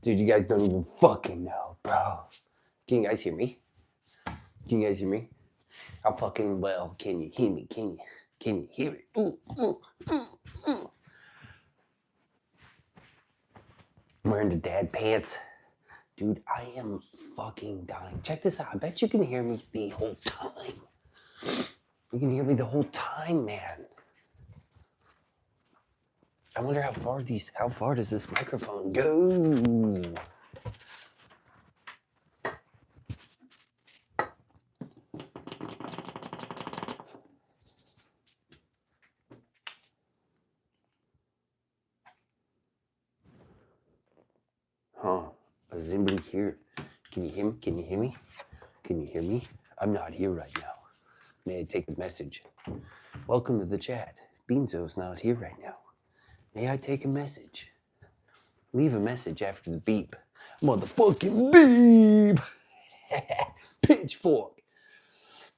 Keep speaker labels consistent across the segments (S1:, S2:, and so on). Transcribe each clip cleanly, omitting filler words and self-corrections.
S1: Dude, you guys don't even fucking know, bro. Can you guys hear me? Can you guys hear me? How fucking well can you hear me? Can you hear it? I'm wearing the dad pants. Dude, I am fucking dying. Check this out. I bet you can hear me the whole time. You can hear me the whole time, man. I wonder how far does this microphone go? Huh. Is anybody here? Can you hear me? Can you hear me? Can you hear me? I'm not here right now. May I take a message? Welcome to the chat. Beanso's not here right now. May I take a message? Leave a message after the beep. Motherfucking beep! Pitchfork.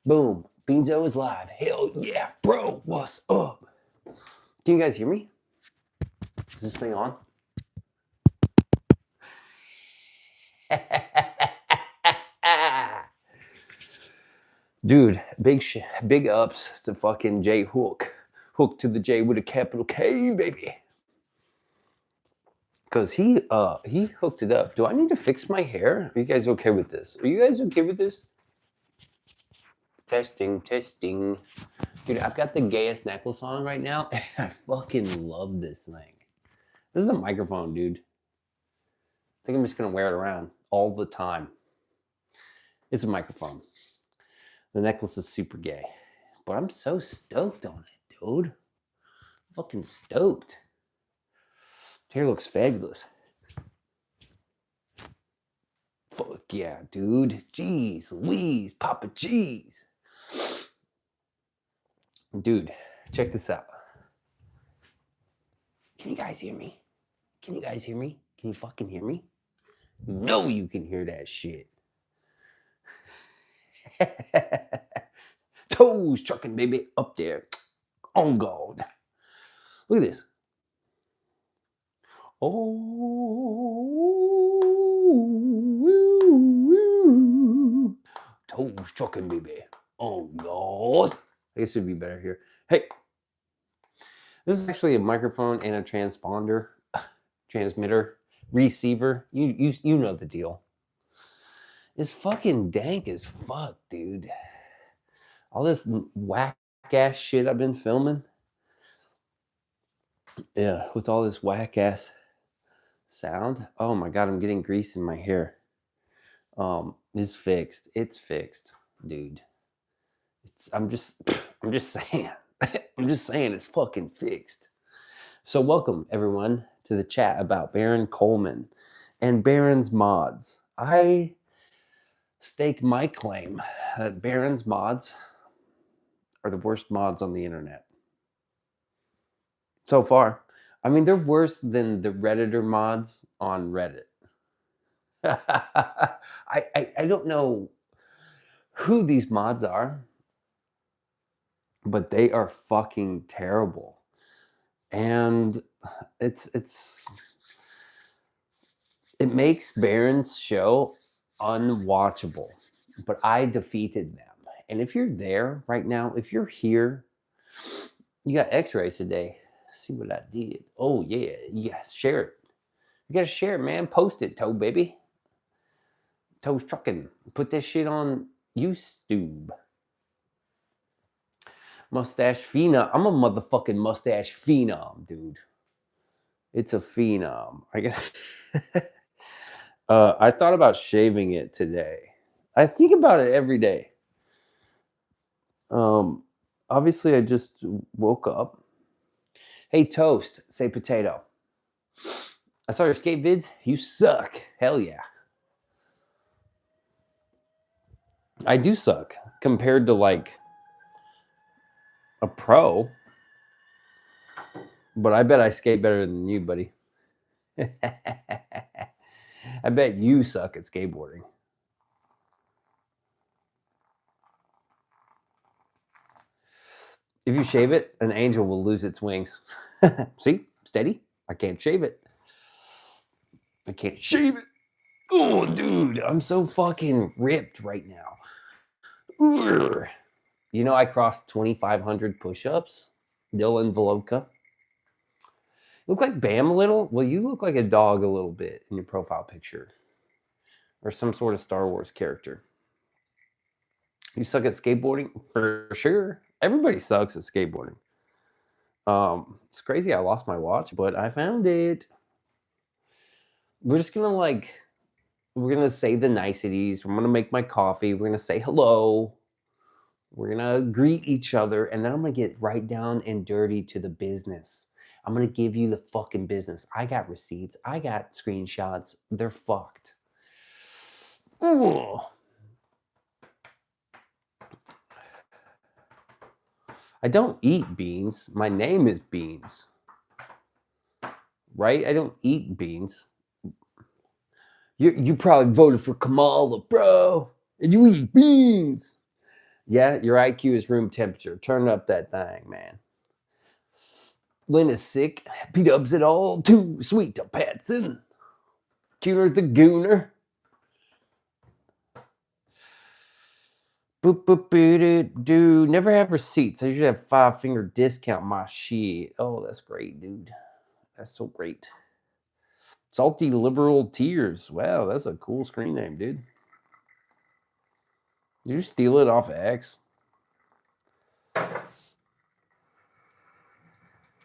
S1: Boom. Beanso is live. Hell yeah, bro. What's up? Can you guys hear me? Is this thing on? Dude, big ups to fucking J Hook. Hook to the J with a capital K, baby. Cause he hooked it up. Do I need to fix my hair? Are you guys okay with this? Are you guys okay with this? Testing. Dude, I've got the gayest necklace on right now. I fucking love this thing. This is a microphone, dude. I think I'm just gonna wear it around all the time. It's a microphone. The necklace is super gay. But I'm so stoked on it, dude. I'm fucking stoked. Hair looks fabulous. Fuck yeah, dude. Jeez Louise, Papa Jeez. Dude, check this out. Can you guys hear me? Can you guys hear me? Can you fucking hear me? No, you can hear that shit. Toes trucking, baby, up there. On God. Look at this. Oh, toes trucking, baby. Oh God. I guess it'd be better here. Hey, this is actually a microphone and a transponder, transmitter, receiver. You know the deal. It's fucking dank as fuck, dude. All this whack ass shit I've been filming. Yeah, with all this whack ass sound. Oh my god, I'm getting grease in my hair. It's fixed. It's fixed, dude. I'm just saying. I'm just saying it's fucking fixed. So welcome everyone to the chat about Baron Coleman and Baron's mods. I stake my claim that Baron's mods are the worst mods on the internet. So far. I mean, they're worse than the Redditor mods on Reddit. I don't know who these mods are, but they are fucking terrible. And it makes Baron's show unwatchable. But I defeated them. And if you're there right now, if you're here, you got X-rays today. See what I did. Oh yeah, yes, share it. You gotta share it, man. Post it, Toe baby. Toes trucking. Put this shit on YouTube. Mustache phenom. I'm a motherfucking mustache phenom, dude. It's a phenom. I guess. I thought about shaving it today. I think about it every day. Obviously, I just woke up. Hey, Toast, say potato. I saw your skate vids. You suck. Hell yeah. I do suck compared to like a pro, but I bet I skate better than you, buddy. I bet you suck at skateboarding. If you shave it, an angel will lose its wings. See? Steady. I can't shave it. I can't shave it. Oh, dude, I'm so fucking ripped right now. Ugh. You know, I crossed 2,500 push-ups. Dylan Voloka. You look like Bam a little? Well, you look like a dog a little bit in your profile picture. Or some sort of Star Wars character. You suck at skateboarding? For sure. Everybody sucks at skateboarding. It's crazy I lost my watch, but I found it. We're just gonna we're gonna say the niceties. I'm gonna make my coffee. We're gonna say hello. We're gonna greet each other, and then I'm gonna get right down and dirty to the business. I'm gonna give you the fucking business. I got receipts. I got screenshots. They're fucked. Ooh. I don't eat beans. My name is Beans. Right? I don't eat beans. You probably voted for Kamala, bro. And you eat beans. Yeah, your IQ is room temperature. Turn up that thing, man. Lynn is sick. P-dubs it all. Too sweet to Patson. Cuter the gooner. Boop, boop, boop, dude. Never have receipts. I usually have 5-finger discount my shit. Oh, that's great, dude. That's so great. Salty Liberal Tears. Wow, that's a cool screen name, dude. Did you steal it off of X?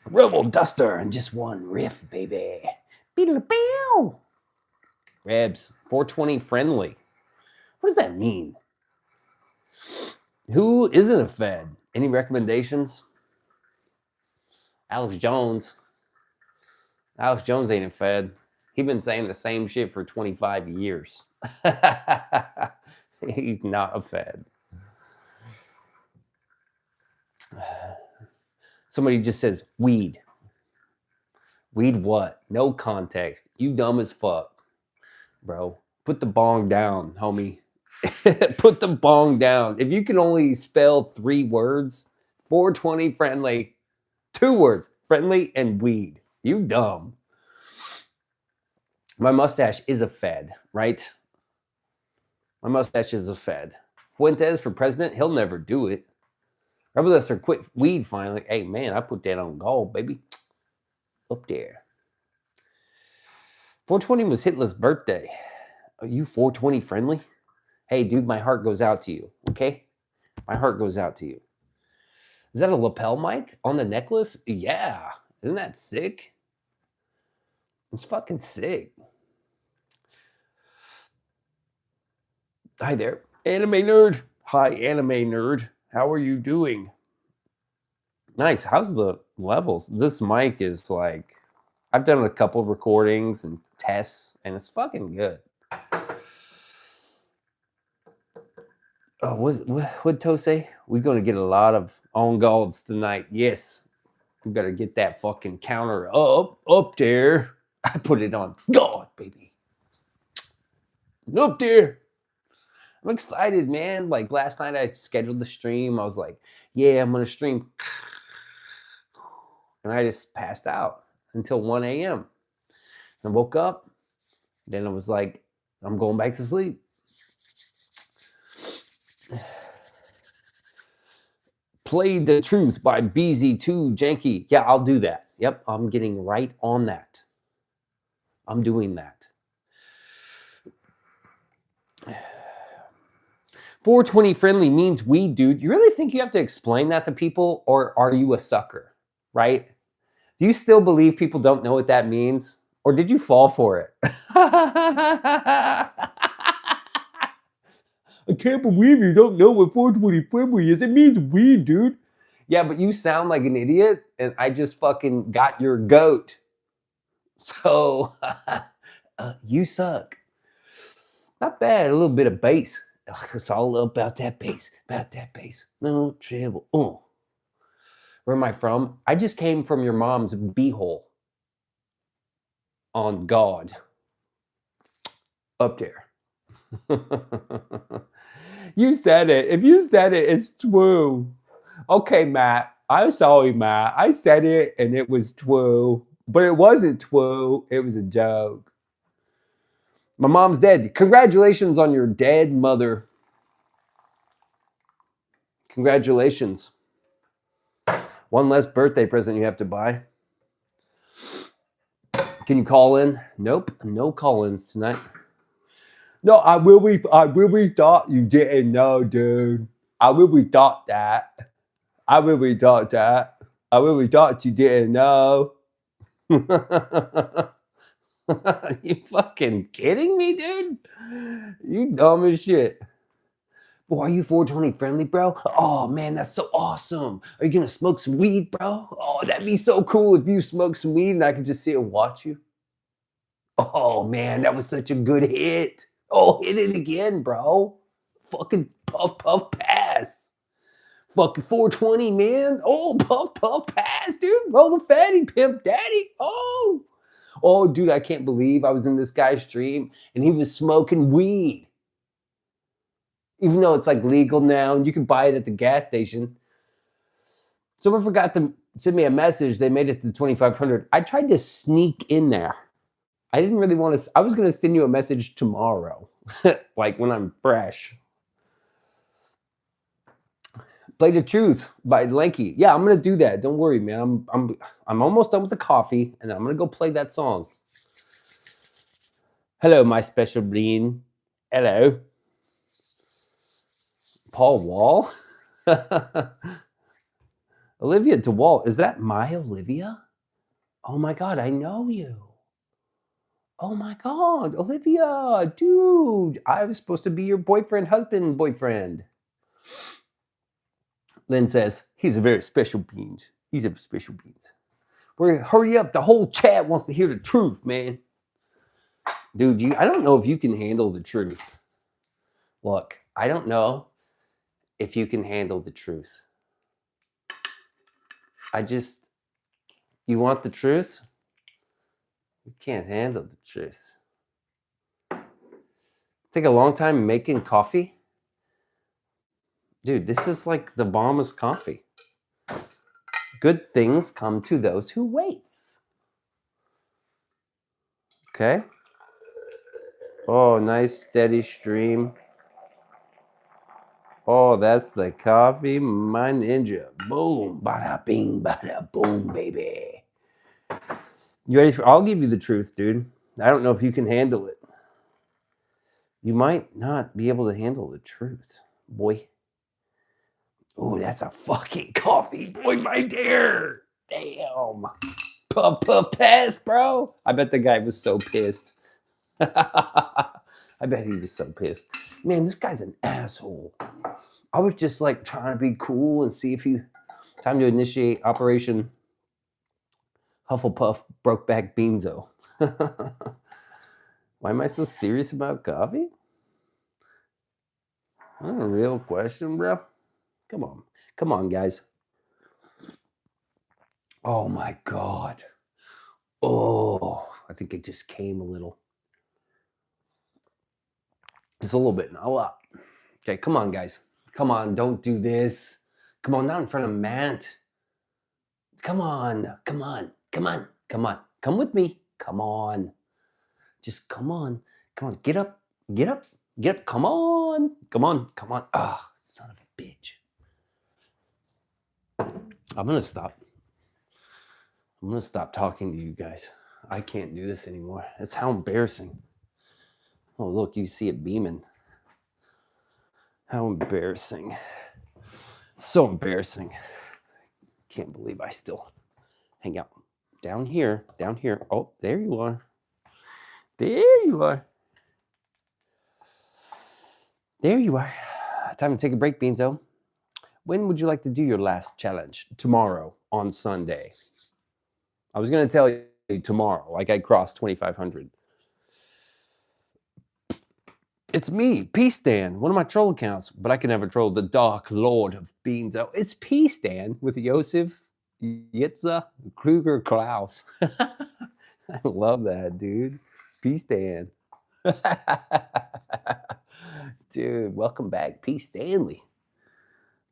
S1: Rebel Duster and just one riff, baby. Beedle-bow. Rebs, 420 friendly. What does that mean? Who isn't a Fed? Any recommendations? Alex Jones. Alex Jones ain't a Fed. He been saying the same shit for 25 years. He's not a Fed. Somebody just says weed. Weed what? No context. You dumb as fuck, bro. Put the bong down, homie. Put the bong down. If you can only spell 3 words, 420 friendly, 2 words, friendly and weed. You dumb. My mustache is a Fed, right? My mustache is a Fed. Fuentes for president, he'll never do it. Rebel Duster quit weed finally. Hey, man, I put that on gold, baby. Up there. 420 was Hitler's birthday. Are you 420 friendly? Hey, dude, my heart goes out to you, okay? My heart goes out to you. Is that a lapel mic on the necklace? Yeah. Isn't that sick? It's fucking sick. Hi there, anime nerd. Hi, anime nerd. How are you doing? Nice. How's the levels? This mic is like, I've done a couple recordings and tests, and it's fucking good. Oh, what'd Toe say? We're going to get a lot of on guards tonight. Yes. We better get that fucking counter up there. I put it on God, baby. Up there. I'm excited, man. Like last night I scheduled the stream. I was like, yeah, I'm going to stream. And I just passed out until 1 a.m. I woke up. Then I was like, I'm going back to sleep. Play the Truth by BZ2 Janky. Yeah, I'll do that. Yep, I'm getting right on that. I'm doing that. 420 friendly means weed, dude. You really think you have to explain that to people, or are you a sucker, right? Do you still believe people don't know what that means? Or did you fall for it? I can't believe you don't know what 420 friendly is. It means weed, dude. Yeah, but you sound like an idiot, and I just fucking got your goat. So, you suck. Not bad, a little bit of bass. It's all about that bass, No trouble. Where am I from? I just came from your mom's beehole. On God. Up there. You said it. If you said it, it's true. Okay, Matt. I'm sorry, Matt. I said it and it was true. But it wasn't true. It was a joke. My mom's dead. Congratulations on your dead mother. Congratulations. One less birthday present you have to buy. Can you call in? Nope. No call-ins tonight. No, I really thought you didn't know, dude. I really thought that. I really thought you didn't know. You fucking kidding me, dude? You dumb as shit. Boy, are you 420 friendly, bro? Oh man, that's so awesome. Are you gonna smoke some weed, bro? Oh, that'd be so cool if you smoke some weed and I could just sit and watch you. Oh man, that was such a good hit. Oh, hit it again, bro. Fucking puff puff pass. Fucking 420, man. Oh, puff puff pass, dude. Roll the fatty, pimp daddy. Oh, dude, I can't believe I was in this guy's stream and he was smoking weed. Even though it's like legal now and you can buy it at the gas station. Someone forgot to send me a message. They made it to 2,500. I tried to sneak in there. I didn't really want to. I was going to send you a message tomorrow, like when I'm fresh. Play the Truth by Lanky. Yeah, I'm going to do that. Don't worry, man. I'm almost done with the coffee, and I'm going to go play that song. Hello, my special bean. Hello. Paul Wall? Olivia DeWalt. Is that my Olivia? Oh my God, I know you. Oh my God, Olivia, dude. I was supposed to be your boyfriend. Lynn says, he's a very special beans. He's a special beans. Hurry up. The whole chat wants to hear the truth, man. Dude, I don't know if you can handle the truth. Look, I don't know if you can handle the truth. You want the truth? You can't handle the truth. Take a long time making coffee? Dude, this is like the bombest coffee. Good things come to those who waits. Okay. Oh, nice steady stream. Oh, that's the coffee, my ninja. Boom, bada bing, bada boom, baby. You ready I'll give you the truth, dude. I don't know if you can handle it. You might not be able to handle the truth, boy. Oh, that's a fucking coffee, boy, my dear. Damn. Puff, puff, pass, bro. I bet the guy was so pissed. I bet he was so pissed. Man, this guy's an asshole. I was just like trying to be cool and see if time to initiate Operation Hufflepuff Brokeback Beanso. Why am I so serious about coffee? That's a real question, bro. Come on, guys. Oh my God. Oh, I think it just came a little. Just a little bit, not a lot. Okay, come on, guys. Come on, don't do this. Come on, not in front of Matt. Come on. Come with me. Come on. Just come on. Get up. Come on. Ah, son of a bitch. I'm going to stop talking to you guys. I can't do this anymore. That's how embarrassing. Oh, look, you see it beaming. How embarrassing. So embarrassing. Can't believe I still hang out down here. Oh, there you are. Time to take a break, Beanso. When would you like to do your last challenge? Tomorrow on Sunday. I was going to tell you tomorrow, like I crossed 2,500. It's me, P-Stan, one of my troll accounts, but I can never troll the Dark Lord of Beanso. It's P-Stan with Josef, Yitza, Kruger, Klaus. I love that, dude. P-Stan. Dude, welcome back, P. Stanley.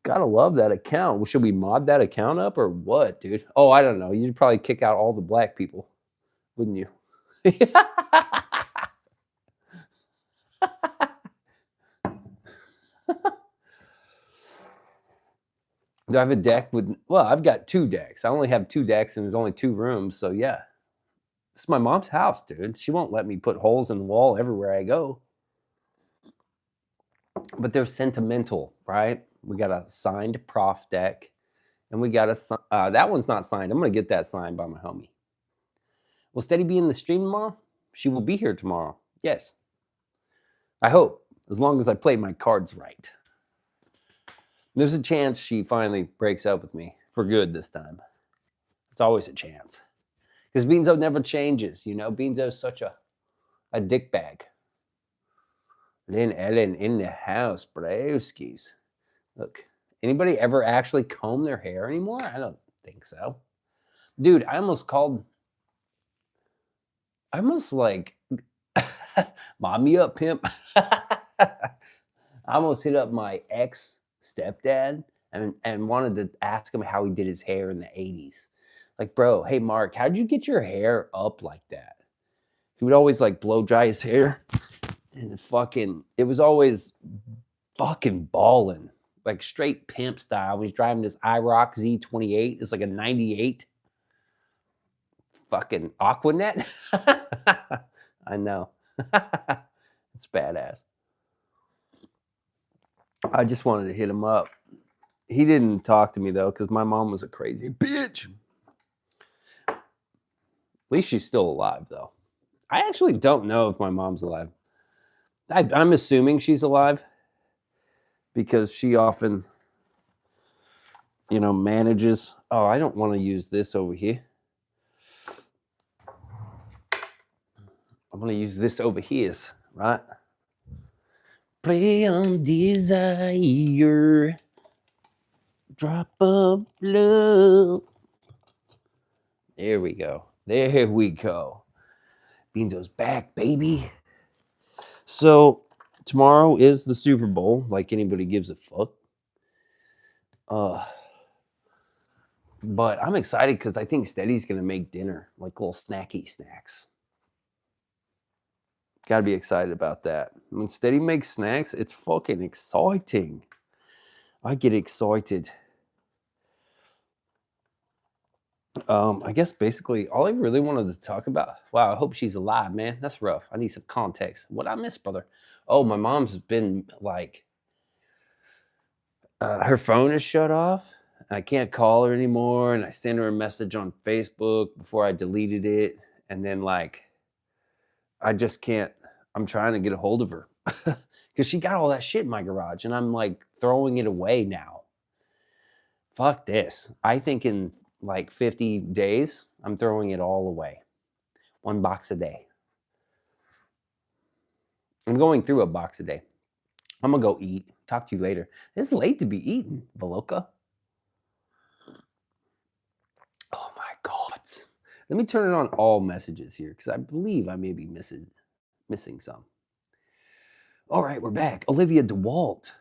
S1: Gotta love that account. Well, should we mod that account up or what, dude? Oh, I don't know. You'd probably kick out all the black people, wouldn't you? Do I have a deck with? Well, I've got 2 decks. I only have 2 decks, and there's only 2 rooms. So yeah, it's my mom's house, dude. She won't let me put holes in the wall everywhere I go. But they're sentimental, right? We got a signed prof deck, and we got a that one's not signed. I'm gonna get that signed by my homie. Will Steady be in the stream tomorrow? She will be here tomorrow. Yes, I hope, as long as I play my cards right. There's a chance she finally breaks up with me for good this time. It's always a chance. Because Beanso never changes, you know? Beanso's such a dick bag. Lynn Ellen in the house, broskies. Look, anybody ever actually comb their hair anymore? I don't think so. Dude, I almost like, mom me up, pimp. I almost hit up my ex stepdad and wanted to ask him how he did his hair in the 80s. Like, bro, hey, Mark, how'd you get your hair up like that? He would always like blow dry his hair. And it was always fucking balling. Like straight pimp style. He's driving this IROC Z28. It's like a 98 fucking Aquanet. I know. It's badass. I just wanted to hit him up. He didn't talk to me though, because my mom was a crazy bitch. At least she's still alive though. I actually don't know if my mom's alive. I'm assuming she's alive because she often, manages. Oh, I don't want to use this over here. I'm going to use this over here, right? Play on desire. Drop of love. There we go. There we go. Beanso's back, baby. So tomorrow is the Super Bowl, like anybody gives a fuck. But I'm excited because I think Steady's gonna make dinner, like little snacky snacks. Gotta be excited about that. When Steady makes snacks, it's fucking exciting. I get excited. I guess basically all I really wanted to talk about. Wow, I hope she's alive, man. That's rough. I need some context. What I miss, brother? Oh, my mom's been like, her phone is shut off. I can't call her anymore. And I sent her a message on Facebook before I deleted it. And then like, I just can't. I'm trying to get a hold of her because she got all that shit in my garage, and I'm like throwing it away now. Fuck this. I think in like 50 days, I'm throwing it all away. 1 box a day. I'm going through a box a day. I'm gonna go eat. Talk to you later. It's late to be eating, Veloka. Oh my God. Let me turn it on all messages here because I believe I may be missing some. All right, we're back. Olivia DeWalt.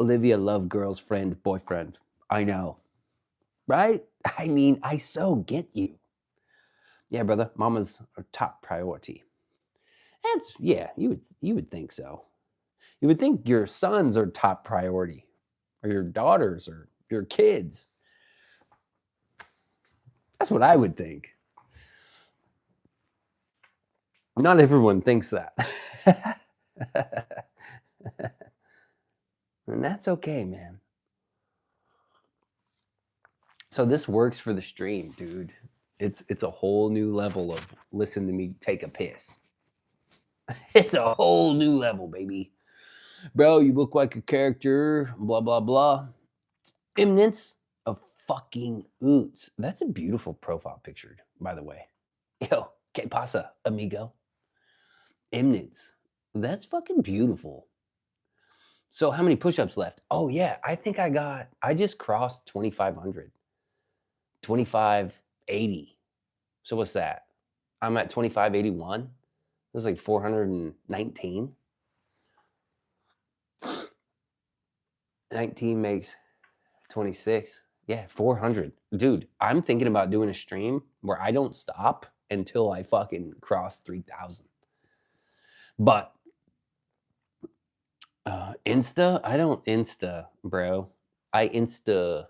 S1: Olivia, love girl's friend, boyfriend. I know. Right? I mean, I so get you. Yeah, brother, mama's our top priority. You would think so. You would think your sons are top priority, or your daughters, or your kids. That's what I would think. Not everyone thinks that. And that's okay, man. So this works for the stream, dude. It's a whole new level of listen to me take a piss. It's a whole new level, baby. Bro, you look like a character, blah, blah, blah. Imminence of fucking oots. That's a beautiful profile picture, by the way. Yo, que pasa, amigo? Imminence. That's fucking beautiful. So how many push-ups left? Oh yeah, I just crossed 2,500. 2,580. So what's that? I'm at 2,581. This is like 419. 19 makes 26. Yeah, 400. Dude, I'm thinking about doing a stream where I don't stop until I fucking cross 3,000. But Insta, I don't Insta, bro. I get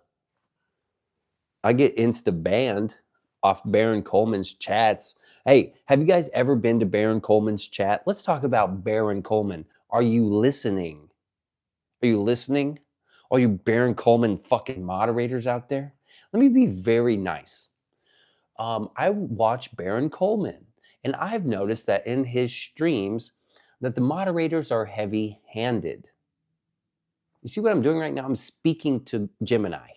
S1: insta banned off Baron Coleman's chats. Hey, have you guys ever been to Baron Coleman's chat? Let's talk about Baron Coleman. Are you listening? Are you listening? All you Baron Coleman fucking moderators out there? Let me be very nice. I watch Baron Coleman, and I've noticed that in his streams, that the moderators are heavy-handed. You see what I'm doing right now? I'm speaking to Gemini.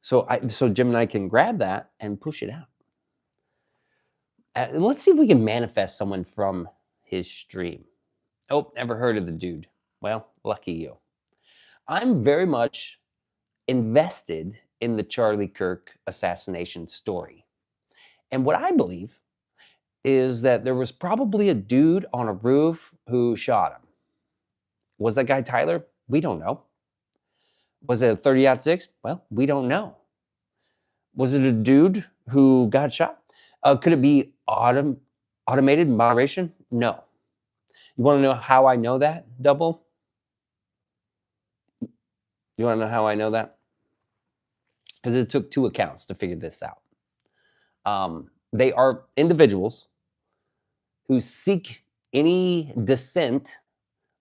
S1: So Gemini can grab that and push it out. Let's see if we can manifest someone from his stream. Oh, never heard of the dude. Well, lucky you. I'm very much invested in the Charlie Kirk assassination story. And what I believe is that there was probably a dude on a roof who shot him. Was that guy Tyler? We don't know. Was it a 30-06? Well, we don't know. Was it a dude who got shot? Could it be automated moderation? No. You want to know how I know that, Double? You want to know how I know that? Because it took 2 accounts to figure this out. They are individuals who seek any dissent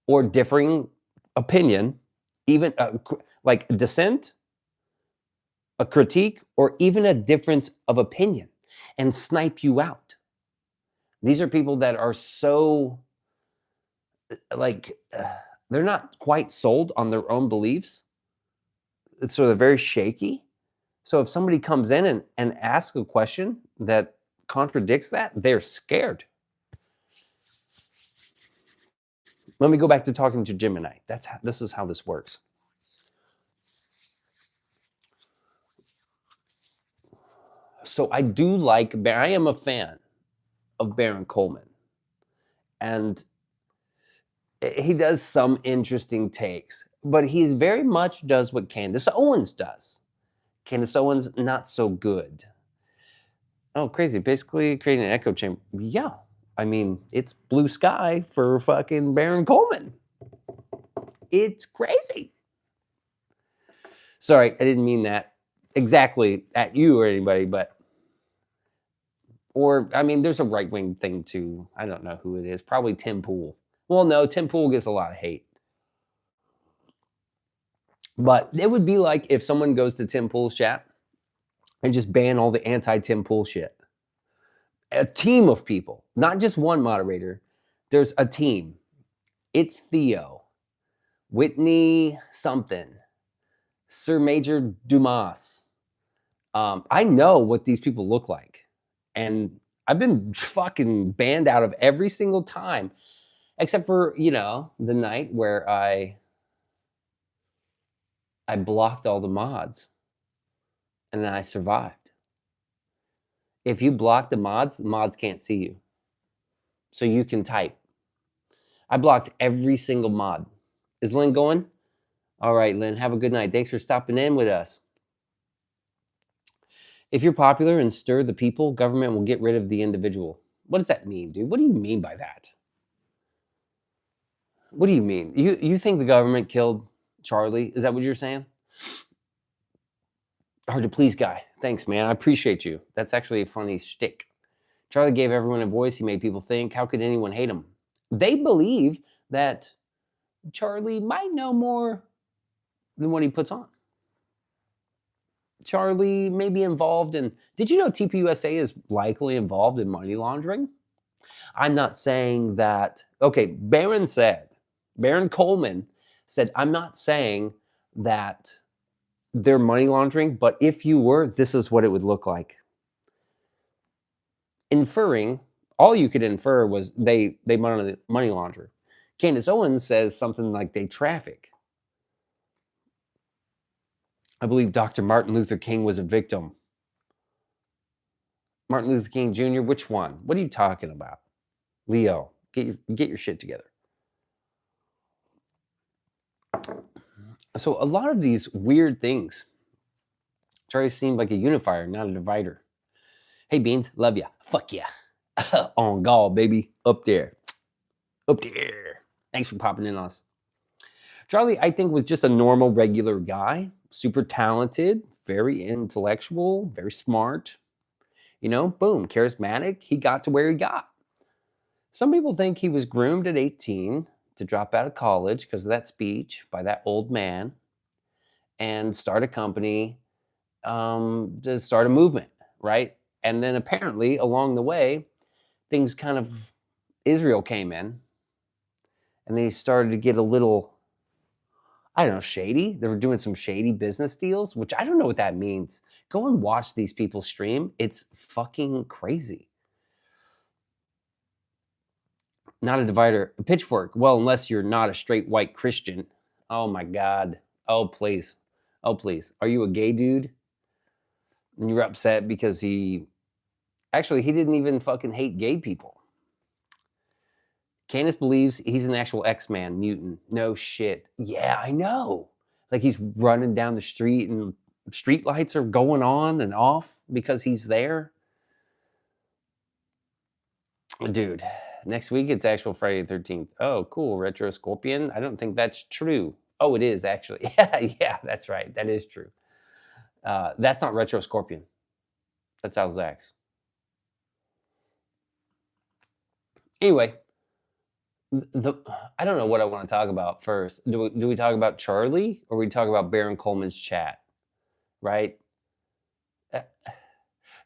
S1: or differing opinion, even like dissent, a critique, or even a difference of opinion, and snipe you out. These are people that are so they're not quite sold on their own beliefs. So they're very shaky. So if somebody comes in and asks a question that contradicts that, they're scared. Let me go back to talking to Gemini. This is how this works. So I am a fan of Baron Coleman. And he does some interesting takes, but he very much does what Candace Owens does. Candace Owens, not so good. Oh, crazy. Basically creating an echo chamber. Yeah. I mean, it's blue sky for fucking Baron Coleman. It's crazy. Sorry, I didn't mean that exactly at you or anybody, there's a right-wing thing too. I don't know who it is. Probably Tim Pool. Well, no, Tim Pool gets a lot of hate. But it would be like if someone goes to Tim Pool's chat and just ban all the anti-Tim Pool shit. A team of people, not just one moderator. There's a team. It's Theo, Whitney something, Sir Major Dumas. I know what these people look like. And I've been fucking banned out of every single time, except for, the night where I blocked all the mods and then I survived. If you block the mods can't see you. So you can type. I blocked every single mod. Is Lynn going? All right, Lynn, have a good night. Thanks for stopping in with us. If you're popular and stir the people, government will get rid of the individual. What does that mean, dude? What do you mean by that? What do you mean? You think the government killed Charlie? Is that what you're saying? Hard to please guy. Thanks, man. I appreciate you. That's actually a funny shtick. Charlie gave everyone a voice. He made people think. How could anyone hate him? They believe that Charlie might know more than what he puts on. Charlie may be involved in... Did you know TPUSA is likely involved in money laundering? I'm not saying that... Okay, Baron Coleman said, I'm not saying that they're money laundering, but if you were, this is what it would look like. Inferring, all you could infer was they money launder. Candace Owens says something like they traffic. I believe Dr. Martin Luther King was a victim. Martin Luther King Jr., which one? What are you talking about? Leo, get your shit together. So a lot of these weird things. Charlie seemed like a unifier, not a divider. Hey, Beans, love ya. Fuck ya. On God, baby. Up there. Thanks for popping in on us. Charlie, I think, was just a normal, regular guy, super talented, very intellectual, very smart. Boom, charismatic. He got to where he got. Some people think he was groomed at 18 to drop out of college because of that speech by that old man and start a company, to start a movement, right? And then apparently along the way, things kind of, Israel came in and they started to get a little, I don't know, shady. They were doing some shady business deals, which I don't know what that means. Go and watch these people stream. It's fucking crazy. Not a divider. A pitchfork. Well, unless you're not a straight white Christian. Oh my God. Oh, please. Oh, please. Are you a gay dude? And you're upset because he didn't even fucking hate gay people. Candace believes he's an actual X-Man mutant. No shit. Yeah, I know. Like he's running down the street and street lights are going on and off because he's there. Dude, next week it's actual Friday the 13th. Oh, cool. Retro Scorpion. I don't think that's true. Oh, it is actually. Yeah, that's right. That is true. That's not Retro Scorpion. That's Al Zax. Anyway, I don't know what I want to talk about first. Do we talk about Charlie or we talk about Baron Coleman's chat? Right?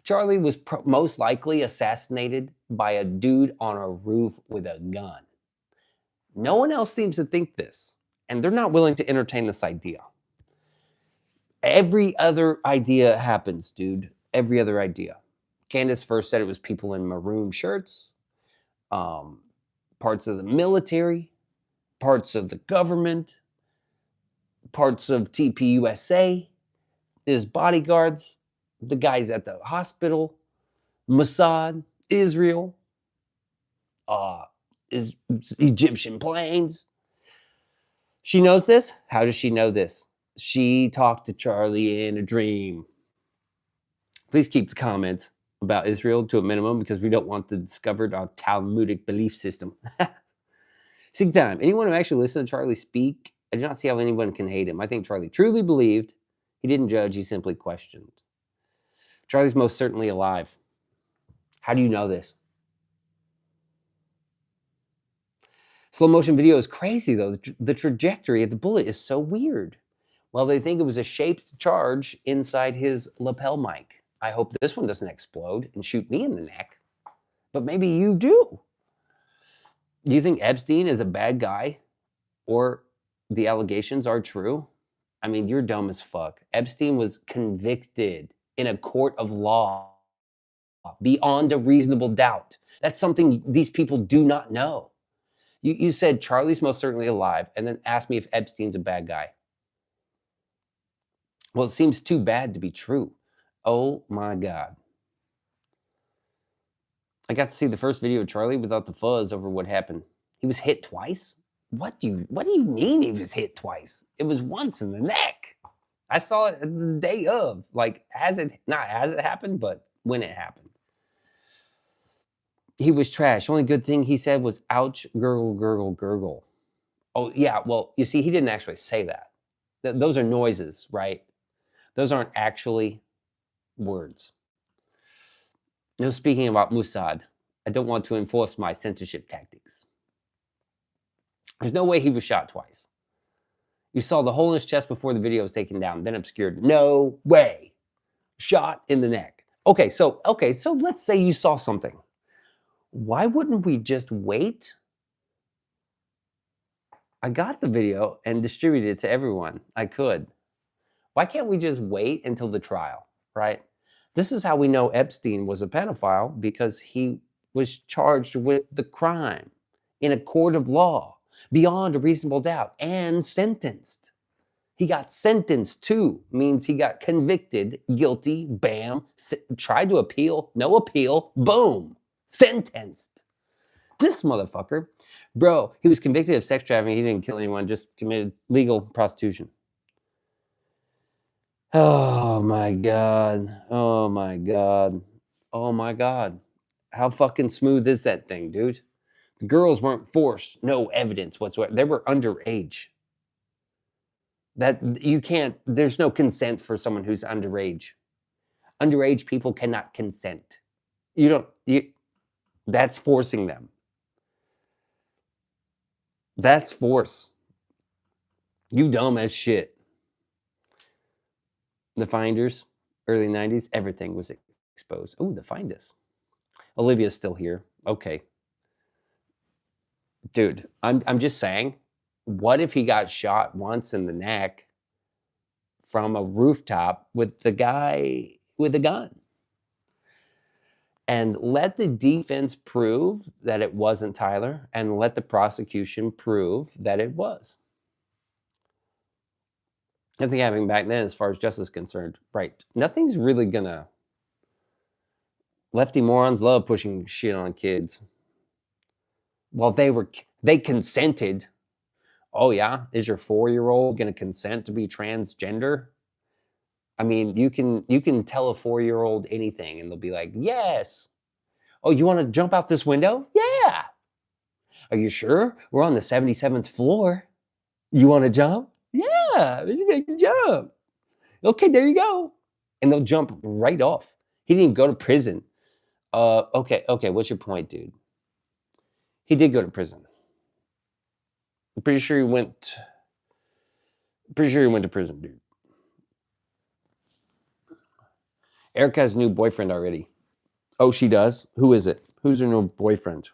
S1: Charlie was most likely assassinated by a dude on a roof with a gun. No one else seems to think this, and they're not willing to entertain this idea. Every other idea happens, dude. Every other idea. Candace first said it was people in maroon shirts, parts of the military, parts of the government, parts of TPUSA, his bodyguards, the guys at the hospital, Mossad, Israel, is Egyptian planes. She knows this. How does she know this? She talked to Charlie in a dream. Please keep the comments about Israel to a minimum because we don't want to discover our Talmudic belief system. Seek time. Anyone who actually listened to Charlie speak, I do not see how anyone can hate him. I think Charlie truly believed. He didn't judge. He simply questioned. Charlie's most certainly alive. How do you know this? Slow motion video is crazy, though. The trajectory of the bullet is so weird. Well, they think it was a shaped charge inside his lapel mic. I hope this one doesn't explode and shoot me in the neck. But maybe you do. Do you think Epstein is a bad guy? Or the allegations are true? I mean, you're dumb as fuck. Epstein was convicted in a court of law beyond a reasonable doubt. That's something these people do not know. You said Charlie's most certainly alive and then asked me if Epstein's a bad guy. Well, it seems too bad to be true. Oh my God. I got to see the first video of Charlie without the fuzz over what happened. He was hit twice? What do you mean he was hit twice? It was once in the neck. I saw it the day of, like not as it happened, but when it happened. He was trash. Only good thing he said was ouch, gurgle, gurgle, gurgle. Oh yeah, well, you see, he didn't actually say that. Those are noises, right? Those aren't actually words. No, speaking about Mossad, I don't want to enforce my censorship tactics. There's no way he was shot twice. You saw the hole in his chest before the video was taken down, then obscured. No way. Shot in the neck. Okay, so let's say you saw something. Why wouldn't we just wait? I got the video and distributed it to everyone I could. Why can't we just wait until the trial, right? This is how we know Epstein was a pedophile, because he was charged with the crime in a court of law beyond a reasonable doubt and sentenced. He got sentenced too, means he got convicted, guilty, bam, tried to appeal, no appeal, boom, sentenced. This motherfucker, bro, he was convicted of sex trafficking. He didn't kill anyone, just committed legal prostitution. Oh my God. Oh my God. Oh my God. How fucking smooth is that thing, dude? The girls weren't forced. No evidence whatsoever. They were underage. That you can't. There's no consent for someone who's underage. Underage people cannot consent. You don't. That's forcing them. That's force. You dumb as shit. The Finders, early 90s, everything was exposed. Oh, the Finders. Olivia's still here. Okay. Dude, I'm just saying, what if he got shot once in the neck from a rooftop with the guy with a gun? And let the defense prove that it wasn't Tyler, and let the prosecution prove that it was. Nothing happening back then as far as justice is concerned. Right. Nothing's really gonna. Lefty morons love pushing shit on kids. Well, they consented. Oh yeah, is your 4-year-old gonna consent to be transgender? I mean, you can tell a 4-year-old anything, and they'll be like, yes. Oh, you want to jump out this window? Yeah. Are you sure? We're on the 77th floor. You want to jump? Yeah, let's make a jump. Okay, there you go. And they'll jump right off. He didn't even go to prison. Okay. What's your point, dude? He did go to prison. I'm pretty sure he went. Pretty sure he went to prison, dude. Erica has a new boyfriend already. Oh, she does? Who is it? Who's her new boyfriend?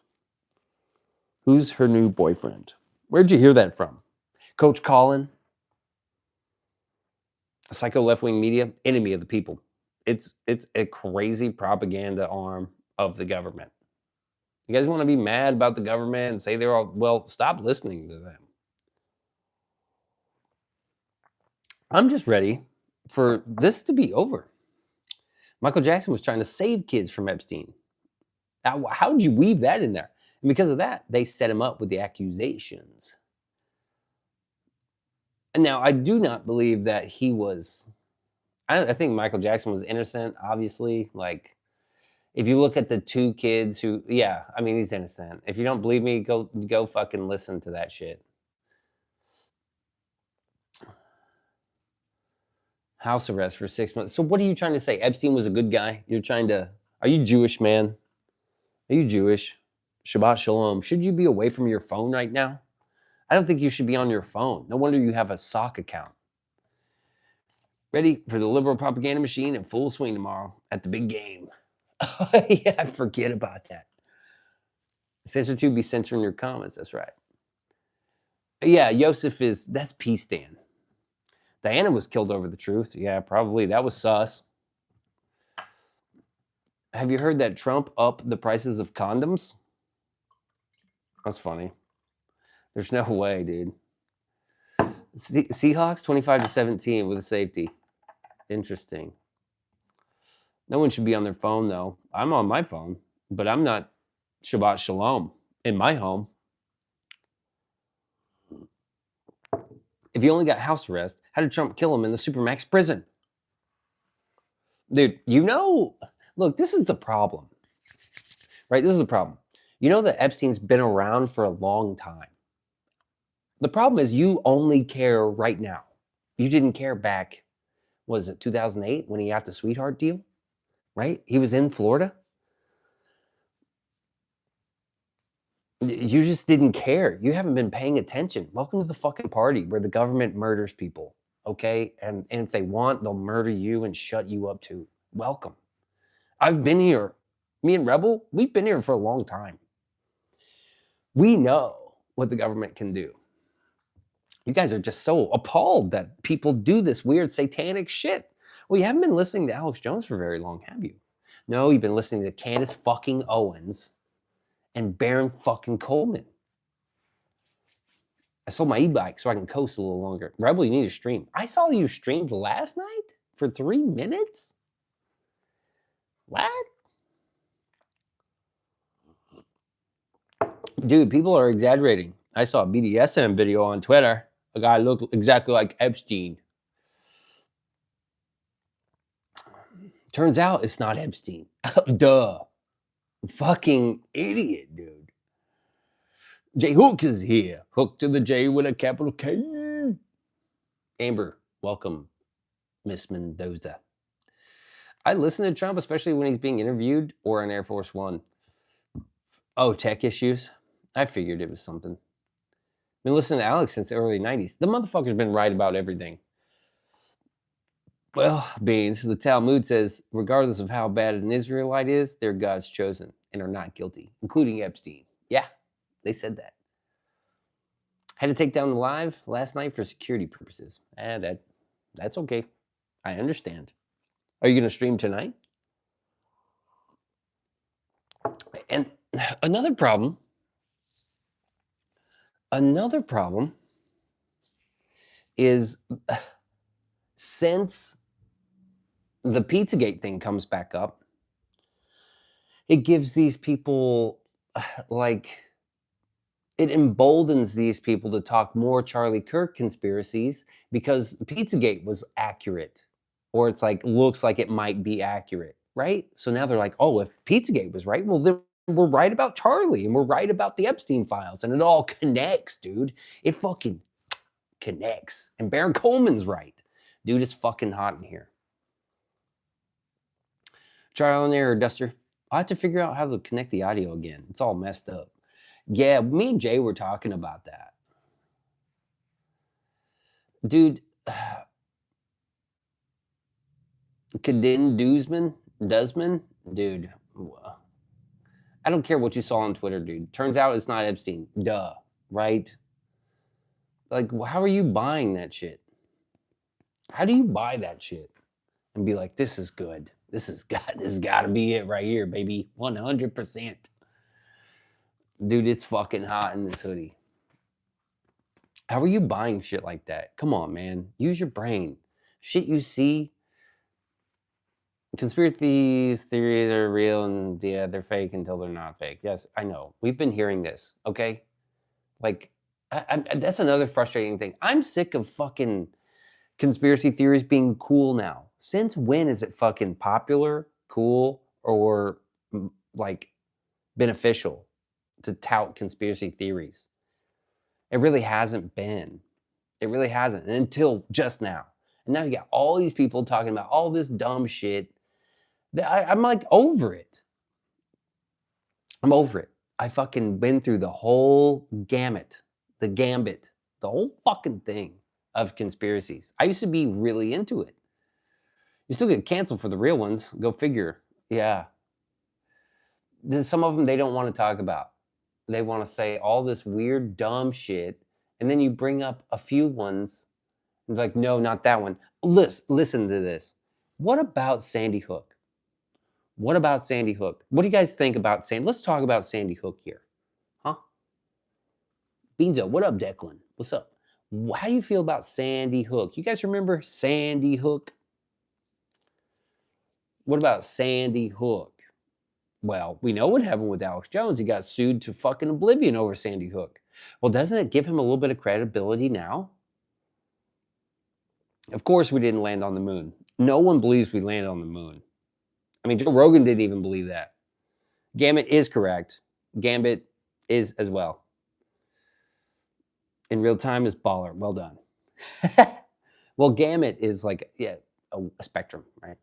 S1: Who's her new boyfriend? Where'd you hear that from? Coach Colin? Psycho left-wing media? Enemy of the people. It's a crazy propaganda arm of the government. You guys want to be mad about the government and say they're all, well, stop listening to them. I'm just ready for this to be over. Michael Jackson was trying to save kids from Epstein. How did you weave that in there? And because of that, they set him up with the accusations. And now, I do not believe that he was. I think Michael Jackson was innocent, obviously. Like, if you look at the two kids who, yeah, I mean, he's innocent. If you don't believe me, go fucking listen to that shit. House arrest for 6 months. So what are you trying to say? Epstein was a good guy? You're trying to, are you Jewish, man? Are you Jewish? Shabbat shalom. Should you be away from your phone right now? I don't think you should be on your phone. No wonder you have a sock account. Ready for the liberal propaganda machine in full swing tomorrow at the big game. Yeah, I forget about that. Censor to be censoring your comments. That's right. Yeah, Yosef that's peace stand. Diana was killed over the truth. Yeah, probably. That was sus. Have you heard that Trump upped the prices of condoms? That's funny. There's no way, dude. Seahawks 25-17 with a safety. Interesting. No one should be on their phone, though. I'm on my phone, but I'm not Shabbat Shalom in my home. If you only got house arrest, how did Trump kill him in the Supermax prison? Dude, look, this is the problem. Right? This is the problem. You know that Epstein's been around for a long time. The problem is you only care right now. You didn't care back, was it 2008 when he got the sweetheart deal? Right? He was in Florida. You just didn't care. You haven't been paying attention. Welcome to the fucking party where the government murders people, okay? And if they want, they'll murder you and shut you up too. Welcome. I've been here. Me and Rebel, we've been here for a long time. We know what the government can do. You guys are just so appalled that people do this weird satanic shit. Well, you haven't been listening to Alex Jones for very long, have you? No, you've been listening to Candace fucking Owens and Baron fucking Coleman. I sold my e-bike so I can coast a little longer. Rebel, you need to stream. I saw you streamed last night for 3 minutes? What? Dude, people are exaggerating. I saw a BDSM video on Twitter. A guy looked exactly like Epstein. Turns out it's not Epstein. Duh. Fucking idiot, dude. J Hook is here. Hook to the J with a capital K. Amber, welcome, Miss Mendoza. I listen to Trump, especially when he's being interviewed or on Air Force One. Oh, tech issues? I figured it was something. Been listening to Alex since the early 90s. The motherfucker's been right about everything. Well, Beans, the Talmud says, regardless of how bad an Israelite is, they're God's chosen and are not guilty, including Epstein. Yeah, they said that. Had to take down the live last night for security purposes. That's okay. I understand. Are you going to stream tonight? And another problem is since the Pizzagate thing comes back up, it gives these people it emboldens these people to talk more Charlie Kirk conspiracies because Pizzagate was accurate, or it's like looks like it might be accurate, right? So now they're like, oh, if Pizzagate was right, well then we're right about Charlie and we're right about the Epstein files, and it all connects, dude. It fucking connects, and Baron Coleman's right, dude. It's fucking hot in here. Trial and error, Duster. I have to figure out how to connect the audio again. It's all messed up. Yeah, me and Jay were talking about that. Dude, Kadin Duzman, dude. I don't care what you saw on Twitter, dude. Turns out it's not Epstein. Duh, right? Like, how are you buying that shit? How do you buy that shit and be like, this is good. This has got to be it right here, baby. 100%. Dude, it's fucking hot in this hoodie. How are you buying shit like that? Come on, man. Use your brain. Shit you see. Conspiracy theories are real and yeah, they're fake until they're not fake. Yes, I know. We've been hearing this, okay? Like, that's another frustrating thing. I'm sick of fucking conspiracy theories being cool now. Since when is it fucking popular, cool, or like beneficial to tout conspiracy theories? It really hasn't been. It really hasn't until just now. And now you got all these people talking about all this dumb shit. I'm like over it. I'm over it. I fucking been through the whole gambit, the whole fucking thing of conspiracies. I used to be really into it. You still get canceled for the real ones. Go figure. Yeah. There's some of them they don't want to talk about. They want to say all this weird, dumb shit. And then you bring up a few ones. It's like, no, not that one. Listen to this. What about Sandy Hook? What about Sandy Hook? What do you guys think about Sandy? Let's talk about Sandy Hook here. Huh? Beanso, what up, Declan? What's up? How do you feel about Sandy Hook? You guys remember Sandy Hook? What about Sandy Hook? Well, we know what happened with Alex Jones. He got sued to fucking oblivion over Sandy Hook. Well, doesn't it give him a little bit of credibility now? Of course, we didn't land on the moon. No one believes we landed on the moon. I mean, Joe Rogan didn't even believe that. Gambit is correct. Gambit is as well. In real time is baller. Well done. Well, Gambit is like, yeah, a spectrum, right?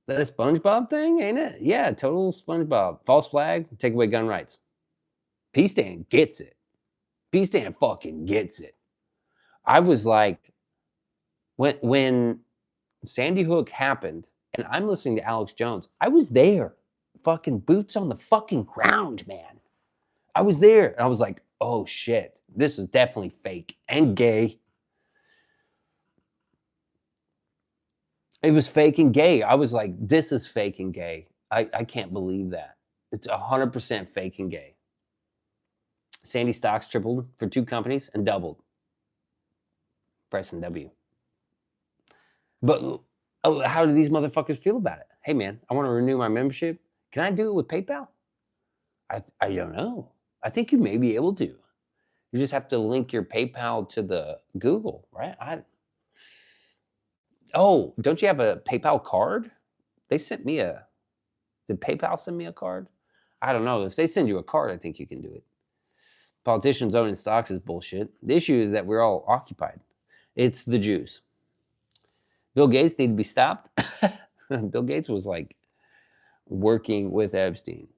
S1: That a SpongeBob thing, ain't it? Yeah, total SpongeBob. False flag, take away gun rights. P-Stan gets it. P-Stan fucking gets it. I was like, when Sandy Hook happened, and I'm listening to Alex Jones, I was there. Fucking boots on the fucking ground, man. I was there. And I was like, oh shit, this is definitely fake and gay. It was fake and gay. I was like, this is fake and gay. I can't believe that. It's 100% fake and gay. Sandy stocks tripled for 2 companies and doubled. Price and W. But how do these motherfuckers feel about it? Hey, man, I want to renew my membership. Can I do it with PayPal? I don't know. I think you may be able to. You just have to link your PayPal to the Google, right? Don't you have a PayPal card? They sent me did PayPal send me a card? I don't know. If they send you a card, I think you can do it. Politicians owning stocks is bullshit. The issue is that we're all occupied. It's the Jews. Bill Gates needed to be stopped. Bill Gates was like working with Epstein.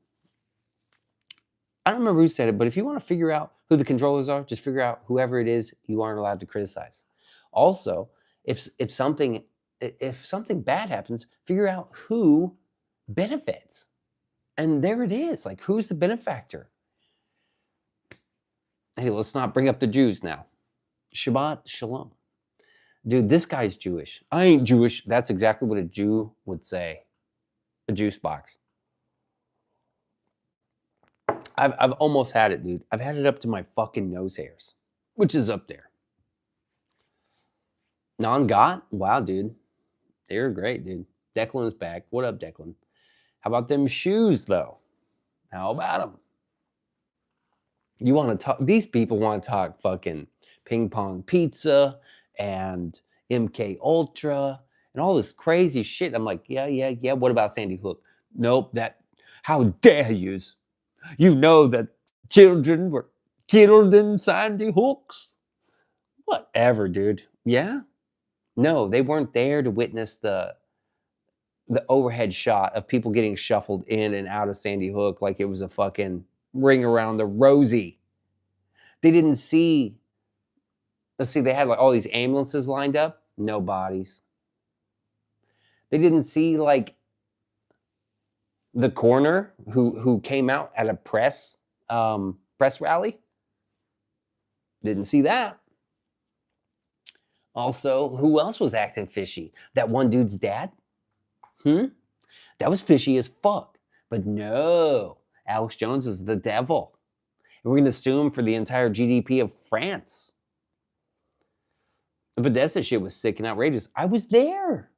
S1: I don't remember who said it, but if you want to figure out who the controllers are, just figure out whoever it is you aren't allowed to criticize. Also, if something bad happens, figure out who benefits. And there it is. Like, who's the benefactor? Hey, let's not bring up the Jews now. Shabbat Shalom. Dude, this guy's Jewish. I ain't Jewish. That's exactly what a Jew would say. A juice box. I've almost had it, dude. I've had it up to my fucking nose hairs, which is up there. Non-got? Wow, dude. They're great, dude. Declan's back. What up, Declan? How about them shoes, though? How about them? You want to talk? These people want to talk fucking ping pong pizza and MK Ultra and all this crazy shit. I'm like, yeah. What about Sandy Hook? Nope. How dare you? You know that children were killed in Sandy Hooks. Whatever, dude. Yeah. No, they weren't there to witness the overhead shot of people getting shuffled in and out of Sandy Hook like it was a fucking ring around the rosy. They didn't see. Let's see, they had like all these ambulances lined up, no bodies. They didn't see like the coroner who came out at a press rally. Didn't see that. Also, who else was acting fishy? That one dude's dad? That was fishy as fuck. But no, Alex Jones is the devil. And we're going to sue him for the entire GDP of France. The Podesta shit was sick and outrageous. I was there.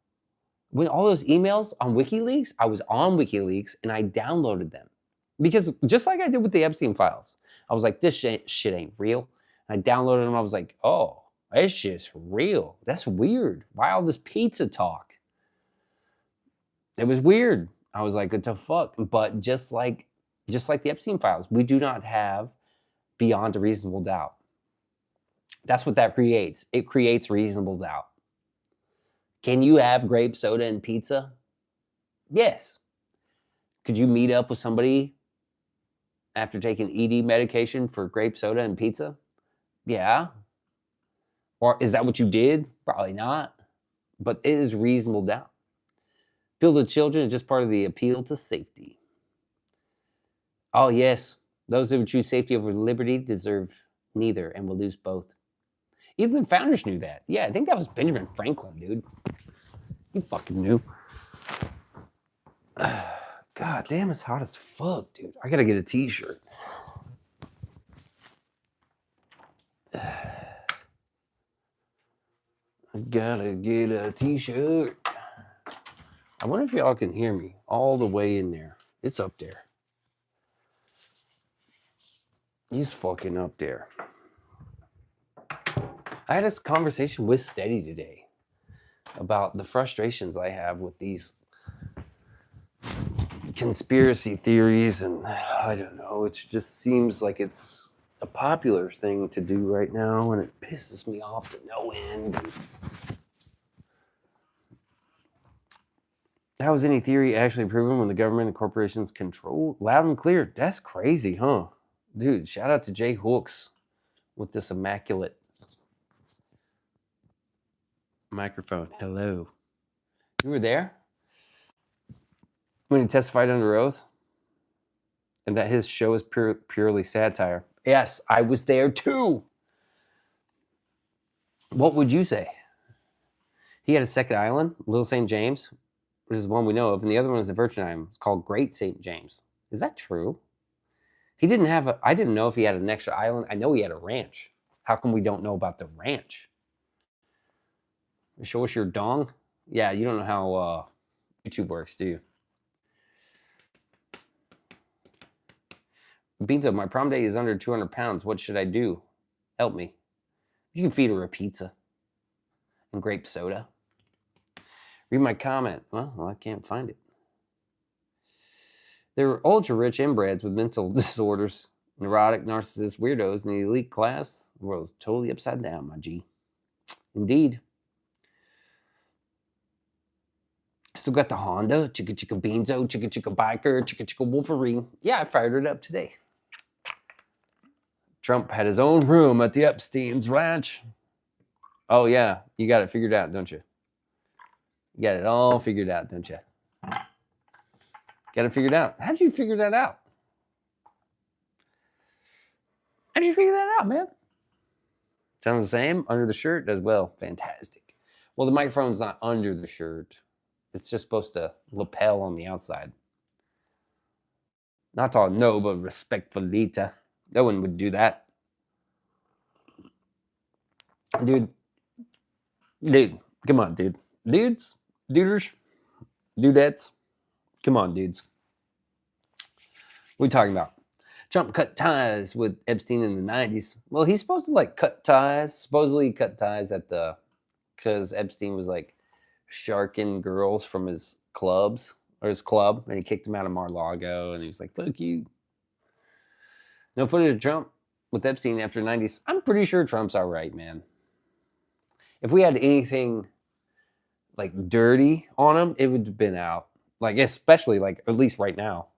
S1: When all those emails on WikiLeaks, I was on WikiLeaks and I downloaded them. Because just like I did with the Epstein files, I was like, this shit ain't real. And I downloaded them. I was like, oh, this shit's real. That's weird. Why all this pizza talk? It was weird. I was like, what the fuck? But just like the Epstein files, we do not have beyond a reasonable doubt. That's what that creates. It creates reasonable doubt. Can you have grape soda and pizza? Yes. Could you meet up with somebody after taking ED medication for grape soda and pizza? Yeah. Or is that what you did? Probably not. But it is reasonable doubt. Appeal to children is just part of the appeal to safety. Oh, yes. Those who choose safety over liberty deserve neither and will lose both. Even the founders knew that. Yeah, I think that was Benjamin Franklin, dude. He fucking knew. God damn, it's hot as fuck, dude. I gotta get a t-shirt. I gotta get a t-shirt. I wonder if y'all can hear me all the way in there. It's up there. He's fucking up there. I had a conversation with Steady today about the frustrations I have with these conspiracy theories, and I don't know, it just seems like it's a popular thing to do right now, and it pisses me off to no end. How is any theory actually proven when the government and corporations control? Loud and clear. That's crazy, huh? Dude, shout out to Jay Hooks with this immaculate microphone. Hello. You were there when he testified under oath, and that his show is purely satire. Yes, I was there too. What would you say? He had a second island, Little St. James, which is one we know of, and the other one is a Virgin Island. It's called Great St. James. Is that true? He didn't have I didn't know if he had an extra island. I know he had a ranch. How come we don't know about the ranch? Show us your dong? Yeah, you don't know how YouTube works, do you? Beanso, my prom date is under 200 pounds. What should I do? Help me. You can feed her a pizza and grape soda. Read my comment. Well, I can't find it. There are ultra-rich inbreds with mental disorders, neurotic, narcissist weirdos in the elite class. The world is totally upside down, my G. Indeed. Still got the Honda, chicka chicka Beanso, chicka chicka biker, chicka chicka Wolverine. Yeah, I fired it up today. Trump had his own room at the Epstein's ranch. Oh yeah, you got it figured out, don't you? You got it all figured out, don't you? Got it figured out. How'd you figure that out? How'd you figure that out, man? Sounds the same under the shirt as well. Fantastic. Well, the microphone's not under the shirt. It's just supposed to lapel on the outside. Not all no, but respectfully. No one would do that. Dude, come on, dude. Dudes, duders, dudettes, come on, dudes. What are we talking about? Trump cut ties with Epstein in the 90s. Well, he's supposed to like cut ties. Supposedly he cut ties because Epstein was like sharking girls from his clubs or his club, and he kicked him out of Mar-a-Lago, and he was like, fuck you. No footage of Trump with Epstein after the 90s. I'm pretty sure Trump's all right, man. If we had anything like dirty on him, it would have been out. Like, especially like at least right now.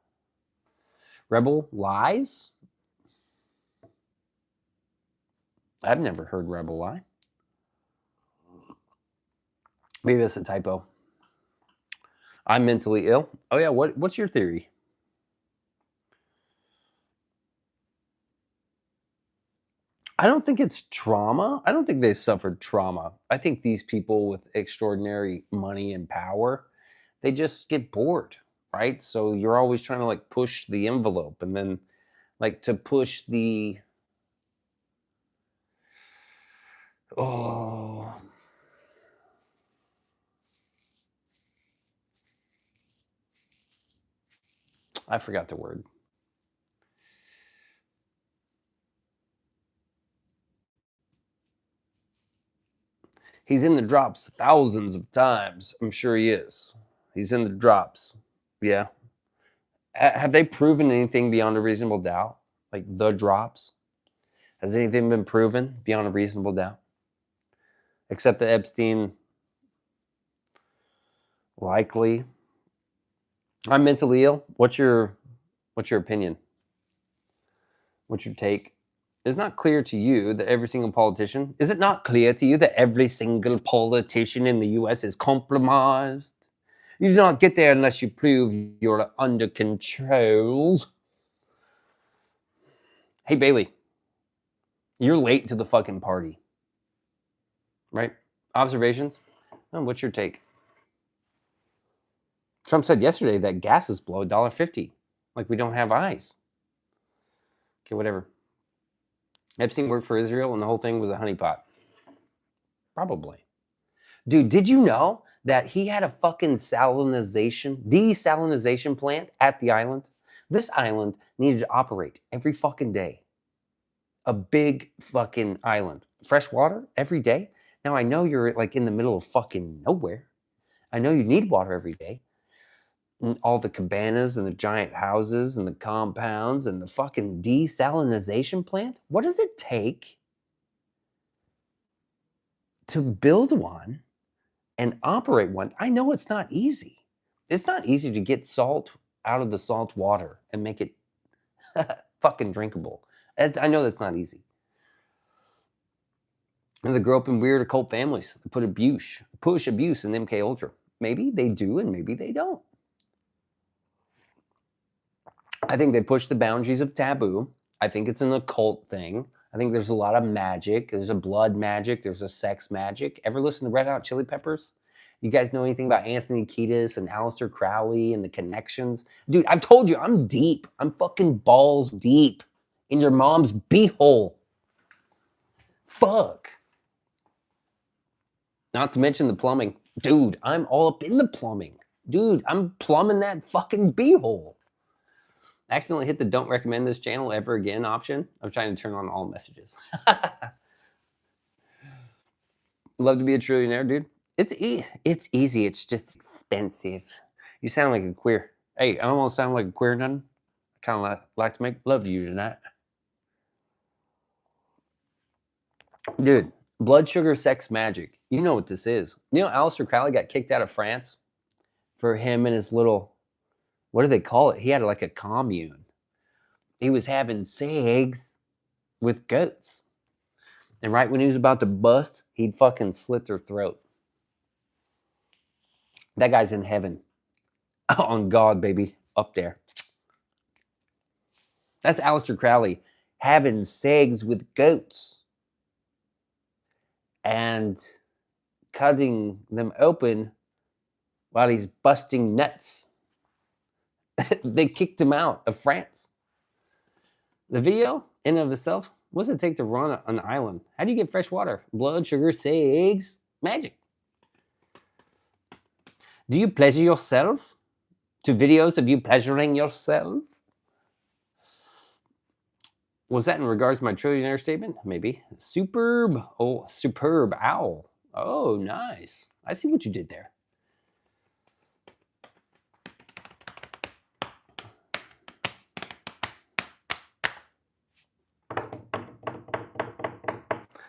S1: Rebel lies? I've never heard rebel lie. Maybe that's a typo. I'm mentally ill. Oh yeah, what's your theory? I don't think it's trauma. I don't think they suffered trauma. I think these people with extraordinary money and power, they just get bored, right? So you're always trying to like push the envelope, and then like to push the oh, I forgot the word. He's in the drops thousands of times. I'm sure he is. He's in the drops. Yeah. Have they proven anything beyond a reasonable doubt? Like the drops? Has anything been proven beyond a reasonable doubt? Except that Epstein likely. I'm mentally ill. What's your opinion? What's your take? It's not clear to you that every single politician, is it not clear to you that every single politician in the US is compromised? You do not get there unless you prove you're under control. Hey, Bailey, you're late to the fucking party. Right? Observations? Oh, what's your take? Trump said yesterday that gas is below $1.50. Like we don't have eyes. Okay, whatever. Epstein worked for Israel and the whole thing was a honeypot. Probably. Dude, did you know that he had a fucking desalinization plant at the island? This island needed to operate every fucking day. A big fucking island. Fresh water every day. Now I know you're like in the middle of fucking nowhere. I know you need water every day. And all the cabanas and the giant houses and the compounds and the fucking desalinization plant. What does it take to build one and operate one? I know it's not easy. It's not easy to get salt out of the salt water and make it fucking drinkable. I know that's not easy. And they grow up in weird occult families. They push abuse in MK Ultra. Maybe they do and maybe they don't. I think they push the boundaries of taboo. I think it's an occult thing. I think there's a lot of magic. There's a blood magic. There's a sex magic. Ever listen to Red Hot Chili Peppers? You guys know anything about Anthony Kiedis and Aleister Crowley and the connections? Dude, I've told you, I'm deep. I'm fucking balls deep in your mom's beehole. Fuck. Not to mention the plumbing. Dude, I'm all up in the plumbing. Dude, I'm plumbing that fucking beehole. I accidentally hit the don't recommend this channel ever again option. I'm trying to turn on all messages. Love to be a trillionaire, dude. It's easy. It's just expensive. You sound like a queer. Hey, I don't want to sound like a queer nothing. I kind of like to make love to you tonight. Dude, Blood sugar sex magic. You know what this is. You know Aleister Crowley got kicked out of France for him and his little, what do they call it? He had like a commune. He was having sex with goats. And right when he was about to bust, he'd fucking slit their throat. That guy's in heaven. On God, baby. Up there. That's Aleister Crowley having sex with goats and cutting them open while he's busting nuts. They kicked him out of France. The video, in and of itself, what does it take to run an island? How do you get fresh water? Blood, sugar, sex, magic. Do you pleasure yourself? To videos of you pleasuring yourself? Was that in regards to my trillionaire statement? Maybe. Superb. Oh, superb owl. Oh, nice. I see what you did there.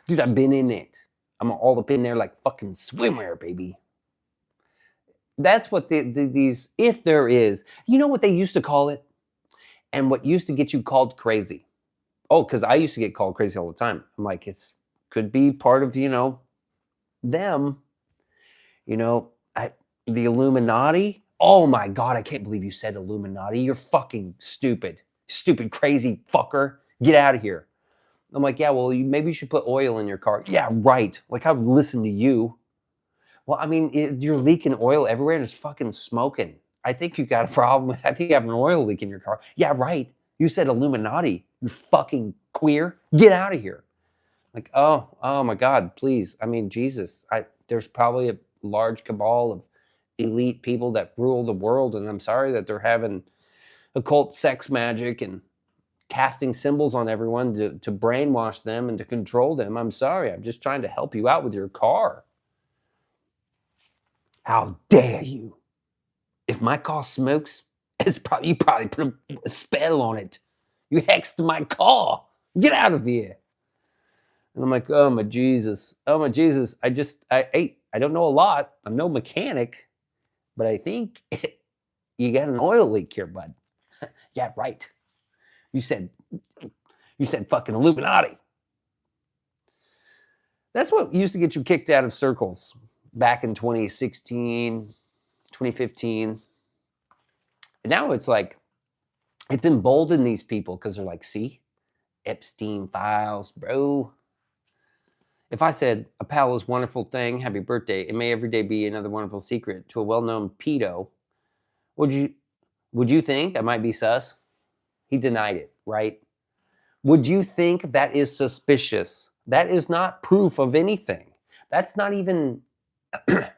S1: Dude, I've been in it. I'm all up in there like fucking swimwear, baby. That's what these, if there is, you know what they used to call it? And what used to get you called crazy? Oh, because I used to get called crazy all the time. I'm like, it's could be part of, them. The Illuminati. Oh my God, I can't believe you said Illuminati. You're fucking stupid. Stupid, crazy fucker. Get out of here. I'm like, yeah, well, maybe you should put oil in your car. Yeah, right. Like, I would listen to you. Well, I mean, you're leaking oil everywhere and it's fucking smoking. I think you got a problem. I think you have an oil leak in your car. Yeah, right. You said Illuminati. You fucking queer. Get out of here. Like, oh my God, please. I mean, Jesus. There's probably a large cabal of elite people that rule the world, and I'm sorry that they're having occult sex magic and casting symbols on everyone to brainwash them and to control them. I'm sorry. I'm just trying to help you out with your car. How dare you? If my car smokes, you probably put a spell on it. You hexed my car. Get out of here. And I'm like, oh my Jesus. Oh my Jesus. I don't know a lot. I'm no mechanic, but I think you got an oil leak here, bud. Yeah, right. You said fucking Illuminati. That's what used to get you kicked out of circles back in 2016, 2015. And now it's like, it's emboldened these people because they're like, see, Epstein files, bro. If I said, a pal is a wonderful thing, happy birthday, it may every day be another wonderful secret to a well-known pedo, would you think that might be sus? He denied it, right? Would you think that is suspicious? That is not proof of anything. That's not even,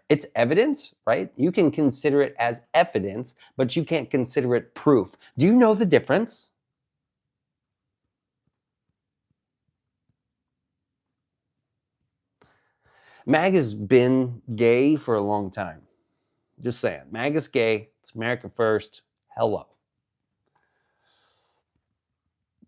S1: it's evidence, right? You can consider it as evidence, but you can't consider it proof. Do you know the difference? MAGA's been gay for a long time. Just saying. MAGA's gay. It's America first. Hello.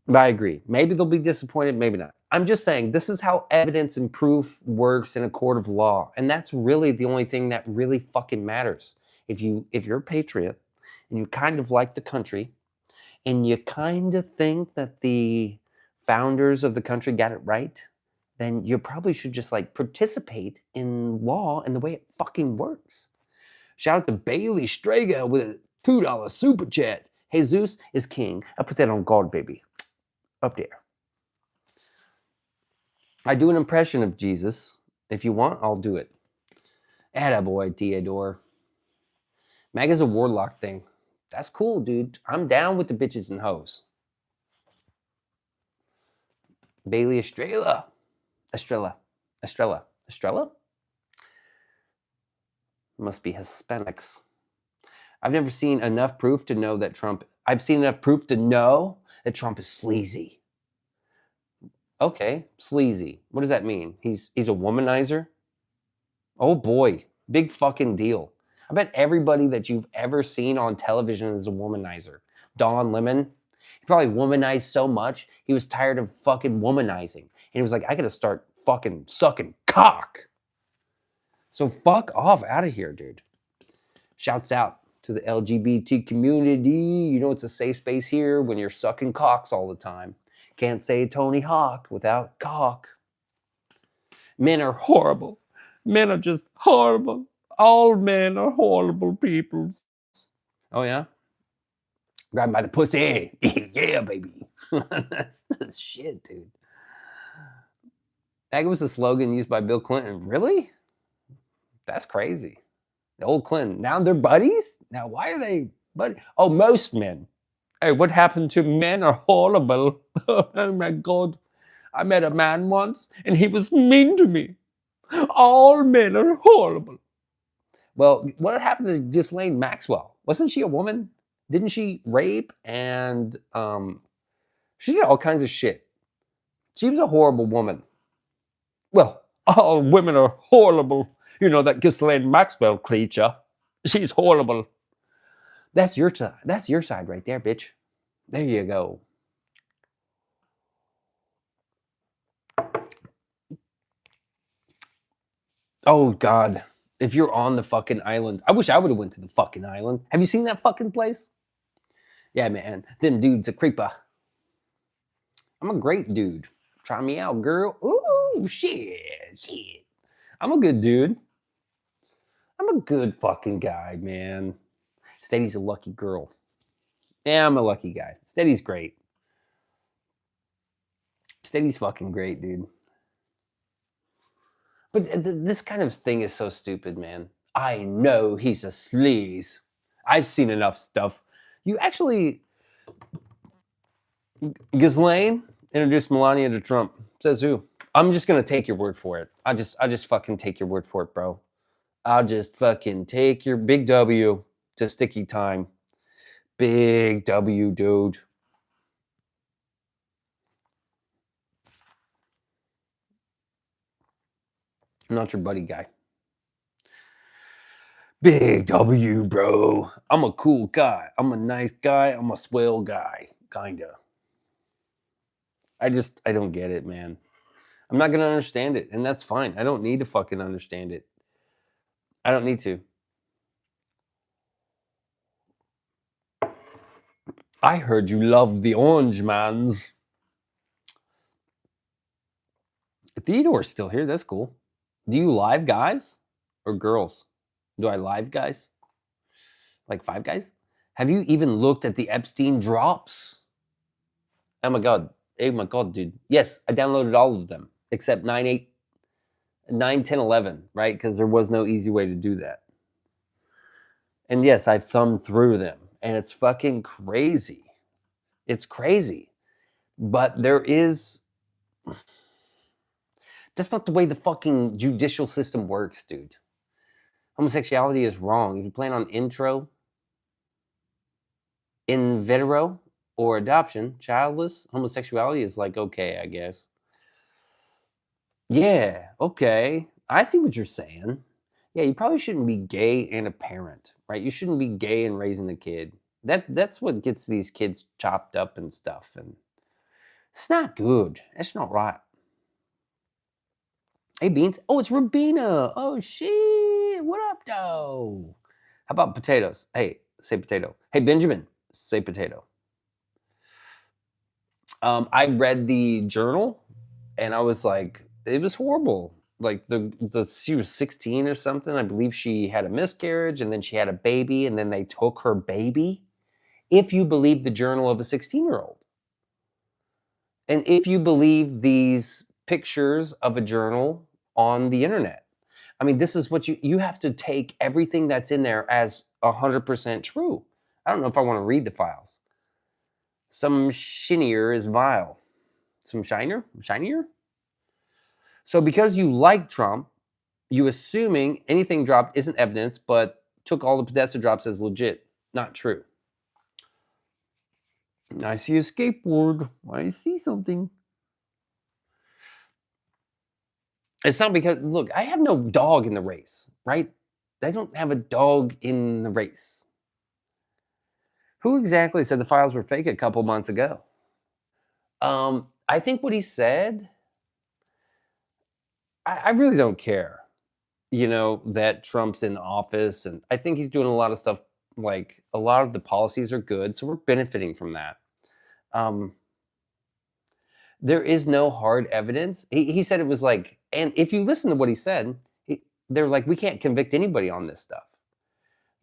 S1: But I agree. Maybe they'll be disappointed, maybe not. I'm just saying this is how evidence and proof works in a court of law. And that's really the only thing that really fucking matters. If you're a patriot and you kind of like the country and you kind of think that the founders of the country got it right, then you probably should just like participate in law and the way it fucking works. Shout out to Bailey Strega with a $2 super chat. Jesus is king. I put that on God, baby. Up there. I do an impression of Jesus. If you want, I'll do it. Attaboy, Theodore. MAGA's a warlock thing. That's cool, dude. I'm down with the bitches and hoes. Bailey Estrella. Estrella? Must be Hispanics. I've never seen enough proof to know that Trump... I've seen enough proof to know that Trump is sleazy. Okay, sleazy. What does that mean? He's a womanizer? Oh boy, big fucking deal. I bet everybody that you've ever seen on television is a womanizer. Don Lemon, He probably womanized so much, he was tired of fucking womanizing. And he was like, I gotta start fucking sucking cock. So fuck off out of here, dude. Shouts out to the LGBT community. You know, it's a safe space here when you're sucking cocks all the time. Can't say Tony Hawk without cock. Men are horrible. Men are just horrible. All men are horrible people. Oh, yeah? Grab him by the pussy. Yeah, baby. That's the shit, dude. That was the slogan used by Bill Clinton. Really? That's crazy. The old Clinton. Now they're buddies? Now, why are they buddies? Oh, most men. Hey, what happened to men are horrible. Oh, my God. I met a man once, and he was mean to me. All men are horrible. Well, what happened to Ghislaine Maxwell? Wasn't she a woman? Didn't she rape and she did all kinds of shit. She was a horrible woman. Well, all women are horrible. You know, that Ghislaine Maxwell creature. She's horrible. That's your side. That's your side right there, bitch. There you go. Oh, God. If you're on the fucking island, I wish I would have went to the fucking island. Have you seen that fucking place? Yeah, man. Them dude's a creeper. I'm a great dude. Try me out, girl. Ooh, shit. I'm a good dude. I'm a good fucking guy, man. Steady's a lucky girl. Yeah, I'm a lucky guy. Steady's great. Steady's fucking great, dude. But this kind of thing is so stupid, man. I know he's a sleaze. I've seen enough stuff. You actually, Ghislaine introduced Melania to Trump. Says who? I'm just gonna take your word for it. I just fucking take your word for it, bro. I'll just fucking take your big W to sticky time. Big W, dude. I'm not your buddy guy. Big W, bro. I'm a cool guy. I'm a nice guy. I'm a swell guy. Kinda. I don't get it, man. I'm not gonna understand it, and that's fine. I don't need to fucking understand it. I don't need to. I heard you love the orange mans. Theodore's still here. That's cool. Do you live guys or girls? Do I live guys? Like Five Guys? Have you even looked at the Epstein drops? Oh my god. Oh my god, dude. Yes, I downloaded all of them except 9, 8, 9, 10, 11, right? Because there was no easy way to do that. And yes, I've thumbed through them, and it's fucking crazy. It's crazy. But there is. That's not the way the fucking judicial system works, dude. Homosexuality is wrong. If you plan on intro, in vitro, or adoption, childless, homosexuality is like, okay, I guess. Yeah, okay. I see what you're saying. Yeah, you probably shouldn't be gay and a parent, right? You shouldn't be gay and raising a kid. That's what gets these kids chopped up and stuff. And it's not good. That's not right. Hey, Beans. Oh, it's Rabina. Oh, shit. What up, though? How about potatoes? Hey, say potato. Hey, Benjamin, say potato. I read the journal, and I was like, it was horrible. Like she was 16 or something. I believe she had a miscarriage, and then she had a baby, and then they took her baby. If you believe the journal of a 16-year-old, and if you believe these pictures of a journal on the internet, I mean, this is what you have to take everything that's in there as 100% true. I don't know if I want to read the files. Some shinier is vile. Some shinier? So because you like Trump, you assuming anything dropped isn't evidence, but took all the Podesta drops as legit. Not true. I see a skateboard. I see something. It's not because, look, I have no dog in the race, right? I don't have a dog in the race. Who exactly said the files were fake a couple months ago? I think what he said, I really don't care. That Trump's in office, and I think he's doing a lot of stuff. Like a lot of the policies are good, so we're benefiting from that. Um, there is no hard evidence. He said it was like, and if you listen to what he said, they're like, we can't convict anybody on this stuff.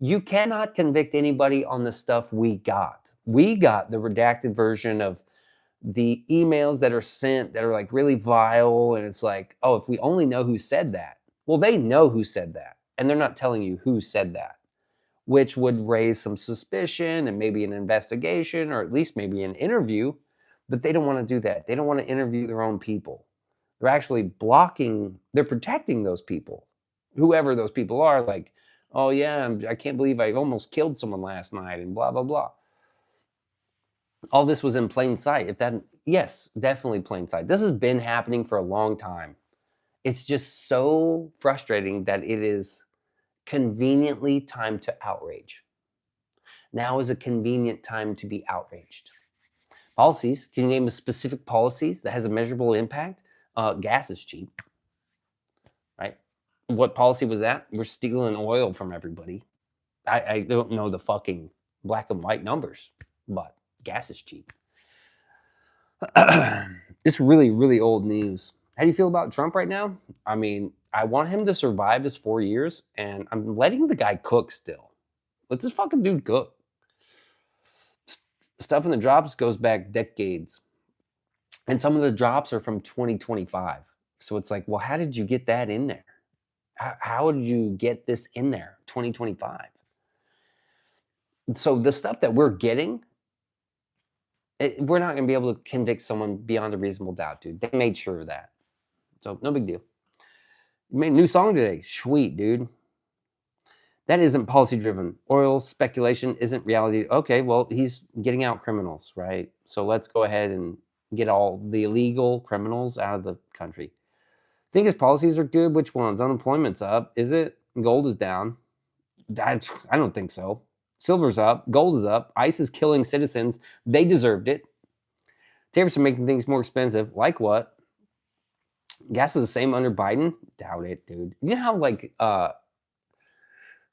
S1: You cannot convict anybody on the stuff we got. We got the redacted version of the emails that are sent that are like really vile. And it's like, oh, if we only know who said that. Well, they know who said that. And they're not telling you who said that, which would raise some suspicion and maybe an investigation or at least maybe an interview. But they don't want to do that. They don't want to interview their own people. They're actually they're protecting those people, whoever those people are. Like, oh, yeah, I can't believe I almost killed someone last night and blah, blah, blah. All this was in plain sight. Yes, definitely plain sight. This has been happening for a long time. It's just so frustrating that it is conveniently time to outrage. Now is a convenient time to be outraged. Policies. Can you name a specific policies that has a measurable impact? Gas is cheap, right? What policy was that? We're stealing oil from everybody. I don't know the fucking black and white numbers, but gas is cheap. This really, really old news. How do you feel about Trump right now? I mean, I want him to survive his 4 years, and I'm letting the guy cook still. Let this fucking dude cook. Stuff in the drops goes back decades. And some of the drops are from 2025. So it's like, well, how did you get that in there? How did you get this in there? 2025. So the stuff that we're getting, we're not going to be able to convict someone beyond a reasonable doubt, dude. They made sure of that. So no big deal. You made a new song today. Sweet, dude. That isn't policy driven. Oil speculation isn't reality. Okay, well, he's getting out criminals, right? So let's go ahead and get all the illegal criminals out of the country. Think his policies are good? Which ones? Unemployment's up. Is it? Gold is down. I don't think so. Silver's up. Gold is up. ICE is killing citizens. They deserved it. Tariffs are making things more expensive. Like what? Gas is the same under Biden? Doubt it, dude. You know how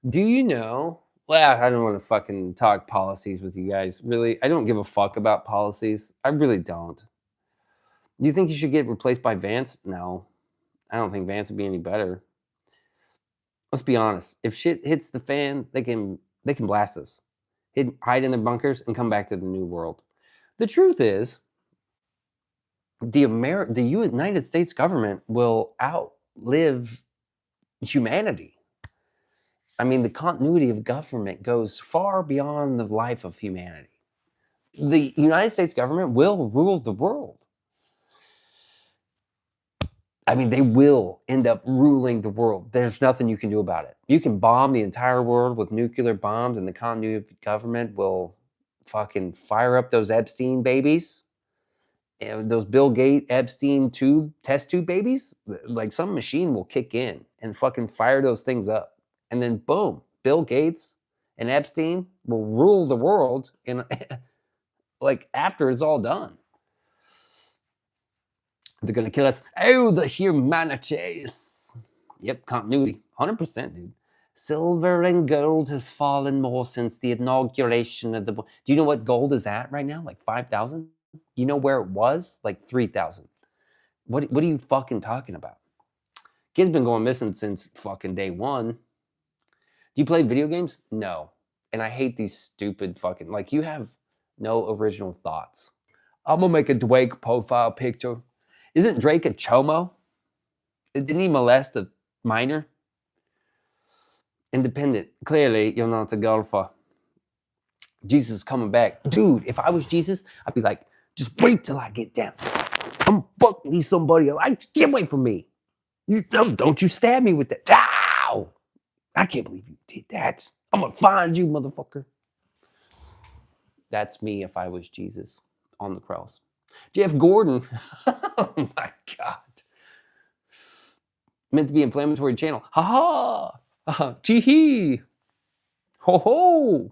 S1: do you know? Well, I don't want to fucking talk policies with you guys. Really, I don't give a fuck about policies. I really don't. Do you think you should get replaced by Vance? No. I don't think Vance would be any better. Let's be honest. If shit hits the fan, they can blast us. Hide in their bunkers and come back to the new world. The truth is, the United States government will outlive humanity. I mean, the continuity of government goes far beyond the life of humanity. The United States government will rule the world. I mean, they will end up ruling the world. There's nothing you can do about it. You can bomb the entire world with nuclear bombs, and the continuity of government will fucking fire up those Epstein babies. And those Bill Gates Epstein test tube babies, like some machine will kick in and fucking fire those things up. And then boom, Bill Gates and Epstein will rule the world in like after it's all done. They're gonna kill us. Oh, the humanities. Yep, continuity. 100%, dude. Silver and gold has fallen more since the inauguration of the... Do you know what gold is at right now? Like 5,000? You know where it was? Like 3,000. What are you fucking talking about? Kid's been going missing since fucking day one. Do you play video games? No. And I hate these stupid fucking... Like, you have no original thoughts. I'm gonna make a Drake profile picture. Isn't Drake a chomo? Didn't he molest a minor? Independent. Clearly, you're not a golfer. Jesus is coming back. Dude, if I was Jesus, I'd be like, just wait till I get down. I'm fucking me somebody else. Get away from me. Don't you stab me with that. Ow! I can't believe you did that. I'm gonna find you, motherfucker. That's me if I was Jesus on the cross. Jeff Gordon. Oh my God. Meant to be inflammatory channel. Ha ha. Tee hee. Ho ho.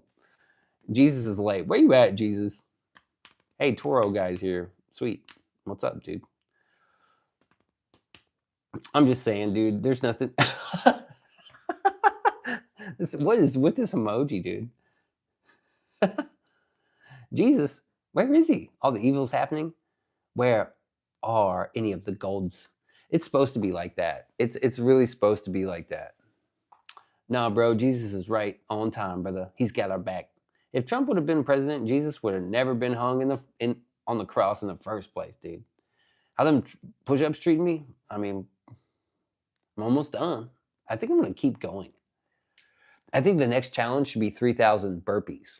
S1: Jesus is late. Where you at, Jesus? Hey, Toro guy's here. Sweet. What's up, dude? I'm just saying, dude, there's nothing. What is with this emoji, dude? Jesus, where is he? All the evil's happening. Where are any of the golds? It's supposed to be like that. It's really supposed to be like that. Nah, bro, Jesus is right on time, brother. He's got our back. If Trump would have been president, Jesus would have never been hung on the cross in the first place, dude. How them push-ups treating me? I mean, I'm almost done. I think I'm gonna keep going. I think the next challenge should be 3,000 burpees.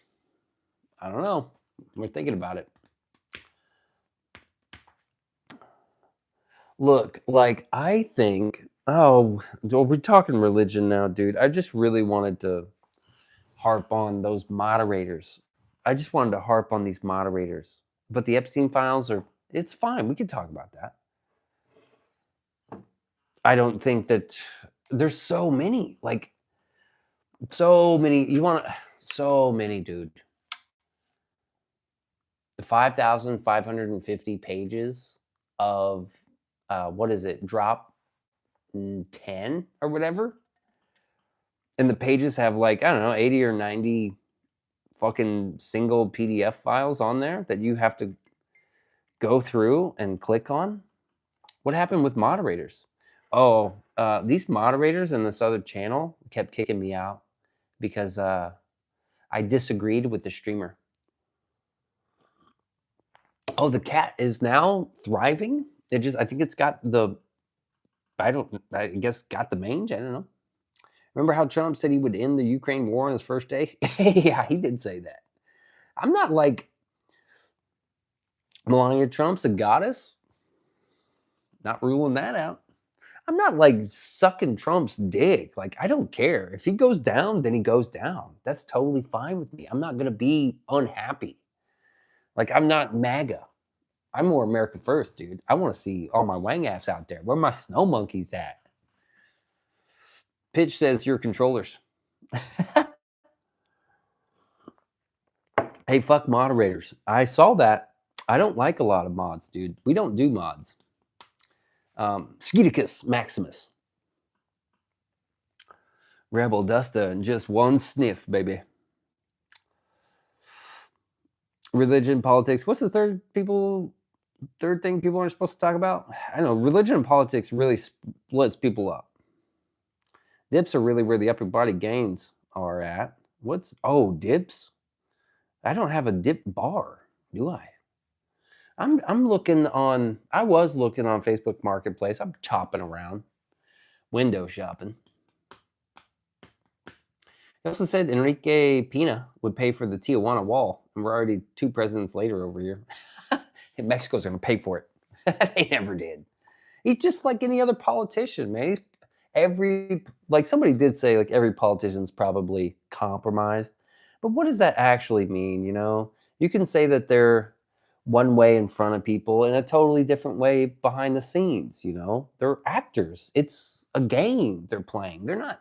S1: I don't know. We're thinking about it. Look, like I think, we're talking religion now, dude. I just really wanted to harp on those moderators. I just wanted to harp on these moderators. But the Epstein files it's fine. We can talk about that. I don't think that there's so many, like so many. So many, dude. 5,550 pages of what is it? Drop 10 or whatever. And the pages have like, I don't know, 80 or 90 fucking single PDF files on there that you have to go through and click on. What happened with moderators? Oh, these moderators in this other channel kept kicking me out because I disagreed with the streamer. Oh, the cat is now thriving. I think it's got I guess got the mange. I don't know. Remember how Trump said he would end the Ukraine war on his first day? Yeah, he did say that. I'm not like Melania Trump's a goddess. Not ruling that out. I'm not like sucking Trump's dick. Like, I don't care. If he goes down, then he goes down. That's totally fine with me. I'm not going to be unhappy. Like, I'm not MAGA. I'm more America first, dude. I want to see all my wang apps out there. Where my snow monkeys at? Pitch says your controllers. Hey, fuck moderators. I saw that. I don't like a lot of mods, dude. We don't do mods. Sketicus Maximus. Rebel Dusta and just one sniff, baby. Religion, politics. What's the third thing people are supposed to talk about? I know religion and politics really splits people up. Dips are really where the upper body gains are at. Dips? I don't have a dip bar, do I? I was looking on Facebook Marketplace. I'm chopping around, window shopping. He also said Enrique Pena would pay for the Tijuana wall, and we're already 2 presidents later over here. And Mexico's going to pay for it. They never did. He's just like any other politician, man. Somebody did say like every politician's probably compromised. But what does that actually mean, you know? You can say that they're one way in front of people and a totally different way behind the scenes, you know? They're actors. It's a game they're playing. They're not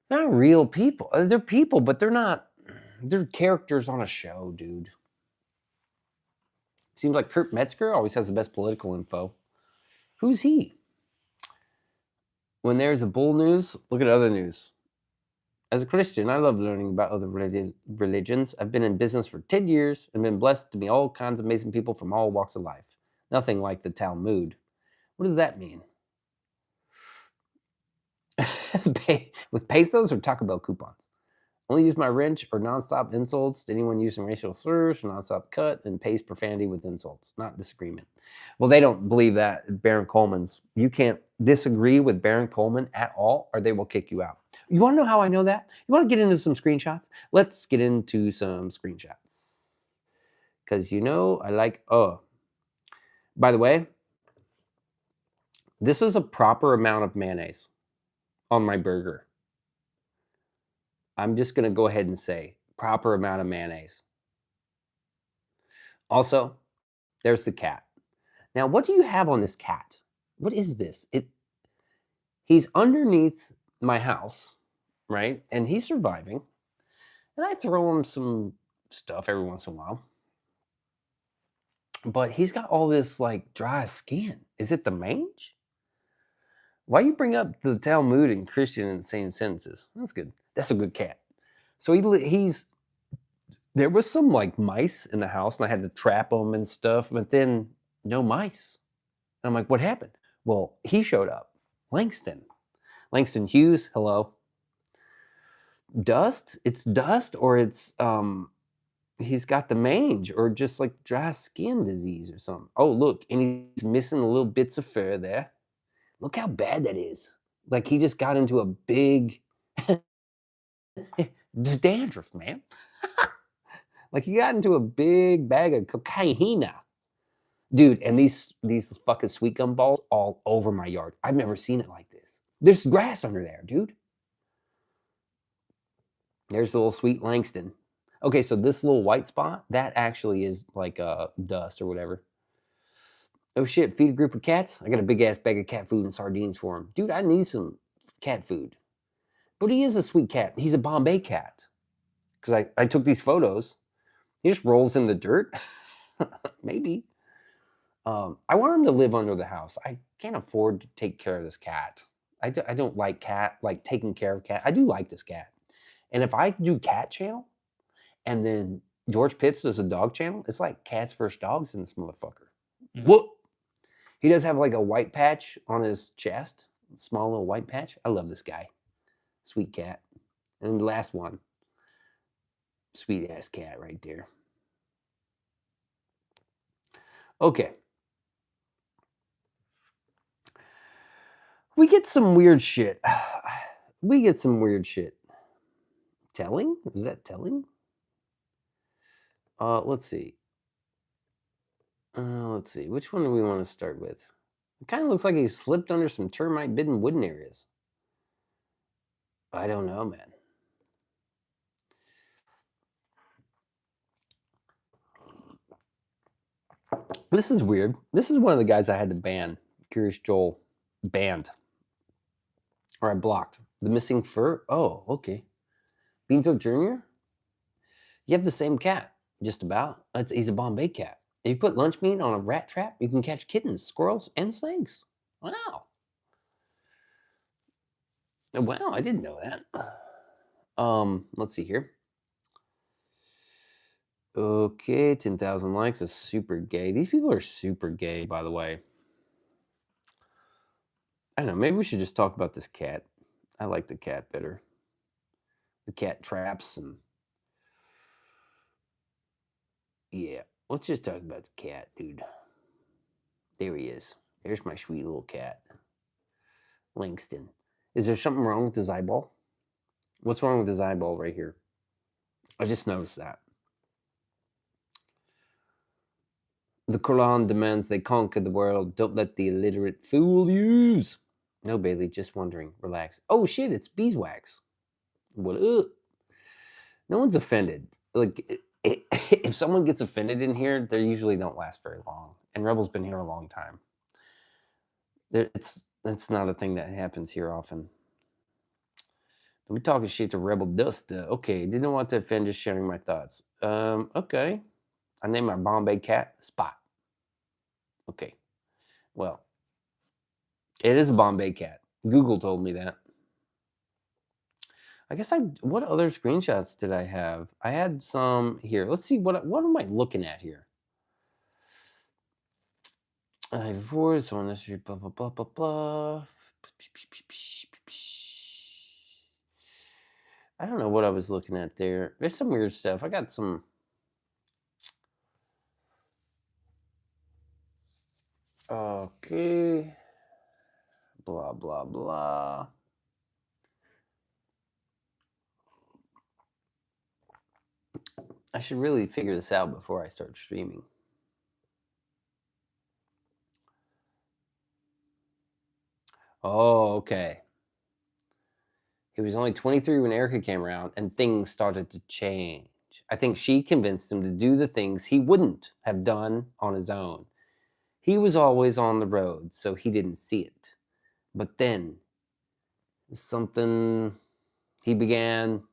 S1: real people. They're people, but they're characters on a show, dude. Seems like Kurt Metzger always has the best political info. Who's he? When there's a bull news, look at other news. As a Christian, I love learning about other religions. I've been in business for 10 years and been blessed to meet all kinds of amazing people from all walks of life. Nothing like the Talmud. What does that mean? With pesos or Taco Bell coupons? Only use my wrench or nonstop insults to anyone using racial slurs, nonstop cut, and paste profanity with insults, not disagreement. Well, they don't believe that, Baron Coleman's. You can't disagree with Baron Coleman at all, or they will kick you out. You want to know how I know that? You want to get into some screenshots? Let's get into some screenshots. Because I like, by the way, this is a proper amount of mayonnaise on my burger. I'm just going to go ahead and say proper amount of mayonnaise. Also, there's the cat. Now, what do you have on this cat? What is this? He's underneath my house, right? And he's surviving. And I throw him some stuff every once in a while. But he's got all this like dry skin. Is it the mange? Why you bring up the Talmud and Christian in the same sentences? That's good. That's a good cat. So he's there was some like mice in the house, and I had to trap them and stuff. But then no mice. And I'm like, what happened? Well, he showed up. Langston Hughes. Hello. Dust. It's dust, or it's he's got the mange, or just like dry skin disease or something. Oh, look, and he's missing the little bits of fur there. Look how bad that is. Like he just got into a big just dandruff, man. Like he got into a big bag of cocaine. Dude, and these fucking sweet gum balls all over my yard. I've never seen it like this. There's grass under there, dude. There's the little sweet Langston. Okay, so this little white spot, that actually is like dust or whatever. Oh shit, feed a group of cats? I got a big ass bag of cat food and sardines for him. Dude, I need some cat food. But he is a sweet cat. He's a Bombay cat. Because I took these photos. He just rolls in the dirt. Maybe. I want him to live under the house. I can't afford to take care of this cat. I don't like taking care of cat. I do like this cat. And if I do cat channel, and then George Pitts does a dog channel, it's like cats versus dogs in this motherfucker. Mm-hmm. Whoop! He does have like a white patch on his chest, small little white patch. I love this guy. Sweet cat. And the last one, sweet ass cat right there. Okay. We get some weird shit. Telling? Is that telling? Let's see. Which one do we want to start with? It kind of looks like he slipped under some termite-bitten wooden areas. I don't know, man. This is weird. This is one of the guys I had to ban. Curious Joel banned. Or I blocked. The missing fur? Oh, okay. Beanso Jr.? You have the same cat, just about. He's a Bombay cat. If you put lunch meat on a rat trap, you can catch kittens, squirrels, and snakes. Wow. Wow, I didn't know that. Let's see here. Okay, 10,000 likes is super gay. These people are super gay, by the way. I don't know, maybe we should just talk about this cat. I like the cat better. The cat traps and... Yeah, let's just talk about the cat, dude. There he is. There's my sweet little cat. Langston. Is there something wrong with his eyeball? What's wrong with his eyeball right here? I just noticed that. The Quran demands they conquer the world. Don't let the illiterate fool you. No, Bailey, just wondering. Relax. Oh, shit, it's beeswax. What? No one's offended. Like, if someone gets offended in here, they usually don't last very long. And Rebel's been here a long time. It's not a thing that happens here often. Don't be talking shit to Rebel Dust. Okay, didn't want to offend, just sharing my thoughts. Okay. I named my Bombay cat Spot. Okay. Well, it is a Bombay cat. Google told me that. I guess what other screenshots did I have? I had some here. Let's see, what am I looking at here? I have voice on this, blah, blah, blah, blah, blah. I don't know what I was looking at there. There's some weird stuff. I got some... Okay. Blah, blah, blah. I should really figure this out before I start streaming. Oh, okay. He was only 23 when Erica came around, and things started to change. I think she convinced him to do the things he wouldn't have done on his own. He was always on the road, so he didn't see it. But then, he began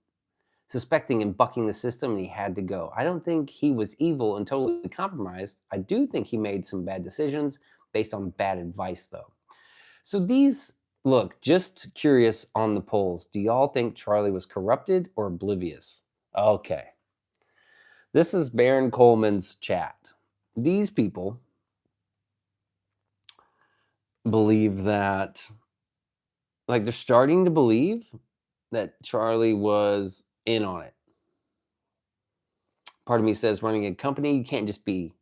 S1: suspecting and bucking the system, and he had to go. I don't think he was evil and totally compromised. I do think he made some bad decisions based on bad advice, though. So these, look, just curious on the polls. Do y'all think Charlie was corrupted or oblivious? Okay. This is Baron Coleman's chat. These people believe that, like, they're starting to believe that Charlie was in on it. Part of me says, running a company, you can't just be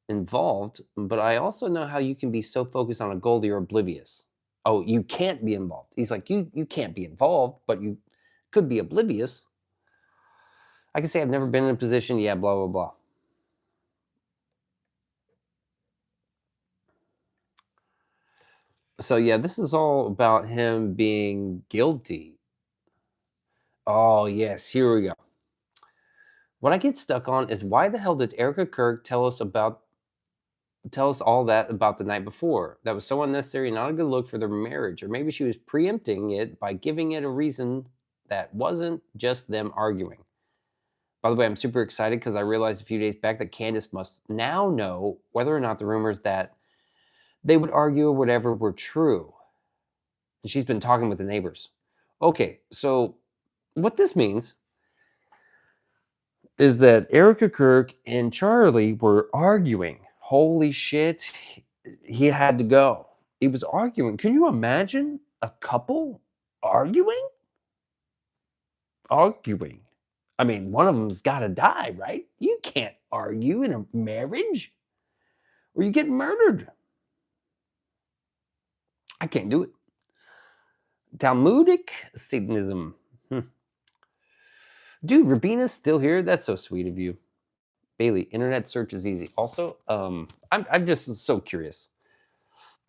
S1: involved, but I also know how you can be so focused on a goal that you're oblivious. Oh, you can't be involved. He's like, you can't be involved, but you could be oblivious. I can say I've never been in a position, yeah, blah, blah, blah. So yeah, this is all about him being guilty. Oh yes, here we go. What I get stuck on is, why the hell did Erica Kirk tell us all that about the night before? That was so unnecessary, not a good look for their marriage. Or maybe she was preempting it by giving it a reason that wasn't just them arguing. By the way, I'm super excited because I realized a few days back that Candace must now know whether or not the rumors that they would argue or whatever were true. And she's been talking with the neighbors. Okay, so what this means is that Erica Kirk and Charlie were arguing. Holy shit, he had to go. He was arguing. Can you imagine a couple arguing? Arguing. I mean, one of them's got to die, right? You can't argue in a marriage or you get murdered. I can't do it. Talmudic Satanism. Dude, Rabina's still here? That's so sweet of you. Bailey, internet search is easy. Also, I'm just so curious.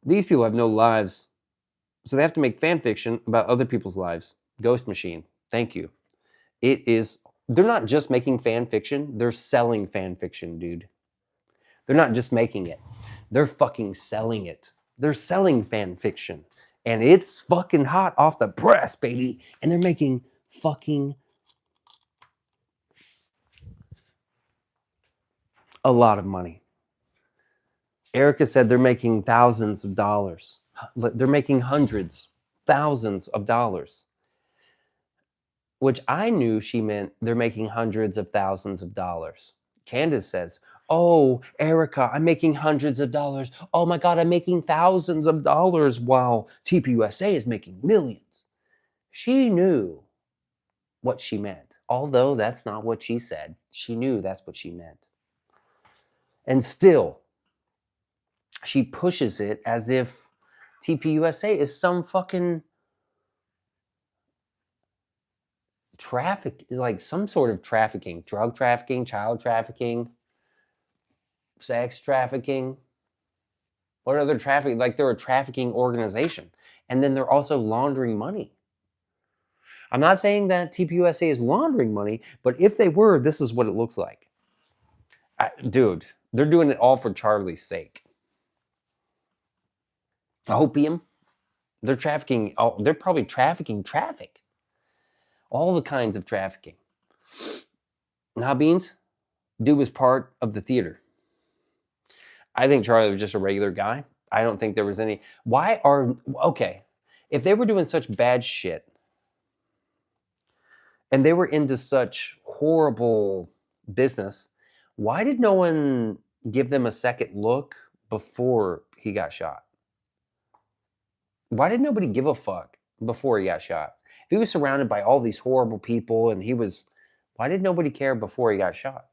S1: These people have no lives, so they have to make fan fiction about other people's lives. Ghost Machine, thank you. They're not just making fan fiction, they're selling fan fiction, dude. They're not just making it, they're fucking selling it. They're selling fan fiction. And it's fucking hot off the press, baby. And they're making fucking a lot of money. Erica said they're making thousands of dollars. They're making hundreds, thousands of dollars. Which I knew she meant they're making hundreds of thousands of dollars. Candace says, oh, Erica, I'm making hundreds of dollars. Oh my God, I'm making thousands of dollars while TPUSA is making millions. She knew what she meant. Although that's not what she said. She knew that's what she meant. And still, she pushes it as if TPUSA is some fucking like some sort of trafficking, drug trafficking, child trafficking, sex trafficking. What other trafficking? Like they're a trafficking organization. And then they're also laundering money. I'm not saying that TPUSA is laundering money, but if they were, this is what it looks like. Dude, they're doing it all for Charlie's sake. Opium. They're trafficking. They're probably trafficking traffic. All the kinds of trafficking. Now, Beans, dude was part of the theater. I think Charlie was just a regular guy. I don't think there was any. Okay, if they were doing such bad shit and they were into such horrible business, why did no one give them a second look before he got shot? Why did nobody give a fuck before he got shot? If he was surrounded by all these horrible people and why did nobody care before he got shot?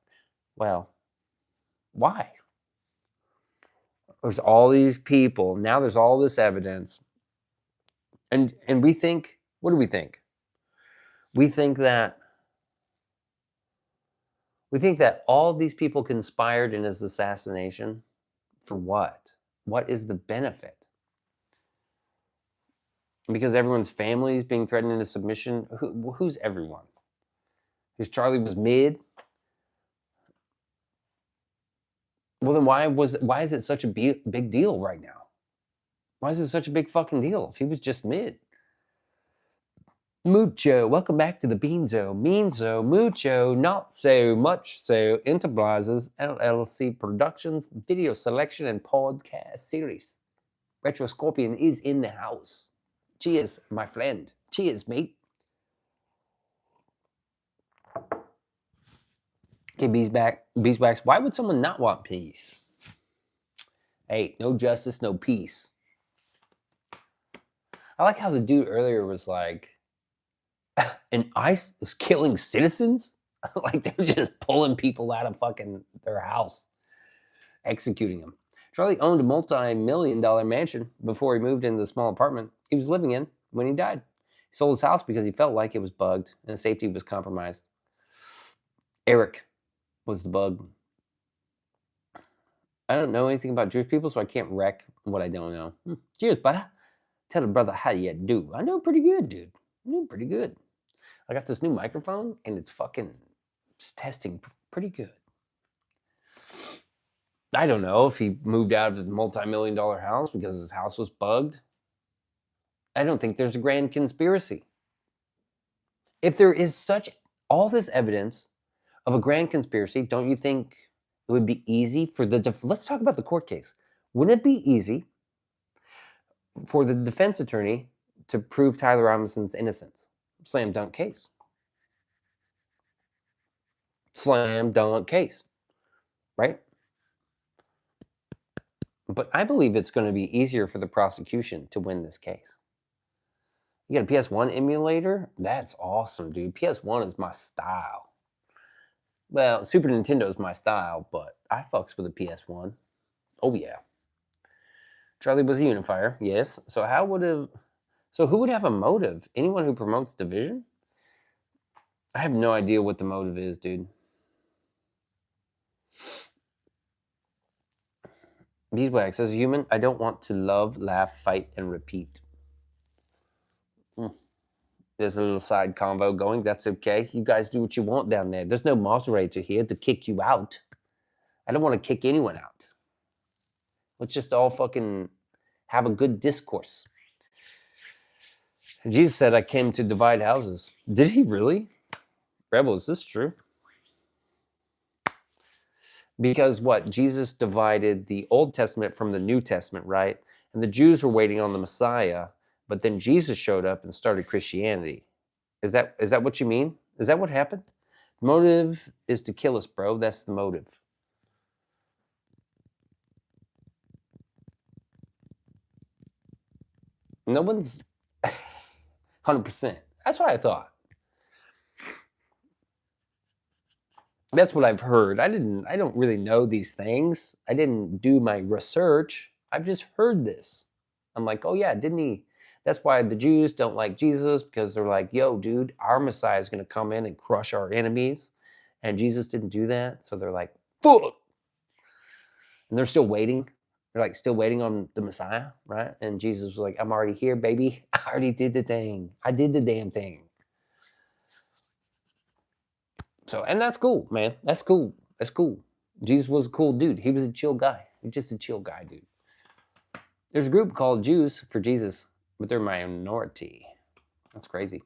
S1: Well, why? There's all these people. Now there's all this evidence. And we think, what do we think? We think that all these people conspired in his assassination. For what? What is the benefit? Because everyone's family is being threatened into submission. Who's everyone? Because Charlie was mid. Well, then why is it such a big deal right now? Why is it such a big fucking deal if he was just mid? Mucho. Welcome back to the Beanso. Meanso, mucho, not so much so. Enterprises, LLC Productions, video selection and podcast series. Retro Scorpion is in the house. Cheers, my friend. Cheers, mate. Okay, beeswax. Why would someone not want peace? Hey, no justice, no peace. I like how the dude earlier was like, and ICE is killing citizens? Like they're just pulling people out of fucking their house, executing them. Charlie owned a multi-million-dollar mansion before he moved into the small apartment he was living in when he died. He sold his house because he felt like it was bugged and his safety was compromised. Eric was the bug. I don't know anything about Jewish people, so I can't wreck what I don't know. Cheers, brother. Tell a brother how you do. I know pretty good, dude. I know pretty good. I got this new microphone, and it's testing pretty good. I don't know if he moved out of a multi-million-dollar house because his house was bugged. I don't think there's a grand conspiracy. If there is all this evidence of a grand conspiracy, don't you think it would be easy for let's talk about the court case. Wouldn't it be easy for the defense attorney to prove Tyler Robinson's innocence? Slam dunk case. Slam dunk case, right? But I believe it's going to be easier for the prosecution to win this case. You got a PS1 emulator? That's awesome, dude. PS1 is my style. Well, Super Nintendo is my style, but I fucks with a PS1. Oh yeah. Charlie was a unifier, yes. So who would have a motive? Anyone who promotes division? I have no idea what the motive is, dude. Beeswax, as a human, I don't want to love, laugh, fight, and repeat. There's a little side convo going. That's okay. You guys do what you want down there. There's no moderator here to kick you out. I don't want to kick anyone out. Let's just all fucking have a good discourse. Jesus said, I came to divide houses. Did he really? Rebel, is this true? Because what? Jesus divided the Old Testament from the New Testament, right? And the Jews were waiting on the Messiah, but then Jesus showed up and started Christianity. Is that what you mean? Is that what happened? The motive is to kill us, bro. That's the motive. No one's 100%. That's what I thought. That's what I've heard. I don't really know these things. I didn't do my research. I've just heard this. I'm like, oh yeah, didn't he? That's why the Jews don't like Jesus, because they're like, yo, dude, our Messiah is going to come in and crush our enemies. And Jesus didn't do that. So they're like, fuck. And they're still waiting. They're like still waiting on the Messiah, right? And Jesus was like, I'm already here, baby. I already did the thing. I did the damn thing. So, and that's cool, man. That's cool. That's cool. Jesus was a cool dude. He was a chill guy. He's just a chill guy, dude. There's a group called Jews for Jesus, but they're minority. That's crazy.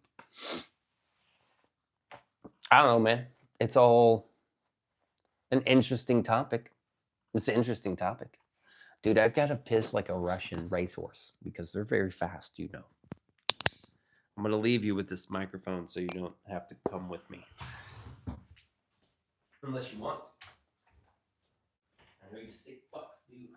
S1: I don't know, man. It's all an interesting topic. It's an interesting topic. Dude, I've got to piss like a Russian racehorse because they're very fast, you know. I'm going to leave you with this microphone so you don't have to come with me. Unless you want. I know you sick fucks, dude.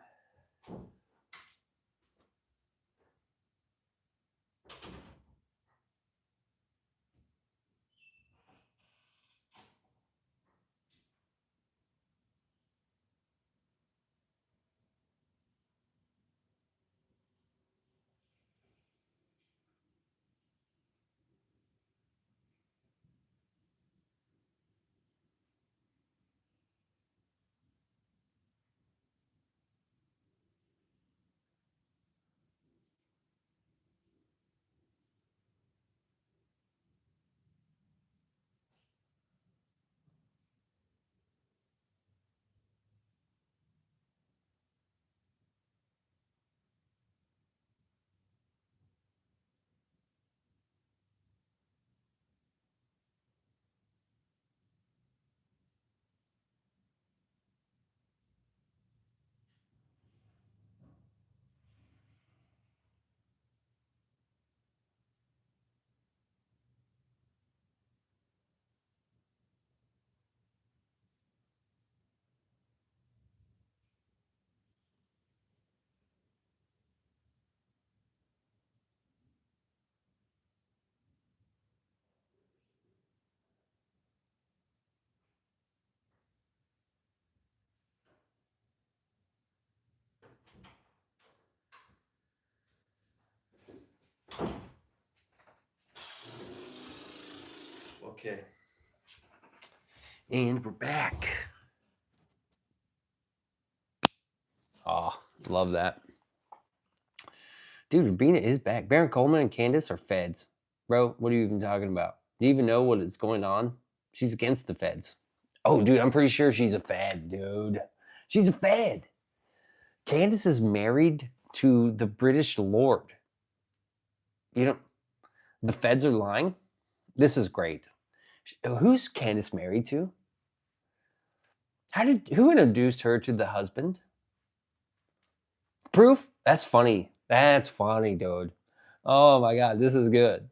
S1: Okay. And we're back. Oh, love that. Dude, Rabina is back. Baron Coleman and Candace are feds. Bro, what are you even talking about? Do you even know what is going on? She's against the feds. Oh, dude, I'm pretty sure she's a fed, dude. She's a fed. Candace is married to the British Lord. You know, the feds are lying. This is great. Who's Candace married to? Who introduced her to the husband? Proof? That's funny. That's funny, dude. Oh my God, this is good.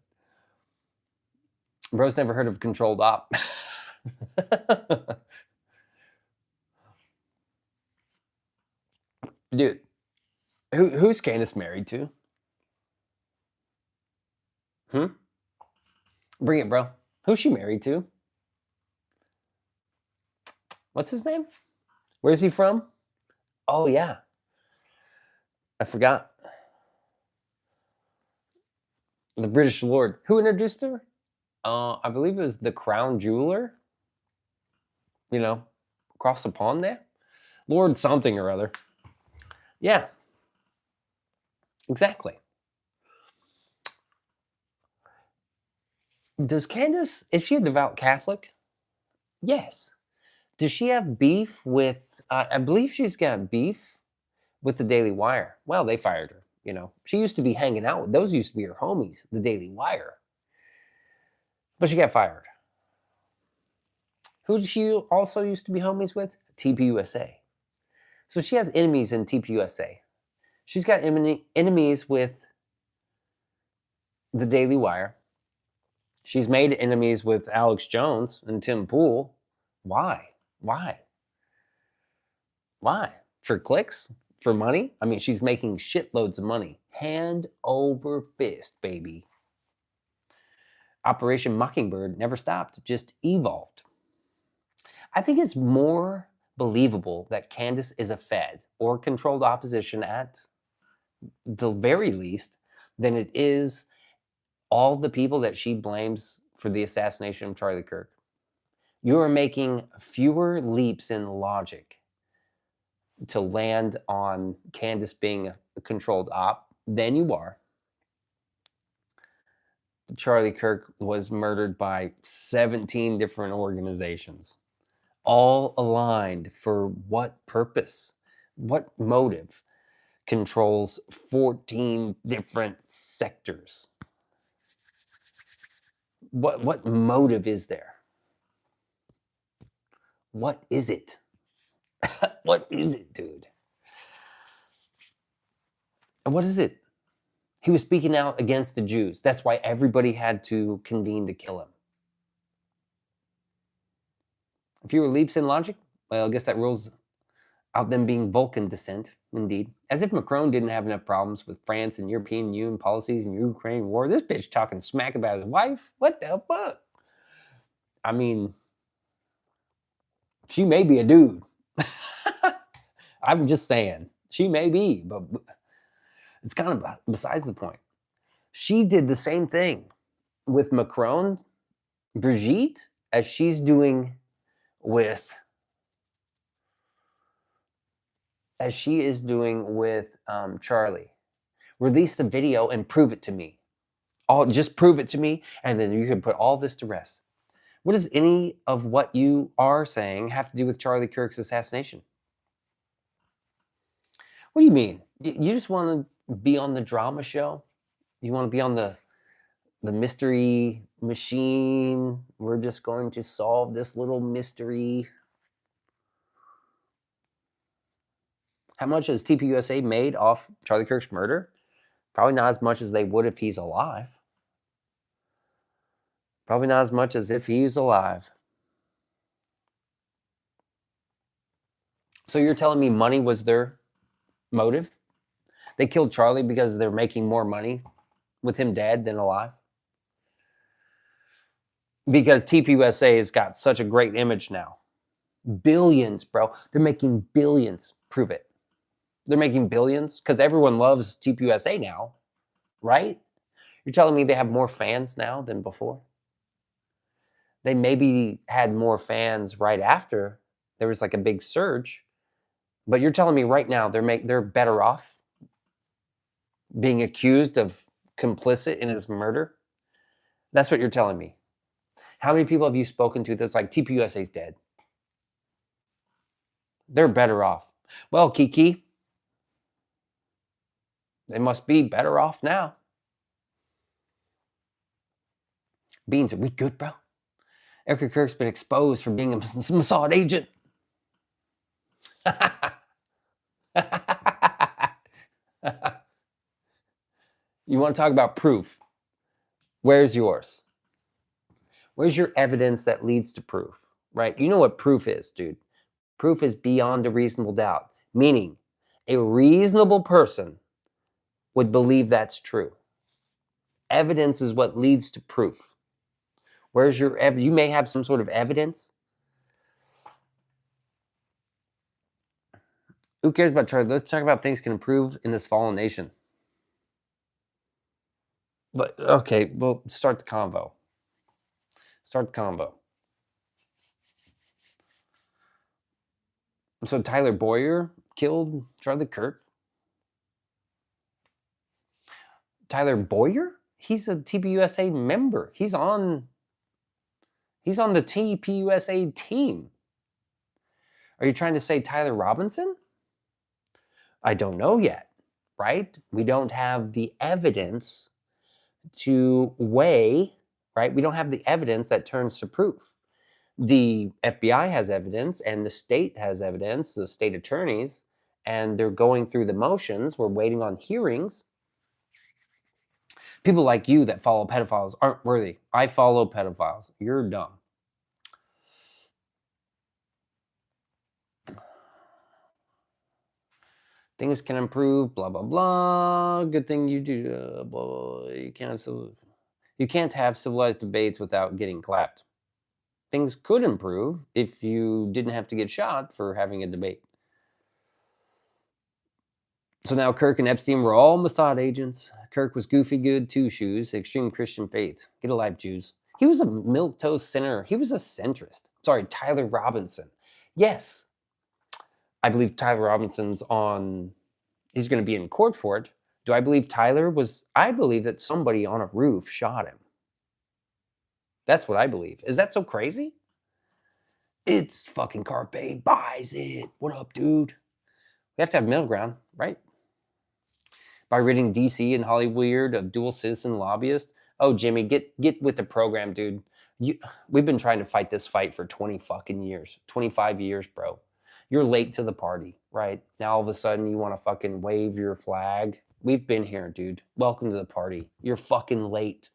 S1: Bro's never heard of controlled op. Dude, who's Candace married to? Bring it, bro. Who's she married to? What's his name? Where's he from? Oh, yeah. I forgot. The British Lord. Who introduced her? I believe it was the Crown Jeweler. You know, across the pond there. Lord something or other. Yeah. Exactly. Does Candace, is she a devout Catholic? Yes. Does she have beef with, I believe she's got beef with the Daily Wire. Well, they fired her, you know. She used to be hanging out with, those used to be her homies, the Daily Wire. But she got fired. Who did she also used to be homies with? TPUSA. So she has enemies in TPUSA. She's got enemies with the Daily Wire. She's made enemies with Alex Jones and Tim Pool. Why? Why? Why? For clicks? For money? I mean, she's making shitloads of money. Hand over fist, baby. Operation Mockingbird never stopped, just evolved. I think it's more believable that Candace is a Fed or controlled opposition at the very least than it is all the people that she blames for the assassination of Charlie Kirk. You are making fewer leaps in logic to land on Candace being a controlled op than you are. Charlie Kirk was murdered by 17 different organizations, all aligned for what purpose? What motive controls 14 different sectors? What motive is there? What is it? What is it, dude? And what is it? He was speaking out against the Jews. That's why everybody had to convene to kill him. Fewer leaps in logic? Well, I guess that rules out them being Vulcan descent, indeed. As if Macron didn't have enough problems with France and European Union policies and Ukraine war. This bitch talking smack about his wife? What the fuck? I mean, she may be a dude. I'm just saying. She may be, but it's kind of besides the point. She did the same thing with Macron, Brigitte, as she's doing with Charlie. Release the video and prove it to me. Just prove it to me, and then you can put all this to rest. What does any of what you are saying have to do with Charlie Kirk's assassination? What do you mean? You just want to be on the drama show? You want to be on the mystery machine? We're just going to solve this little mystery. How much has TPUSA made off Charlie Kirk's murder? Probably not as much as they would if he's alive. Probably not as much as if he's alive. So you're telling me money was their motive? They killed Charlie because they're making more money with him dead than alive? Because TPUSA has got such a great image now. Billions, bro. They're making billions. Prove it. They're making billions because everyone loves TPUSA now, right? You're telling me they have more fans now than before? They maybe had more fans right after. There was like a big surge. But you're telling me right now they're better off being accused of complicit in his murder? That's what you're telling me. How many people have you spoken to that's like TPUSA's dead? They're better off. Well, Kiki, they must be better off now. Beans, are we good, bro? Erica Kirk's been exposed for being a Mossad agent. You want to talk about proof? Where's yours? Where's your evidence that leads to proof, right? You know what proof is, dude. Proof is beyond a reasonable doubt, meaning a reasonable person would believe that's true. Evidence is what leads to proof. Where's your evidence? You may have some sort of evidence. Who cares about Charlie? Let's talk about things can improve in this fallen nation. But okay, well, start the convo. Start the convo. So Tyler Boyer killed Charlie Kirk. Tyler Boyer? He's a TPUSA member. He's on the TPUSA team. Are you trying to say Tyler Robinson? I don't know yet, right? We don't have the evidence to weigh, right? We don't have the evidence that turns to proof. The FBI has evidence and the state has evidence, the state attorneys, and they're going through the motions. We're waiting on hearings. People like you that follow pedophiles aren't worthy. I follow pedophiles. You're dumb. Things can improve, blah, blah, blah. Good thing you do, blah, blah, blah. You can't have civilized debates without getting clapped. Things could improve if you didn't have to get shot for having a debate. So now Kirk and Epstein were all Mossad agents. Kirk was goofy good, two shoes, extreme Christian faith. Get a life, Jews. He was a milquetoast sinner. He was a centrist. Sorry, Tyler Robinson. Yes, I believe Tyler Robinson's he's going to be in court for it. Do I believe I believe that somebody on a roof shot him. That's what I believe. Is that so crazy? It's fucking Carpe buys it. What up, dude? We have to have middle ground, right? By ridding DC and Hollywood of dual citizen lobbyists. Oh, Jimmy, get with the program, dude. We've been trying to fight this fight for 20 fucking years, 25 years, bro. You're late to the party, right? Now all of a sudden you want to fucking wave your flag. We've been here, dude. Welcome to the party. You're fucking late.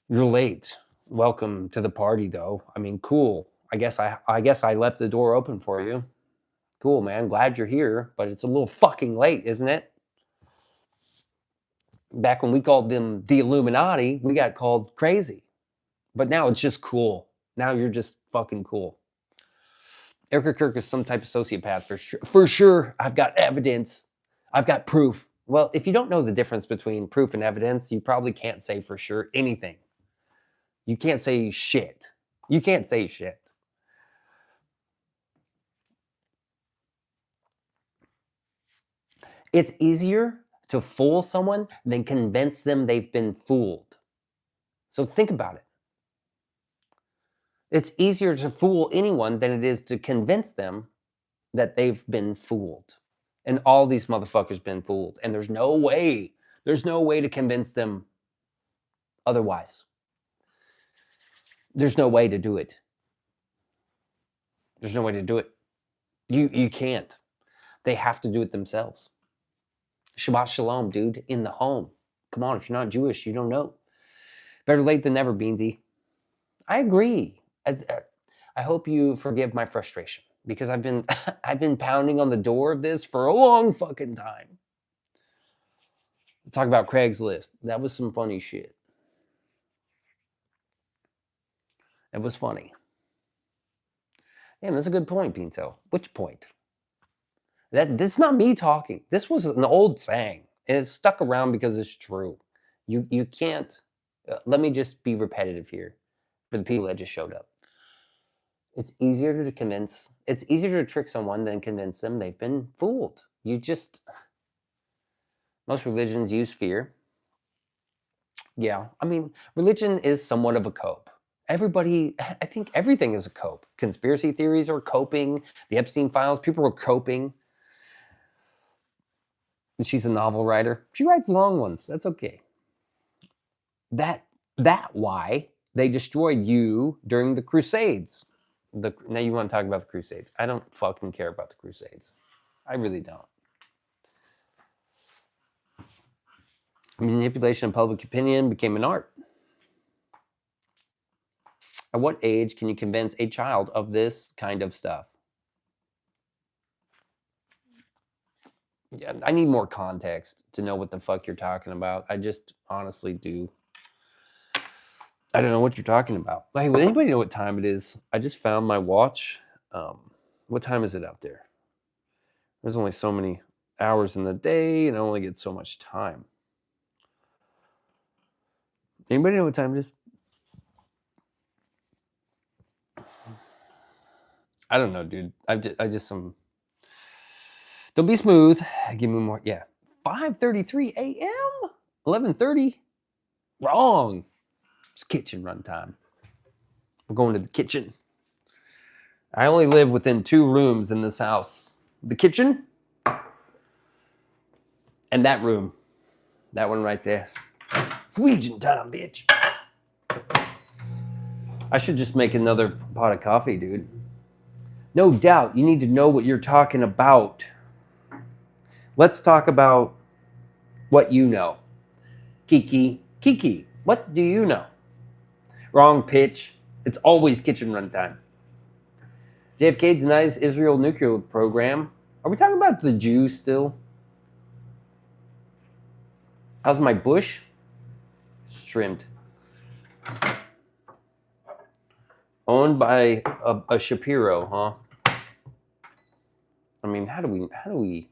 S1: You're late. Welcome to the party, though. I mean, cool. I guess I left the door open for you. Cool, man. Glad you're here, but it's a little fucking late, isn't it? Back when we called them the Illuminati, we got called crazy. But now it's just cool. Now you're just fucking cool. Erica Kirk is some type of sociopath for sure. For sure, I've got evidence. I've got proof. Well, if you don't know the difference between proof and evidence, you probably can't say for sure anything. You can't say shit. You can't say shit. It's easier to fool someone than convince them they've been fooled. So think about it. It's easier to fool anyone than it is to convince them that they've been fooled. And all these motherfuckers been fooled. And there's no way to convince them otherwise. There's no way to do it. There's no way to do it. You can't. They have to do it themselves. Shabbat shalom, dude, in the home. Come on, if you're not Jewish, you don't know. Better late than never, Beansy. I agree. I hope you forgive my frustration because I've been pounding on the door of this for a long fucking time. Let's talk about Craigslist. That was some funny shit. It was funny. Damn, that's a good point, Beanso. Which point? That's not me talking. This was an old saying, and it's stuck around because it's true. You can't Let me just be repetitive here for the people that just showed up. It's easier to trick someone than convince them they've been fooled. Most religions use fear. Yeah, I mean, religion is somewhat of a cope. I think everything is a cope. Conspiracy theories are coping. The Epstein files, people were coping. She's a novel writer. She writes long ones. That's okay. That why they destroyed you during the Crusades. Now you want to talk about the Crusades. I don't fucking care about the Crusades. I really don't. Manipulation of public opinion became an art. At what age can you convince a child of this kind of stuff? Yeah, I need more context to know what the fuck you're talking about. I just honestly do. I don't know what you're talking about. Hey, would anybody know what time it is? I just found my watch. What time is it out there? There's only so many hours in the day, and I only get so much time. Anybody know what time it is? I don't know, dude. I just some. Don't be smooth. Give me more. Yeah, 5:33 a.m. 11:30. Wrong. It's kitchen run time. We're going to the kitchen. I only live within 2 rooms in this house. The kitchen and that room. That one right there. It's Legion time, bitch. I should just make another pot of coffee, dude. No doubt, you need to know what you're talking about. Let's talk about what you know. Kiki, what do you know? Wrong pitch. It's always kitchen run time. JFK denies Israel nuclear program. Are we talking about the Jews still? How's my bush? Shrimped. Owned by a Shapiro, huh? I mean, how do we?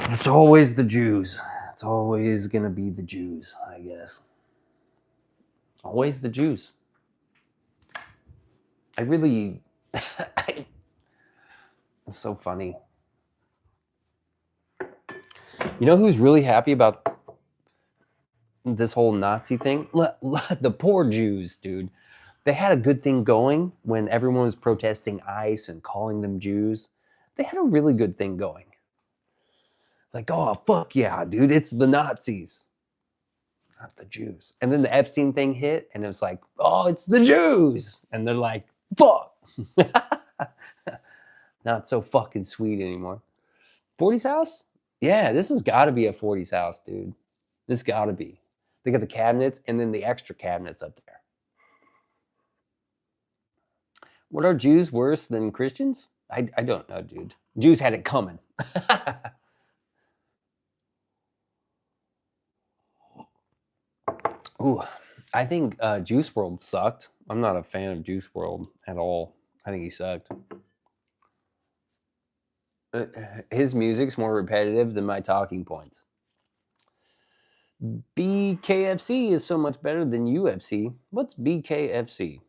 S1: It's always the Jews. It's always gonna be the Jews, I guess. Always the Jews. I really, it's so funny. You know who's really happy about this whole Nazi thing? The poor Jews, dude. They had a good thing going when everyone was protesting ICE and calling them Jews. They had a really good thing going. Like, oh, fuck yeah, dude, it's the Nazis, not the Jews. And then the Epstein thing hit, and it was like, oh, it's the Jews. And they're like, fuck. Not so fucking sweet anymore. 40's house? Yeah, this has got to be a 40's house, dude. This got to be. They got the cabinets and then the extra cabinets up there. What are Jews worse than Christians? I don't know, dude. Jews had it coming. Ooh, I think Juice WRLD sucked. I'm not a fan of Juice WRLD at all. I think he sucked. His music's more repetitive than my talking points. BKFC is so much better than UFC. What's BKFC?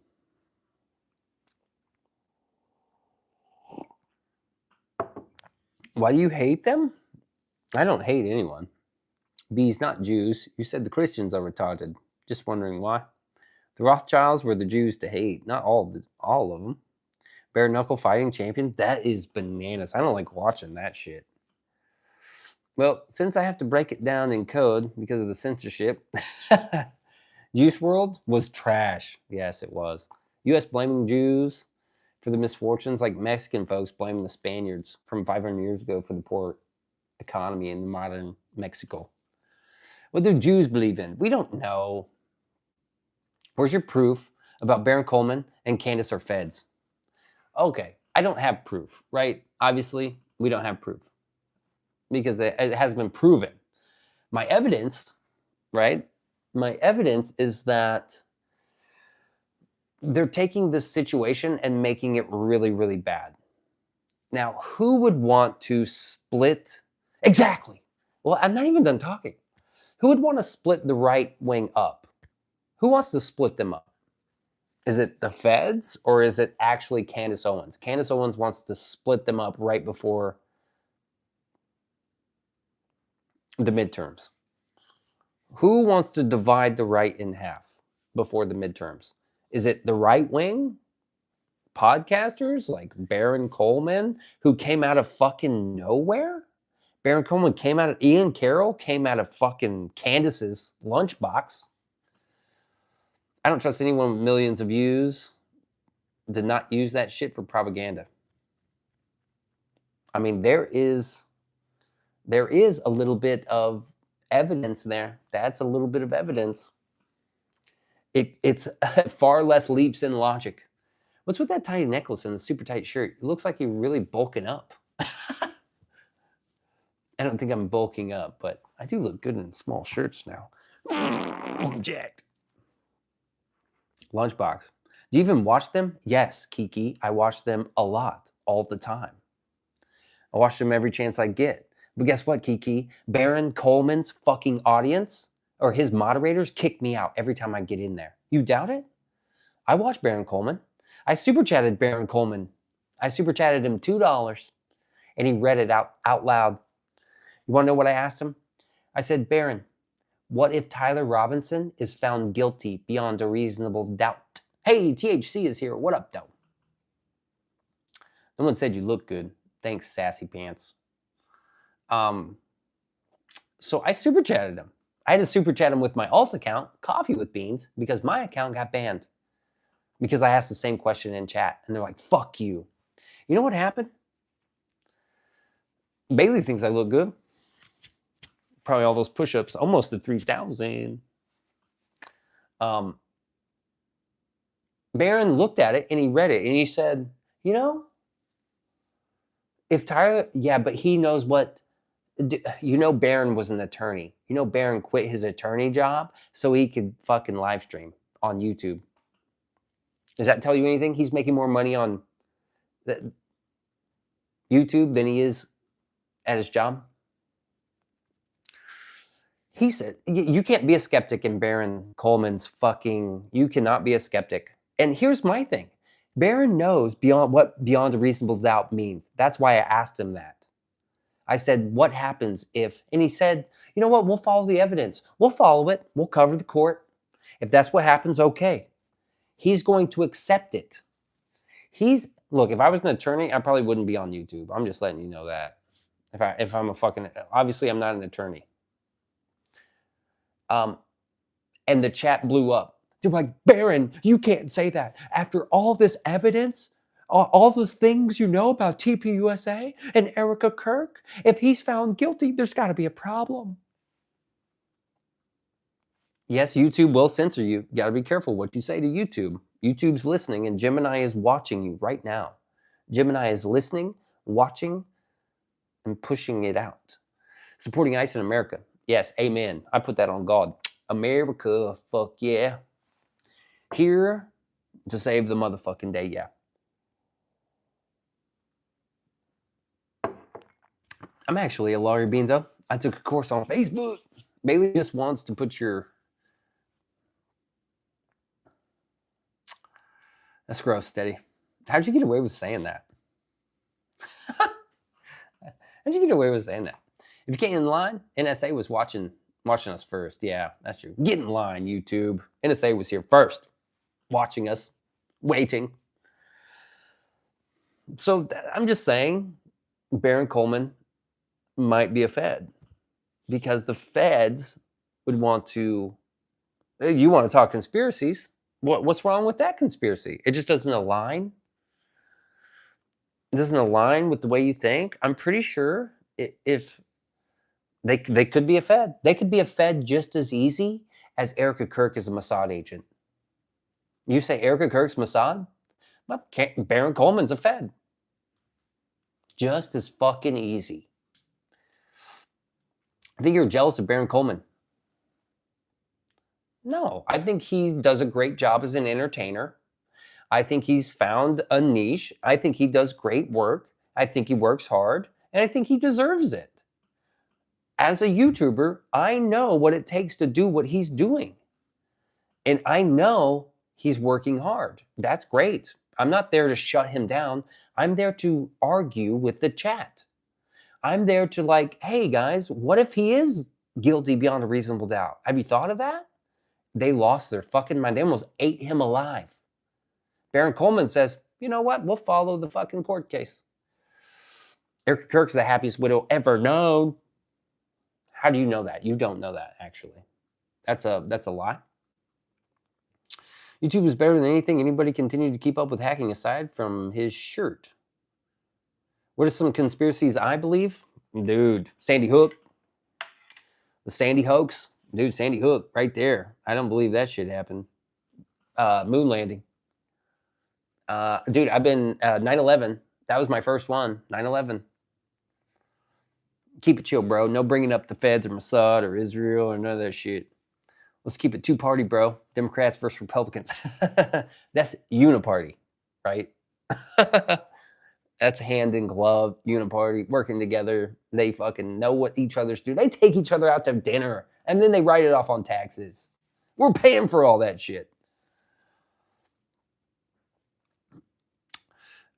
S1: Why do you hate them? I don't hate anyone. B's not Jews. You said the Christians are retarded. Just wondering why. The Rothschilds were the Jews to hate. Not all of them. Bare knuckle fighting champion? That is bananas. I don't like watching that shit. Well, since I have to break it down in code because of the censorship, Juice WRLD was trash. Yes, it was. U.S. blaming Jews for the misfortunes, like Mexican folks blaming the Spaniards from 500 years ago for the poor economy in modern Mexico. What do Jews believe in? We don't know. Where's your proof about Baron Coleman and Candace are feds? Okay, I don't have proof, right? Obviously, we don't have proof because it hasn't been proven. My evidence, right? My evidence is that they're taking this situation and making it really, really bad. Now, who would want to split? Exactly. Well, I'm not even done talking. Who would want to split the right wing up? Who wants to split them up? Is it the feds or is it actually Candace Owens? Candace Owens wants to split them up right before the midterms. Who wants to divide the right in half before the midterms? Is it the right wing podcasters like Baron Coleman, who came out of fucking nowhere? Baron Coleman came out of, Ian Carroll came out of fucking Candace's lunchbox. I don't trust anyone with millions of views to not use that shit for propaganda. I mean, there is a little bit of evidence there. That's a little bit of evidence. It's far less leaps in logic. What's with that tiny necklace and the super tight shirt? It looks like you're really bulking up. I don't think I'm bulking up, but I do look good in small shirts now. I'm jacked. Lunchbox. Do you even watch them? Yes, Kiki. I watch them a lot, all the time. I watch them every chance I get. But guess what, Kiki? Baron Coleman's fucking audience or his moderators kick me out every time I get in there. You doubt it? I watch Baron Coleman. I super chatted Baron Coleman. I super chatted him $2 and he read it out loud. You want to know what I asked him? I said, Baron, what if Tyler Robinson is found guilty beyond a reasonable doubt? Hey, THC is here. What up, though? No one said you look good. Thanks, sassy pants. So I super chatted him. I had to super chat him with my alt account, Coffee with Beans, because my account got banned. Because I asked the same question in chat. And they're like, fuck you. You know what happened? Bailey thinks I look good. Probably all those push-ups, almost at 3,000. Baron looked at it and he read it and he said, you know, if Tyler, yeah, but he knows what, you know, Baron was an attorney. You know, Baron quit his attorney job so he could fucking live stream on YouTube. Does that tell you anything? He's making more money on YouTube than he is at his job. He said, you can't be a skeptic in Baron Coleman's fucking, you cannot be a skeptic. And here's my thing. Baron knows beyond a reasonable doubt means. That's why I asked him that. I said, what happens if, and he said, you know what, we'll follow the evidence. We'll follow it. We'll cover the court. If that's what happens, okay. He's going to accept it. Look, if I was an attorney, I probably wouldn't be on YouTube. I'm just letting you know that. If I'm a fucking, obviously I'm not an attorney. And the chat blew up. They're like, Baron, you can't say that. After all this evidence, all the things you know about TPUSA and Erica Kirk, if he's found guilty, there's got to be a problem. Yes, YouTube will censor you. You got to be careful what you say to YouTube. YouTube's listening and Gemini is watching you right now. Gemini is listening, watching, and pushing it out. Supporting ICE in America. Yes, amen. I put that on God. America, fuck yeah. Here to save the motherfucking day, yeah. I'm actually a lawyer, Beanso. I took a course on Facebook. Bailey just wants to put your... That's gross, Steady. How'd you get away with saying that? How'd you get away with saying that? If you can't in line, NSA was watching us first. Yeah, that's true. Get in line, YouTube. NSA was here first, watching us, waiting. So I'm just saying, Baron Coleman might be a Fed because the Feds would want to. You want to talk conspiracies? What's wrong with that conspiracy? It just doesn't align. It doesn't align with the way you think. I'm pretty sure if they could be a Fed. They could be a Fed just as easy as Erica Kirk is a Mossad agent. You say Erica Kirk's Mossad? Well, Baron Coleman's a Fed. Just as fucking easy. I think you're jealous of Baron Coleman. No, I think he does a great job as an entertainer. I think he's found a niche. I think he does great work. I think he works hard. And I think he deserves it. As a YouTuber, I know what it takes to do what he's doing. And I know he's working hard. That's great. I'm not there to shut him down. I'm there to argue with the chat. I'm there to like, hey guys, what if he is guilty beyond a reasonable doubt? Have you thought of that? They lost their fucking mind. They almost ate him alive. Baron Coleman says, you know what? We'll follow the fucking court case. Erica Kirk's the happiest widow ever known. How do you know that? You don't know that, actually. That's a lie. YouTube is better than anything anybody continued to keep up with hacking aside from his shirt. What are some conspiracies I believe? Dude, Sandy Hook. The Sandy hoax. Dude, Sandy Hook, right there. I don't believe that shit happened. Moon landing. Dude, I've been 9/11. That was my first one. 9/11. Keep it chill, bro. No bringing up the feds or Mossad or Israel or none of that shit. Let's keep it two-party, bro. Democrats versus Republicans. That's uniparty, right? That's hand in glove, uniparty, working together. They fucking know what each other's do. They take each other out to dinner, and then they write it off on taxes. We're paying for all that shit.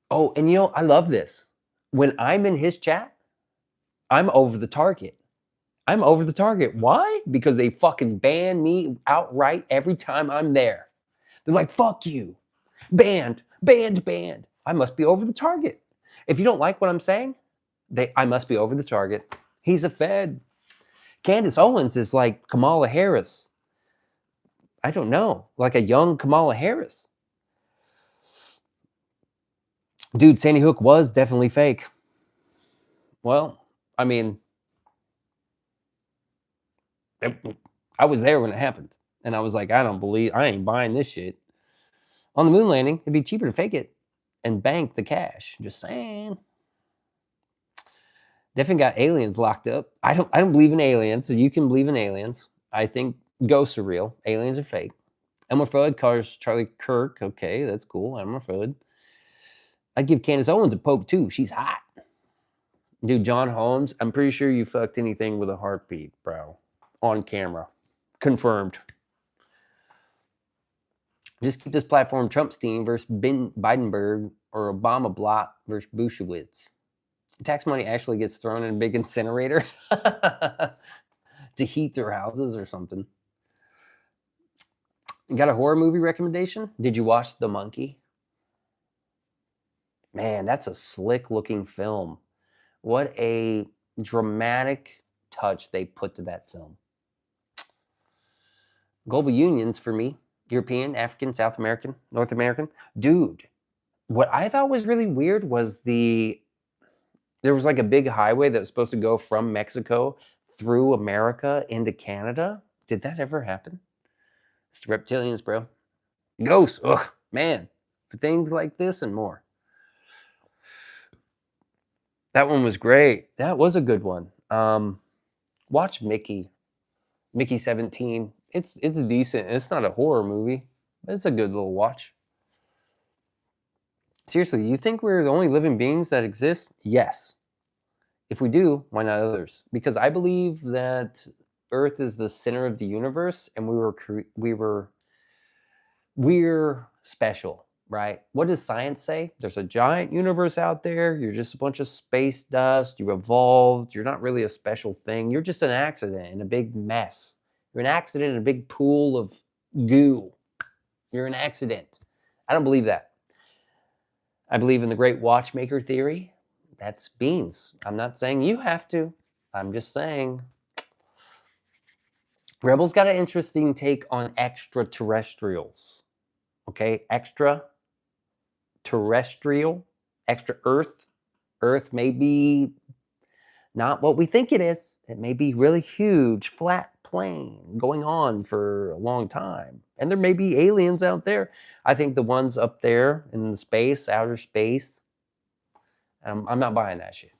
S1: Oh, and you know, I love this. When I'm in his chat, I'm over the target. I'm over the target. Why? Because they fucking ban me outright every time I'm there. They're like, fuck you. Banned, banned, banned. I must be over the target. If you don't like what I'm saying, I must be over the target. He's a Fed. Candace Owens is like Kamala Harris. I don't know, like a young Kamala Harris. Dude, Sandy Hook was definitely fake. Well, I mean, I was there when it happened. And I was like, I ain't buying this shit. On the moon landing, it'd be cheaper to fake it and bank the cash. Just saying. Definitely got aliens locked up. I don't believe in aliens, so you can believe in aliens. I think ghosts are real. Aliens are fake. Elmer Fudd cars Charlie Kirk. Okay, that's cool. Elmer Fudd. I'd give Candace Owens a poke too. She's hot. Dude, John Holmes, I'm pretty sure you fucked anything with a heartbeat, bro. On camera. Confirmed. Just keep this platform Trumpstein versus Bidenberg or Obama Blot versus Bushowitz. Tax money actually gets thrown in a big incinerator to heat their houses or something. You got a horror movie recommendation? Did you watch The Monkey? Man, that's a slick looking film. What a dramatic touch they put to that film. Global unions for me. European, African, South American, North American. Dude, what I thought was really weird was there was like a big highway that was supposed to go from Mexico through America into Canada. Did that ever happen? It's the reptilians, bro. Ghosts. Ugh, man. For things like this and more. That one was great. That was a good one. Watch Mickey 17. It's decent. It's not a horror movie, but it's a good little watch. Seriously, you think we're the only living beings that exist? Yes. If we do, why not others? Because I believe that Earth is the center of the universe, and we're special, right? What does science say? There's a giant universe out there. You're just a bunch of space dust. You evolved. You're not really a special thing. You're just an accident in a big mess. You're an accident in a big pool of goo. You're an accident. I don't believe that. I believe in the great watchmaker theory. That's Beans. I'm not saying you have to. I'm just saying. Rebels got an interesting take on extraterrestrials. Okay, extraterrestrial, extra Earth. Earth may be not what we think it is. It may be really huge, flat plane going on for a long time. And there may be aliens out there. I think the ones up there in the space, outer space, I'm not buying that shit.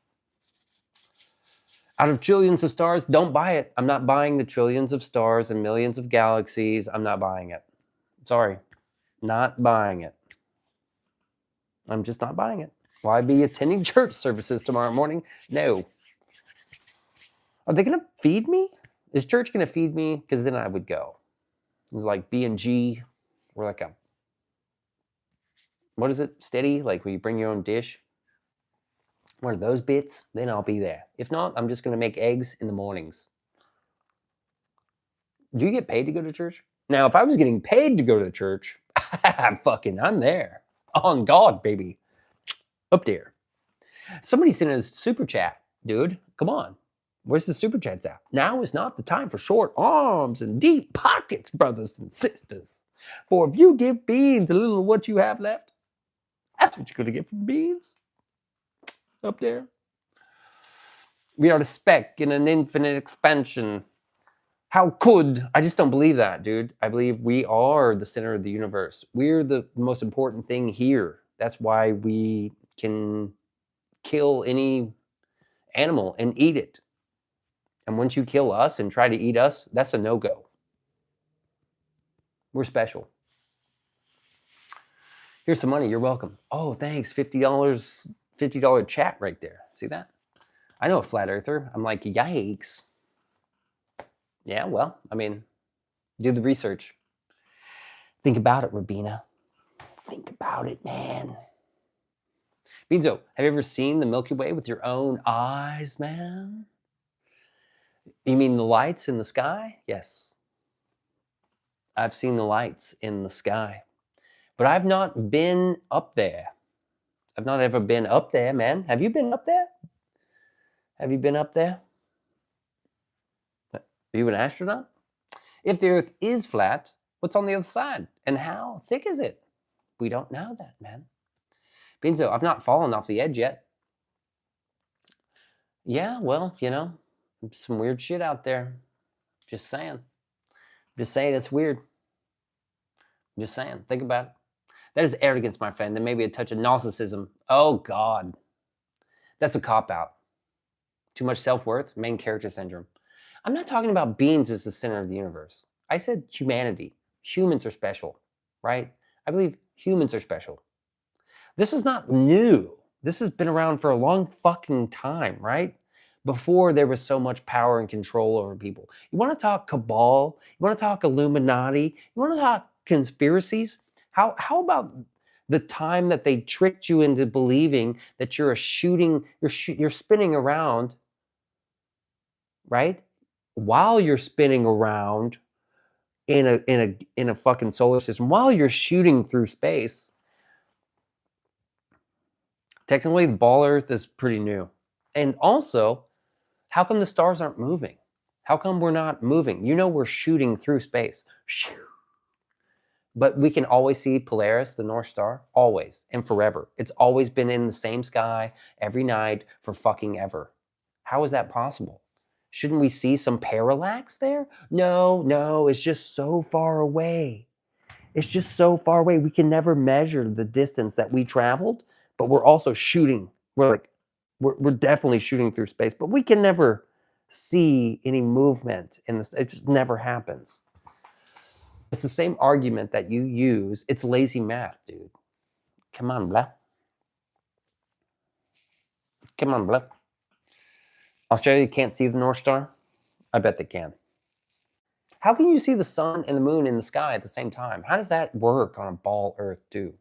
S1: Out of trillions of stars, don't buy it. I'm not buying the trillions of stars and millions of galaxies. I'm not buying it. Sorry. Not buying it. I'm just not buying it. Will I be attending church services tomorrow morning? No. Are they going to feed me? Is church going to feed me? Because then I would go. It's like B&G or like a, what is it? Steady? Like where you bring your own dish? One of those bits? Then I'll be there. If not, I'm just going to make eggs in the mornings. Do you get paid to go to church? Now, if I was getting paid to go to the church, I'm there. On God, baby. Up there. Somebody sent a super chat, dude. Come on. Where's the super chats at? Now is not the time for short arms and deep pockets, brothers and sisters. For if you give beans a little of what you have left, that's what you're going to get from beans. Up there. We are the speck in an infinite expansion. How could? I just don't believe that, dude. I believe we are the center of the universe. We're the most important thing here. That's why we can kill any animal and eat it. And once you kill us and try to eat us, that's a no-go. We're special. Here's some money. You're welcome. Oh, thanks. $50 chat right there. See that? I know a flat earther. I'm like, yikes. Yeah, well, I mean, do the research. Think about it, Rabina. Think about it, man. Beanso, have you ever seen the Milky Way with your own eyes, man? You mean the lights in the sky? Yes. I've seen the lights in the sky. But I've not been up there. I've not ever been up there, man. Have you been up there? Have you been up there? Are you an astronaut? If the Earth is flat, what's on the other side? And how thick is it? We don't know that, man. Beanso, I've not fallen off the edge yet. Yeah, well, you know, some weird shit out there. Just saying. Just saying it's weird. Just saying. Think about it. That is arrogance, my friend, and maybe a touch of narcissism. Oh, God. That's a cop-out. Too much self-worth, main character syndrome. I'm not talking about beings as the center of the universe. I said humanity. Humans are special, right? I believe humans are special. This is not new. This has been around for a long fucking time, right? Before there was so much power and control over people. You want to talk cabal? You want to talk Illuminati? You want to talk conspiracies? How about the time that they tricked you into believing that you're you're spinning around, right? While you're spinning around in a fucking solar system, while you're shooting through space. Technically, the ball Earth is pretty new. And also, how come the stars aren't moving? How come we're not moving? You know we're shooting through space. But we can always see Polaris, the North Star, always and forever. It's always been in the same sky every night for fucking ever. How is that possible? Shouldn't we see some parallax there? No, it's just so far away. It's just so far away. We can never measure the distance that we traveled, but we're also shooting. We're definitely shooting through space, but we can never see any movement in this. It just never happens. It's the same argument that you use. It's lazy math, dude. Come on, blah. Come on, blah. Australia can't see the North Star? I bet they can. How can you see the sun and the moon in the sky at the same time? How does that work on a ball Earth, too?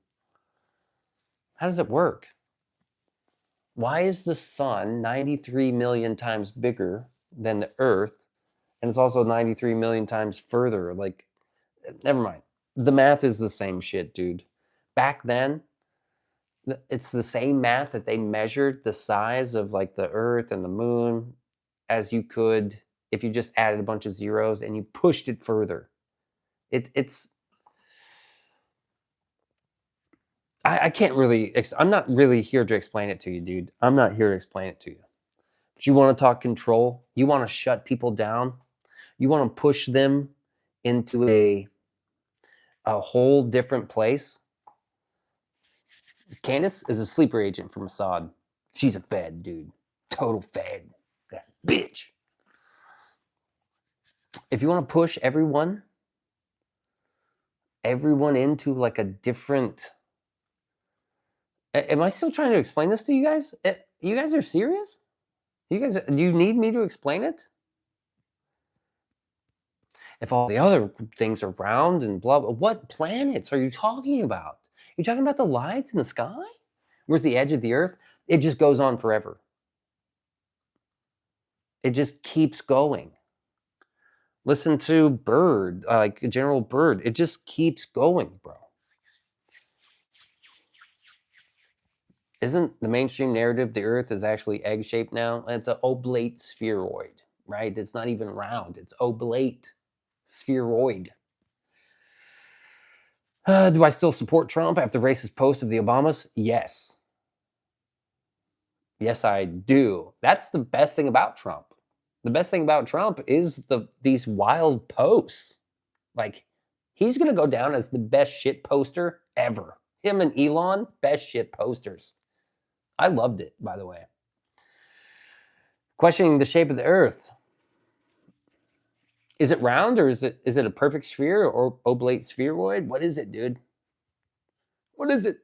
S1: How does it work? Why is the sun 93 million times bigger than the Earth? And it's also 93 million times further. Like, never mind. The math is the same shit, dude. Back then, it's the same math that they measured the size of like the Earth and the moon as you could if you just added a bunch of zeros and you pushed it further. I can't really, I'm not really here to explain it to you, dude. I'm not here to explain it to you. But you want to talk control? You want to shut people down? You want to push them into a whole different place? Candace is a sleeper agent for Mossad. She's a fed, dude. Total fed. That bitch. If you want to push everyone into like a different... Am I still trying to explain this to you guys? You guys are serious? You guys, do you need me to explain it? if all the other things are round and blah, blah, what planets are you talking about? You're talking about the lights in the sky? Where's the edge of the earth? It just goes on forever. It just keeps going. Listen to Bird, like General Bird. It just keeps going, bro. Isn't the mainstream narrative the Earth is actually egg-shaped now? It's an oblate spheroid, right? It's not even round. It's oblate spheroid. Do I still support Trump after the racist post of the Obamas? Yes. Yes, I do. That's the best thing about Trump. The best thing about Trump is these wild posts. Like, he's going to go down as the best shit poster ever. Him and Elon, best shit posters. I loved it, by the way. Questioning the shape of the Earth. Is it round or is it a perfect sphere or oblate spheroid? What is it, dude? What is it?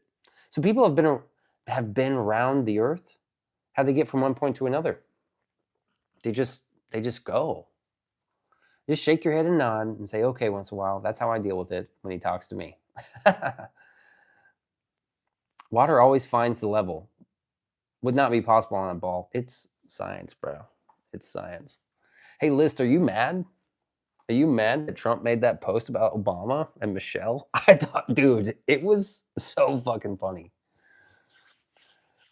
S1: So people have been around the Earth. How they get from one point to another? They just go. Just shake your head and nod and say, okay, once in a while. That's how I deal with it when he talks to me. Water always finds the level. Would not be possible on a ball. It's science, bro. It's science. Hey, List, are you mad? Are you mad that Trump made that post about Obama and Michelle? I thought, dude, it was so fucking funny.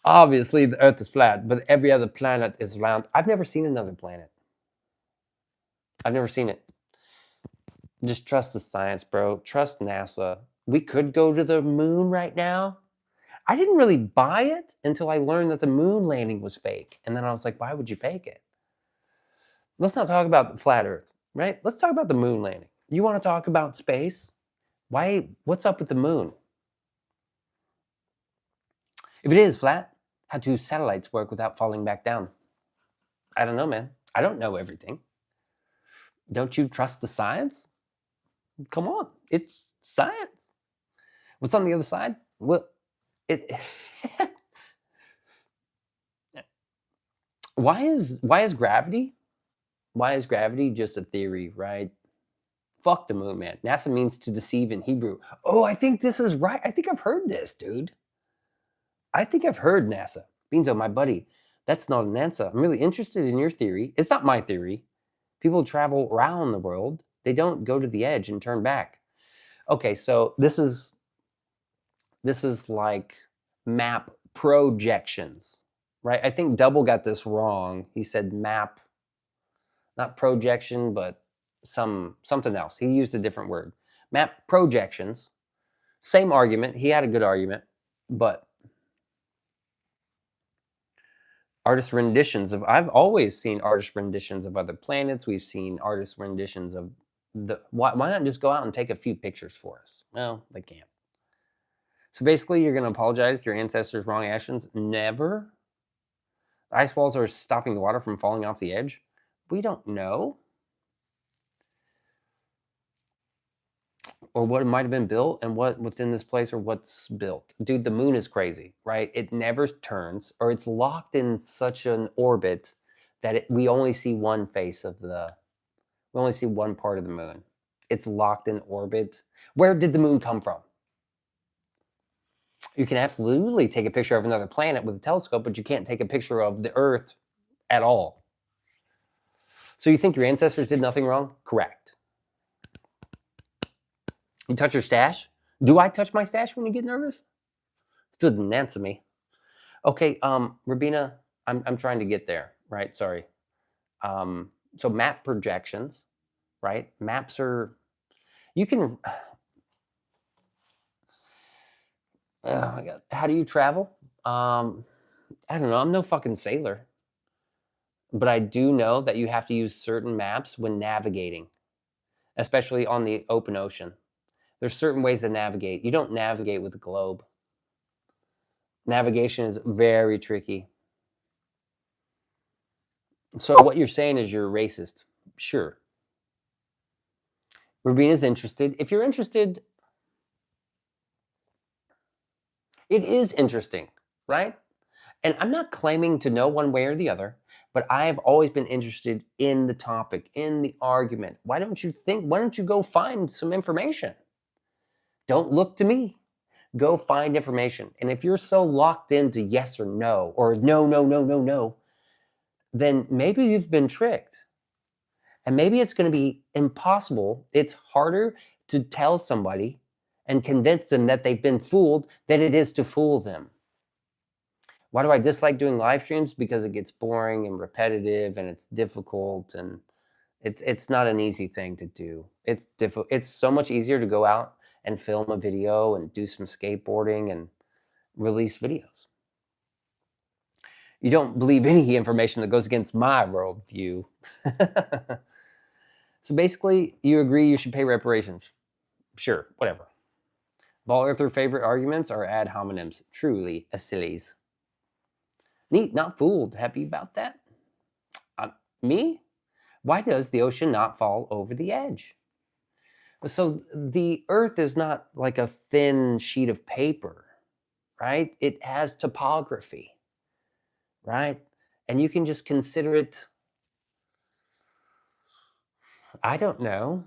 S1: Obviously, the Earth is flat, but every other planet is round. I've never seen another planet. I've never seen it. Just trust the science, bro. Trust NASA. We could go to the moon right now. I didn't really buy it until I learned that the moon landing was fake. And then I was like, why would you fake it? Let's not talk about the flat Earth, right? Let's talk about the moon landing. You want to talk about space? Why? What's up with the moon? If it is flat, how do satellites work without falling back down? I don't know, man. I don't know everything. Don't you trust the science? Come on, it's science. What's on the other side? Well, why is gravity? Why is gravity just a theory, right? Fuck the moon, man. NASA means to deceive in Hebrew. Oh, I think this is right. I think I've heard this, dude. I think I've heard NASA. Beanso, my buddy, that's not an answer. I'm really interested in your theory. It's not my theory. People travel around the world. They don't go to the edge and turn back. Okay, so this is like map projections, right? I think Double got this wrong. He said map, not projection, but something else. He used a different word. Map projections. Same argument. He had a good argument, but artist renditions of, I've always seen artist renditions of other planets. We've seen artist renditions of why not just go out and take a few pictures for us? Well, they can't. So basically, you're going to apologize to your ancestors' wrong actions? Never. Ice walls are stopping the water from falling off the edge? We don't know. Or what it might have been built and what within this place or what's built. Dude, the moon is crazy, right? It never turns, or it's locked in such an orbit that we only see one face of we only see one part of the moon. It's locked in orbit. Where did the moon come from? You can absolutely take a picture of another planet with a telescope, but you can't take a picture of the Earth at all. So you think your ancestors did nothing wrong? Correct. You touch your stash? Do I touch my stash when you get nervous? Still didn't answer me. Okay, Rabina, I'm trying to get there, right? Sorry. So map projections, right? Maps are, you can, oh my God, how do you travel? I don't know, I'm no fucking sailor. But I do know that you have to use certain maps when navigating, especially on the open ocean. There's certain ways to navigate. You don't navigate with a globe. Navigation is very tricky. So what you're saying is you're racist. Sure. Rubina's interested. If you're interested, it is interesting, right? And I'm not claiming to know one way or the other. But I have always been interested in the topic, in the argument. Why don't you go find some information? Don't look to me. Go find information. And if you're so locked into yes or no, or no, no, no, no, no, then maybe you've been tricked. And maybe it's going to be impossible. It's harder to tell somebody and convince them that they've been fooled than it is to fool them. Why do I dislike doing live streams? Because it gets boring and repetitive and it's difficult, and it's not an easy thing to do. It's difficult. It's so much easier to go out and film a video and do some skateboarding and release videos. You don't believe any information that goes against my worldview. So basically, you agree you should pay reparations. Sure, whatever. Ball Earther favorite arguments are ad hominems. Truly a sillies. Neat, not fooled. Happy about that? Me? Why does the ocean not fall over the edge? So the Earth is not like a thin sheet of paper, right? It has topography, right? And you can just consider it, I don't know,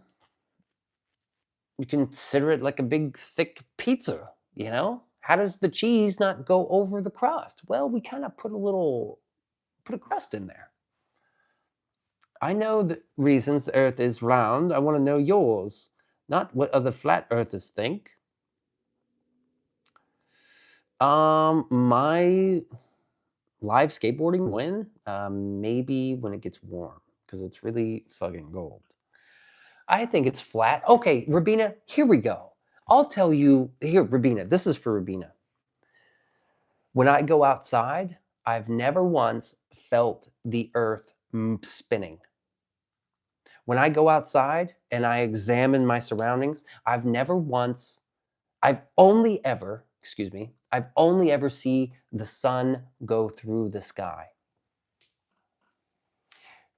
S1: you consider it like a big thick pizza, you know? How does the cheese not go over the crust? Well, we kind of put a crust in there. I know the reasons the Earth is round. I want to know yours, not what other flat earthers think. My live skateboarding when? Maybe when it gets warm, because it's really fucking cold. I think it's flat. Okay, Rabina, here we go. I'll tell you, here, Rabina, this is for Rabina. When I go outside, I've never once felt the earth spinning. When I go outside and I examine my surroundings, I've only ever see the sun go through the sky.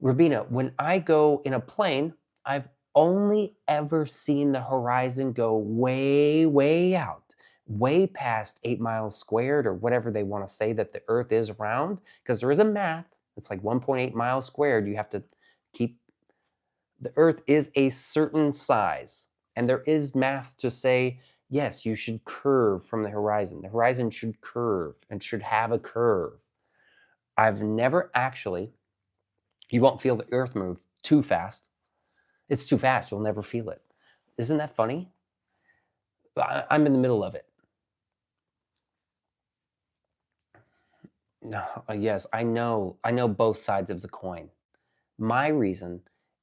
S1: Rabina, when I go in a plane, I've only ever seen the horizon go way, way out, way past 8 miles squared, or whatever they want to say that the Earth is around, because there is a math. It's like 1.8 miles squared. You have to keep, the Earth is a certain size, and there is math to say, yes, you should curve from the horizon. The horizon should curve and should have a curve. I've never actually, you won't feel the Earth move too fast. It's too fast. You'll never feel it. Isn't that funny? I'm in the middle of it. No, yes, I know both sides of the coin. My reason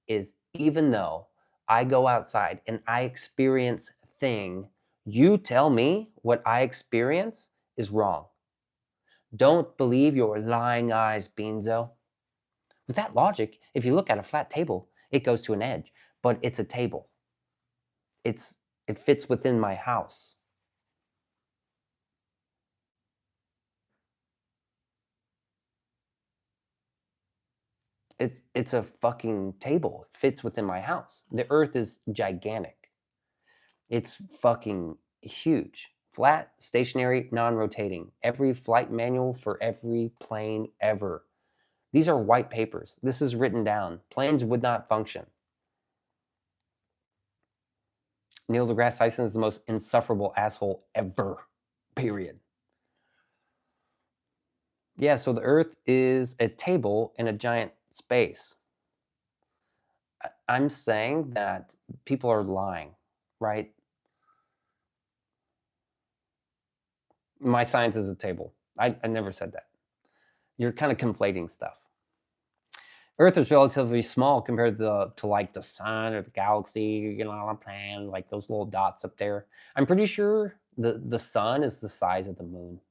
S1: is, even though I go outside and I experience thing, you tell me what I experience is wrong. Don't believe your lying eyes, Beanso. With that logic, if you look at a flat table, it goes to an edge, but it's a table. It fits within my house. It's a fucking table. It fits within my house. The Earth is gigantic. It's fucking huge. Flat, stationary, non-rotating. Every flight manual for every plane ever. These are white papers. This is written down. Planes would not function. Neil deGrasse Tyson is the most insufferable asshole ever. Period. Yeah, so the Earth is a table in a giant space. I'm saying that people are lying, right? My science is a table. I never said that. You're kind of conflating stuff. Earth is relatively small compared to like the sun or the galaxy, you know, and like those little dots up there. I'm pretty sure the sun is the size of the moon.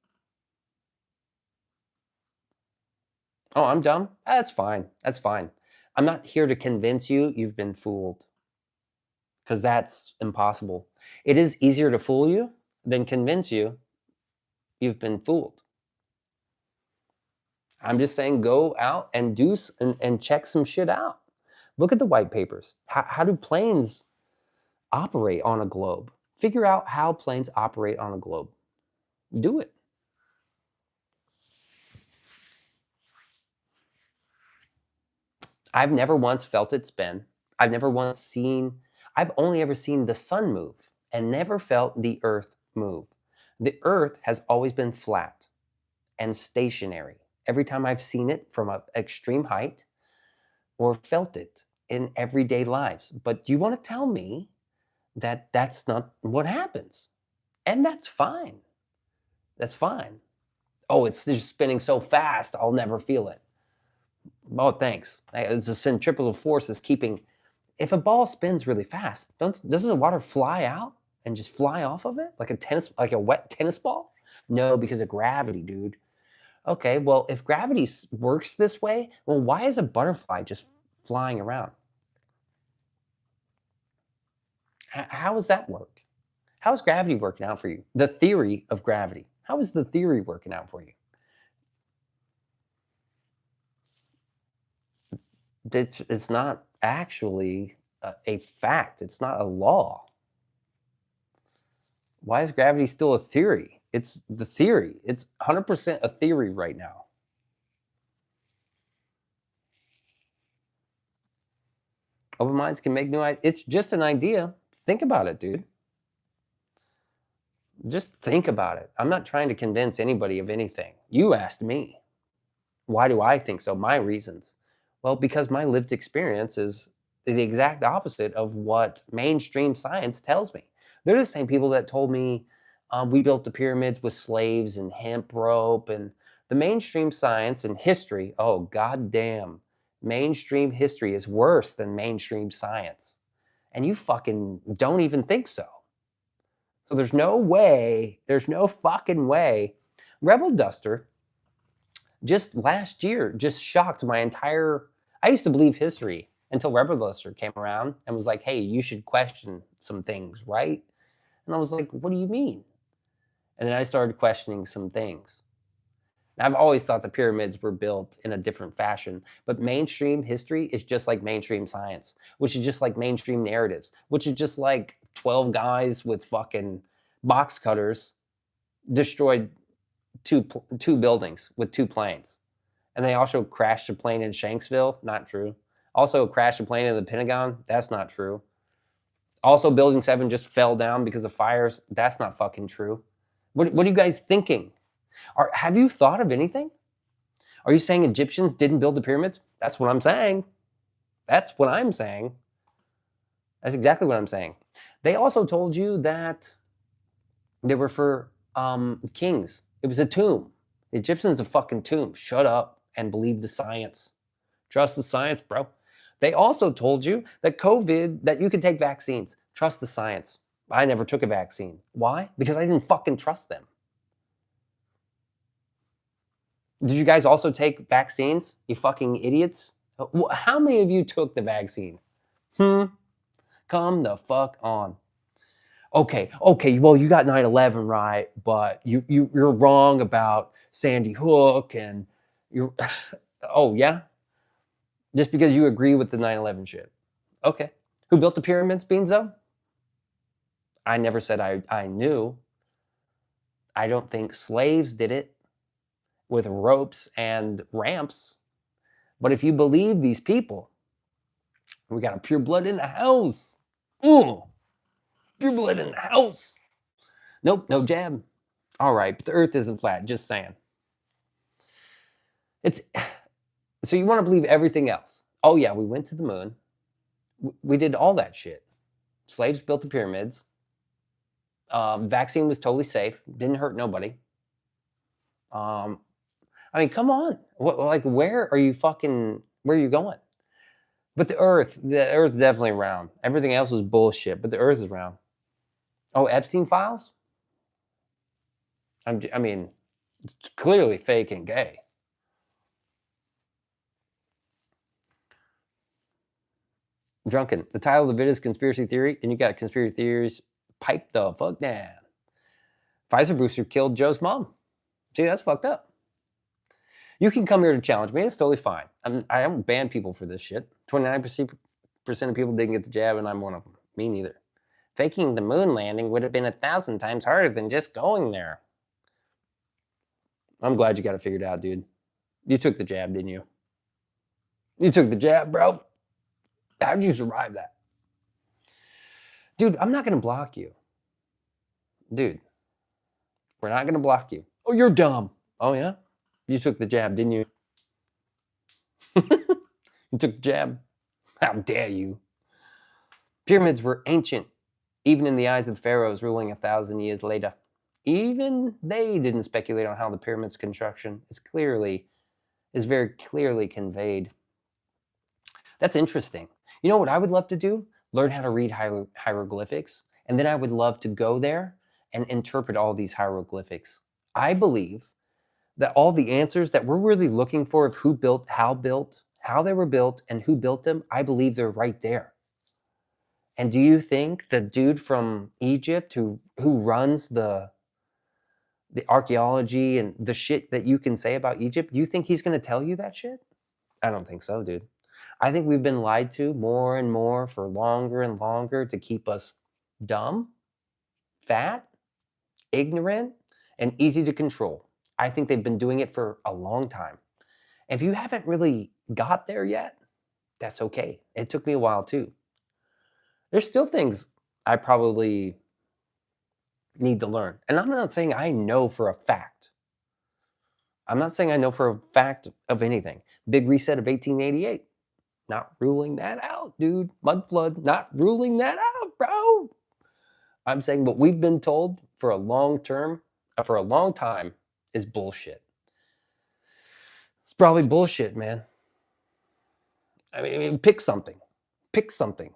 S1: Oh, I'm dumb? That's fine. That's fine. I'm not here to convince you you've been fooled, because that's impossible. It is easier to fool you than convince you you've been fooled. I'm just saying, go out and and check some shit out. Look at the white papers. How do planes operate on a globe? Figure out how planes operate on a globe. Do it. I've never once felt it spin. I've never once seen, I've only ever seen the sun move and never felt the earth move. The earth has always been flat and stationary every time I've seen it from an extreme height or felt it in everyday lives. But you want to tell me that that's not what happens? And that's fine. That's fine. Oh, it's just spinning so fast, I'll never feel it. Oh, thanks. It's a centripetal force is keeping. If a ball spins really fast, doesn't the water fly out and just fly off of it like a wet tennis ball? No, because of gravity, dude. Okay, well, if gravity works this way, well, why is a butterfly just flying around? How does that work? How is gravity working out for you? The theory of gravity. How is the theory working out for you? It's not actually a fact. It's not a law. Why is gravity still a theory? It's the theory. It's 100% a theory right now. Open minds can make new ideas. It's just an idea. Think about it, dude. Just think about it. I'm not trying to convince anybody of anything. You asked me. Why do I think so? My reasons. Well, because my lived experience is the exact opposite of what mainstream science tells me. They're the same people that told me we built the pyramids with slaves and hemp rope and the mainstream science and history. Oh, goddamn. Mainstream history is worse than mainstream science. And you fucking don't even think so. So there's no way, there's no fucking way. Rebel Duster just last year just shocked my entire. I used to believe history until Rebel Duster came around and was like, hey, you should question some things, right? And I was like, what do you mean? And then I started questioning some things. I've always thought the pyramids were built in a different fashion, but mainstream history is just like mainstream science, which is just like mainstream narratives, which is just like 12 guys with fucking box cutters destroyed two buildings with two planes. And they also crashed a plane in Shanksville. Not true. Also crashed a plane in the Pentagon. That's not true. Also, Building 7 just fell down because of fires. That's not fucking true. What are you guys thinking? Have you thought of anything? Are you saying Egyptians didn't build the pyramids? That's what I'm saying. That's what I'm saying. That's exactly what I'm saying. They also told you that they were for kings. It was a tomb. The Egyptians a fucking tomb. Shut up and believe the science. Trust the science, bro. They also told you that COVID, that you could take vaccines. Trust the science. I never took a vaccine. Why? Because I didn't fucking trust them. Did you guys also take vaccines? You fucking idiots. How many of you took the vaccine? Come the fuck on. Okay, well, you got 9/11 right, but you're wrong about Sandy Hook and you're oh yeah? Just because you agree with the 9/11 shit. Okay. Who built the pyramids, Beanso? I never said I knew. I don't think slaves did it with ropes and ramps. But if you believe these people, we got a pure blood in the house. Pure blood in the house. Nope, no jab. All right, but the earth isn't flat, just saying. It's so you want to believe everything else. Oh yeah, we went to the moon. We did all that shit. Slaves built the pyramids. Vaccine was totally safe. Didn't hurt nobody. I mean, come on. Where are you going? But the Earth's definitely round. Everything else is bullshit, but the Earth is round. Oh, Epstein files? I mean, it's clearly fake and gay. Drunken. The title of the video is Conspiracy Theory, and you got conspiracy theories. Pipe the fuck down. Pfizer booster killed Joe's mom. See, that's fucked up. You can come here to challenge me. It's totally fine. I don't ban people for this shit. 29% of people didn't get the jab, and I'm one of them. Me neither. Faking the moon landing would have been 1,000 times harder than just going there. I'm glad you got it figured out, dude. You took the jab, didn't you? You took the jab, bro. How'd you survive that? Dude, I'm not going to block you. Dude, we're not going to block you. Oh, you're dumb. Oh, yeah? You took the jab, didn't you? You took the jab. How dare you? Pyramids were ancient, even in the eyes of the pharaohs ruling 1,000 years later. Even they didn't speculate on how the pyramid's construction is very clearly conveyed. That's interesting. You know what I would love to do? Learn how to read hieroglyphics, and then I would love to go there and interpret all these hieroglyphics. I believe that all the answers that we're really looking for of who built, how they were built, and who built them, I believe they're right there. And do you think the dude from Egypt who runs the archaeology and the shit that you can say about Egypt, you think he's going to tell you that shit? I don't think so, dude. I think we've been lied to more and more for longer and longer to keep us dumb, fat, ignorant, and easy to control. I think they've been doing it for a long time. If you haven't really got there yet, that's okay. It took me a while too. There's still things I probably need to learn. And I'm not saying I know for a fact. I'm not saying I know for a fact of anything. Big reset of 1888. Not ruling that out, dude. Mud flood, not ruling that out, bro. I'm saying what we've been told for a long time is bullshit. It's probably bullshit, man. I mean, pick something. Pick something.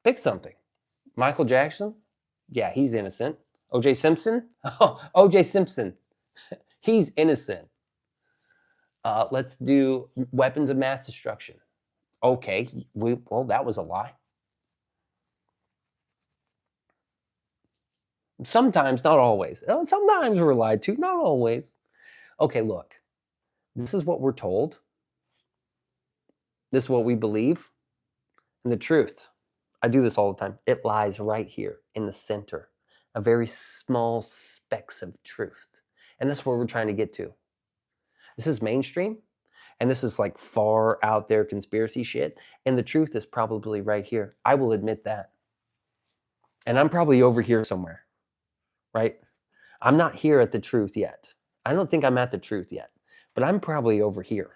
S1: Pick something. Michael Jackson? Yeah, he's innocent. O.J. Simpson? Oh, O.J. Simpson. He's innocent. Let's do weapons of mass destruction. Okay, well, that was a lie. Sometimes, not always. Sometimes we're lied to, not always. Okay, look, this is what we're told. This is what we believe. And the truth, I do this all the time, it lies right here in the center, a very small specks of truth. And that's where we're trying to get to. This is mainstream, and this is like far out there conspiracy shit. And the truth is probably right here. I will admit that. And I'm probably over here somewhere, right? I'm not here at the truth yet. I don't think I'm at the truth yet, but I'm probably over here.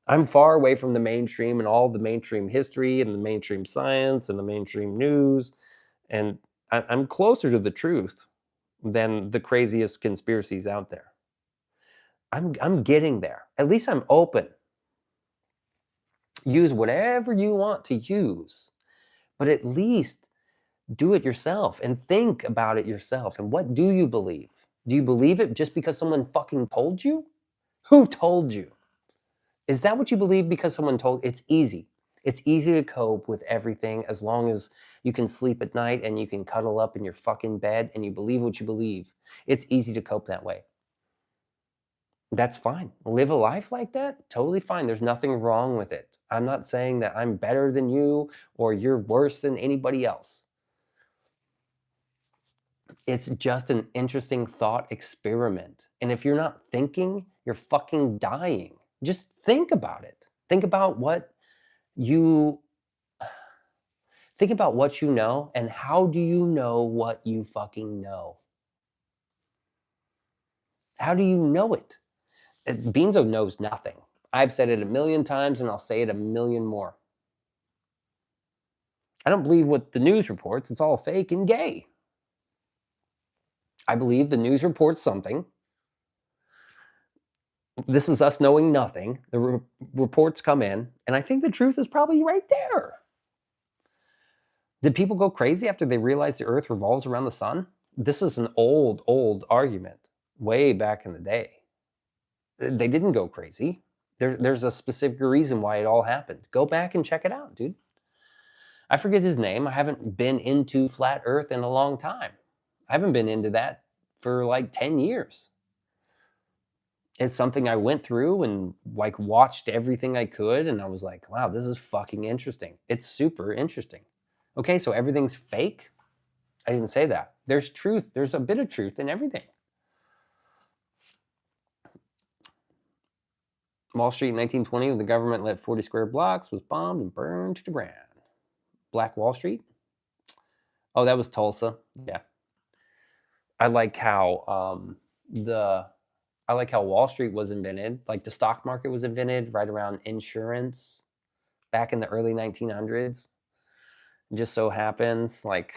S1: I'm far away from the mainstream and all the mainstream history and the mainstream science and the mainstream news. And I'm closer to the truth than the craziest conspiracies out there. I'm getting there. At least I'm open. Use whatever you want to use, but at least do it yourself and think about it yourself. And what do you believe? Do you believe it just because someone fucking told you? Who told you? Is that what you believe because someone told? It's easy. It's easy to cope with everything as long as you can sleep at night and you can cuddle up in your fucking bed and you believe what you believe. It's easy to cope that way. That's fine. Live a life like that, totally fine. There's nothing wrong with it. I'm not saying that I'm better than you or you're worse than anybody else. It's just an interesting thought experiment. And if you're not thinking, you're fucking dying. Just think about it. Think about what you know, and how do you know what you fucking know? How do you know it? Beanso knows nothing. I've said it a million times and I'll say it a million more. I don't believe what the news reports. It's all fake and gay. I believe the news reports something. This is us knowing nothing. The reports come in, and I think the truth is probably right there. Did people go crazy after they realized the Earth revolves around the sun? This is an old argument, way back in the day. They didn't go crazy. There's a specific reason why it all happened. Go back and check it out, dude. I forget his name. I haven't been into flat Earth in a long time. I haven't been into that for like 10 years. It's something I went through and like watched everything I could, and I was like, wow, this is fucking interesting. It's super interesting. Okay, so everything's fake? I didn't say that. There's truth. There's a bit of truth in everything. Wall Street in 1920, when the government let 40 square blocks, was bombed and burned to the ground. Black Wall Street? Oh, that was Tulsa. Yeah. I like how Wall Street was invented. Like the stock market was invented right around insurance back in the early 1900s. It just so happens like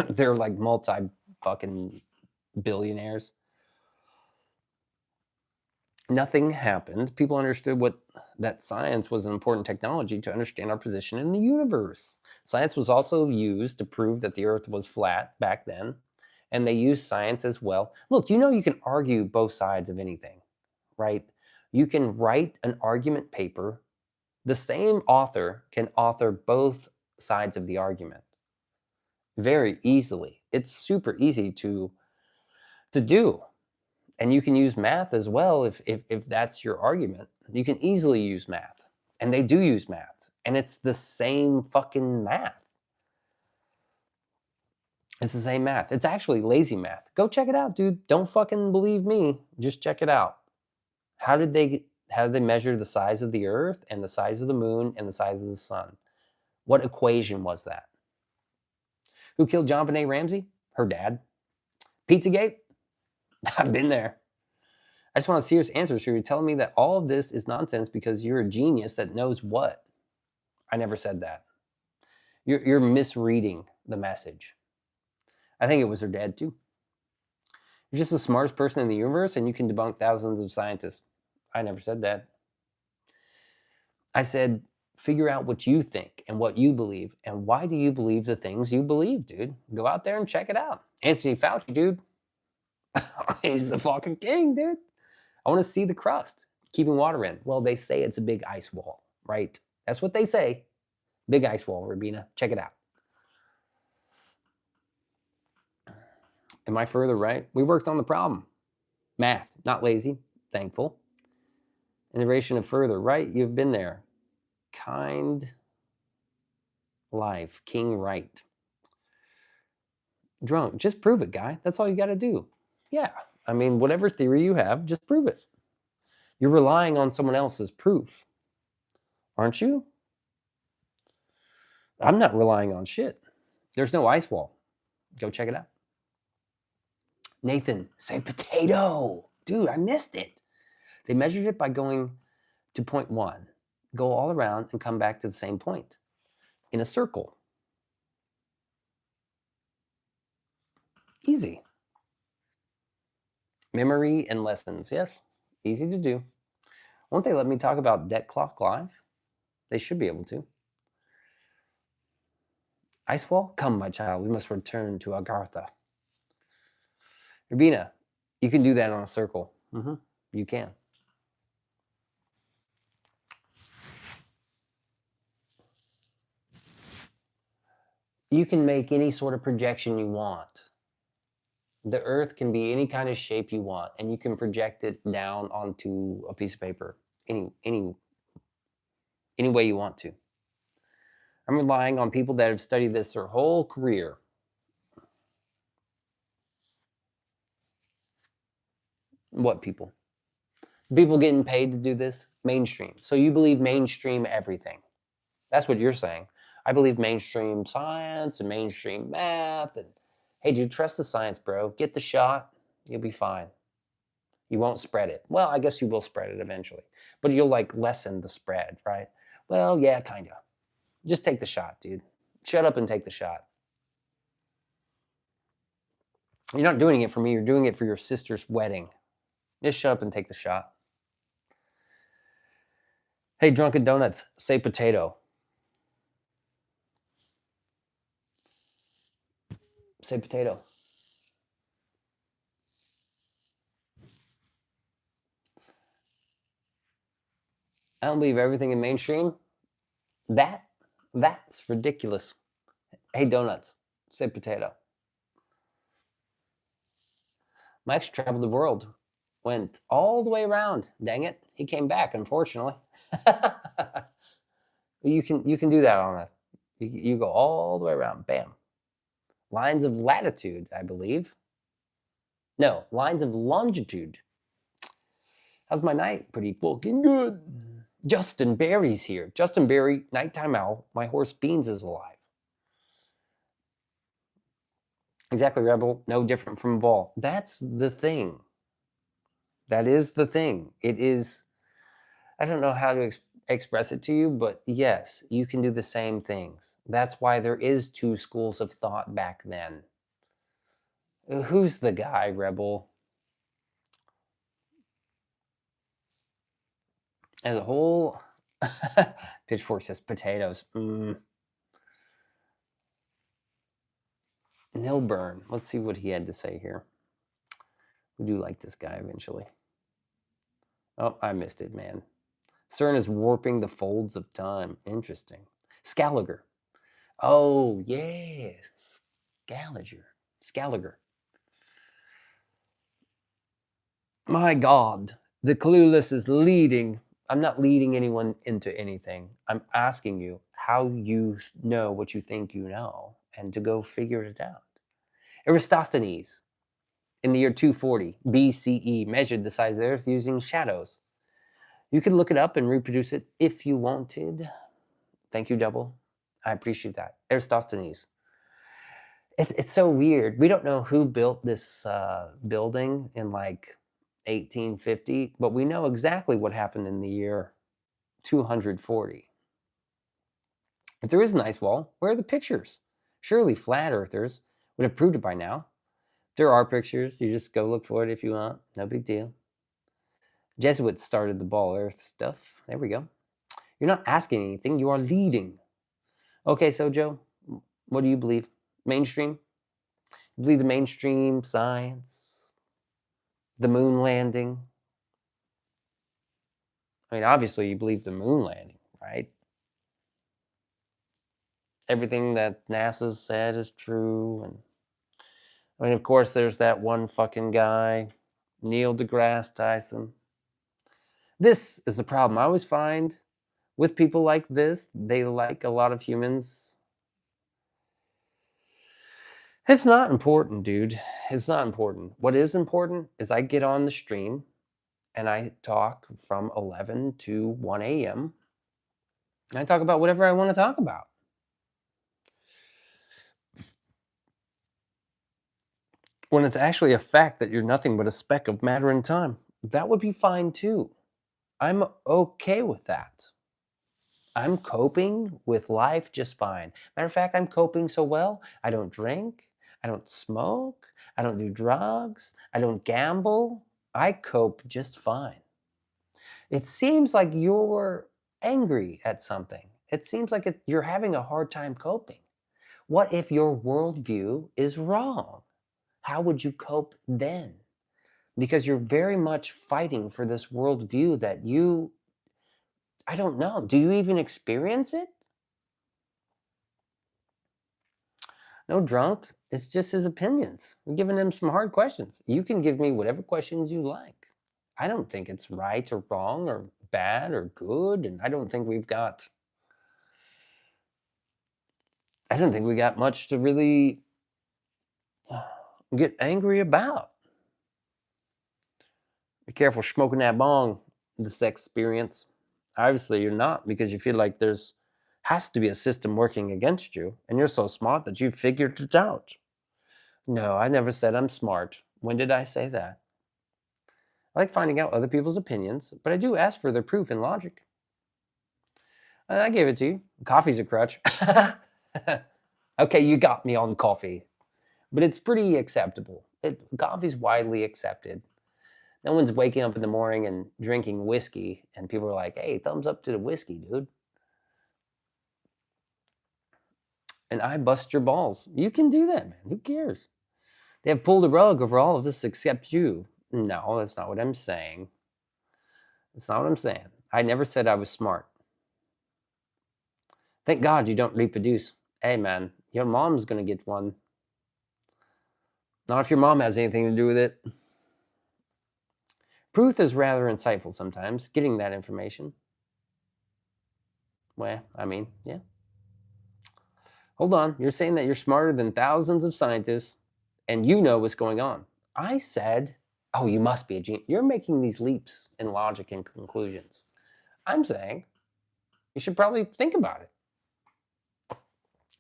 S1: they're like multi fucking billionaires. Nothing happened. People understood that science was an important technology to understand our position in the universe. Science was also used to prove that the earth was flat back then, and they used science as well. Look, you can argue both sides of anything, right? You can write an argument paper. The same author can author both sides of the argument very easily. It's super easy to do. And you can use math as well if that's your argument. You can easily use math. And they do use math. And it's the same fucking math. It's the same math. It's actually lazy math. Go check it out, dude. Don't fucking believe me. Just check it out. How did they measure the size of the earth and the size of the moon and the size of the sun? What equation was that? Who killed John Benet Ramsey? Her dad. Pizzagate? I've been there. I just want a serious answer. So you're telling me that all of this is nonsense because you're a genius that knows what? I never said that. You're misreading the message. I think it was her dad too. You're just the smartest person in the universe and you can debunk thousands of scientists. I never said that. I said, figure out what you think and what you believe. And why do you believe the things you believe, dude? Go out there and check it out. Anthony Fauci, dude. He's the fucking king, dude. I want to see the crust. Keeping water in. Well, they say it's a big ice wall, right? That's what they say. Big ice wall, Rabina. Check it out. Am I further right? We worked on the problem. Math, not lazy. Thankful. Innovation of further, right? You've been there. Kind life. King right. Drunk. Just prove it, guy. That's all you got to do. Yeah. I mean, whatever theory you have, just prove it. You're relying on someone else's proof, aren't you? I'm not relying on shit. There's no ice wall. Go check it out. Nathan, say potato. Dude, I missed it. They measured it by going to point 1, go all around and come back to the same point in a circle. Easy. Memory and lessons. Yes, easy to do. Won't they let me talk about Debt Clock Live? They should be able to. Ice wall? Come, my child, we must return to Agartha. Rabina, you can do that on a circle. You can. You can make any sort of projection you want. The earth can be any kind of shape you want, and you can project it down onto a piece of paper any way you want to. I'm relying on people that have studied this their whole career. What people? People getting paid to do this? Mainstream. So you believe mainstream everything. That's what you're saying. I believe mainstream science and mainstream math. And hey, dude, trust the science, bro. Get the shot. You'll be fine. You won't spread it. Well, I guess you will spread it eventually. But you'll like lessen the spread, right? Well, yeah, kind of. Just take the shot, dude. Shut up and take the shot. You're not doing it for me. You're doing it for your sister's wedding. Just shut up and take the shot. Hey, Drunken Donuts, say potato. Say potato. I don't believe everything in mainstream. That's ridiculous. Hey, Donuts, say potato. Mike's traveled the world. Went all the way around. Dang it. He came back, unfortunately. You can do that on you go all the way around. Bam. Lines of latitude, I believe. No, lines of longitude. How's my night? Pretty fucking good. Justin Barry's here. Justin Barry, nighttime owl. My horse Beans is alive. Exactly, Rebel. No different from a ball. That's the thing. That is the thing. It is, I don't know how to express it to you, but yes, you can do the same things. That's why there is two schools of thought back then. Who's the guy, Rebel? As a whole, Pitchfork says potatoes. Nilburn. Let's see what he had to say here. We do like this guy eventually. Oh, I missed it, man. CERN is warping the folds of time. Interesting. Scaliger. Oh, yes. Scaliger. My God. The clueless is leading. I'm not leading anyone into anything. I'm asking you how you know what you think you know and to go figure it out. Eratosthenes, in the year 240 BCE, measured the size of the Earth using shadows. You could look it up and reproduce it if you wanted. Thank you, Double. I appreciate that. Eratosthenes. It's so weird. We don't know who built this building in like 1850, but we know exactly what happened in the year 240. If there is an ice wall, where are the pictures? Surely flat earthers would have proved it by now. There are pictures. You just go look for it if you want. No big deal. Jesuits started the ball earth stuff. There we go. You're not asking anything. You are leading. Okay, so Joe, what do you believe? Mainstream? You believe the mainstream science? The moon landing? I mean, obviously you believe the moon landing, right? Everything that NASA's said is true. And I mean, of course, there's that one fucking guy, Neil deGrasse Tyson. This is the problem I always find with people like this. They, like a lot of humans, it's not important, dude. It's not important. What is important is I get on the stream and I talk from 11 to 1 a.m. and I talk about whatever I want to talk about. When it's actually a fact that you're nothing but a speck of matter in time, that would be fine too. I'm okay with that. I'm coping with life just fine. Matter of fact, I'm coping so well. I don't drink. I don't smoke. I don't do drugs. I don't gamble. I cope just fine. It seems like you're angry at something. It seems like you're having a hard time coping. What if your worldview is wrong? How would you cope then? Because you're very much fighting for this worldview that I don't know. Do you even experience it? No, drunk. It's just his opinions. We're giving him some hard questions. You can give me whatever questions you like. I don't think it's right or wrong or bad or good, and I don't think we got much to really get angry about. Be careful smoking that bong, the sex experience. Obviously, you're not, because you feel like has to be a system working against you, and you're so smart that you've figured it out. No, I never said I'm smart. When did I say that? I like finding out other people's opinions, but I do ask for their proof and logic. And I gave it to you. Coffee's a crutch. Okay, you got me on coffee, but it's pretty acceptable. Coffee's widely accepted. No one's waking up in the morning and drinking whiskey, and people are like, hey, thumbs up to the whiskey, dude. And I bust your balls. You can do that, man. Who cares? They have pulled a rug over all of us except you. No, that's not what I'm saying. That's not what I'm saying. I never said I was smart. Thank God you don't reproduce. Hey, man, your mom's going to get one. Not if your mom has anything to do with it. Proof is rather insightful sometimes, getting that information. Well, I mean, yeah. Hold on. You're saying that you're smarter than thousands of scientists and you know what's going on. I said Oh, you must be a genius. You're making these leaps in logic and conclusions. I'm saying you should probably think about it.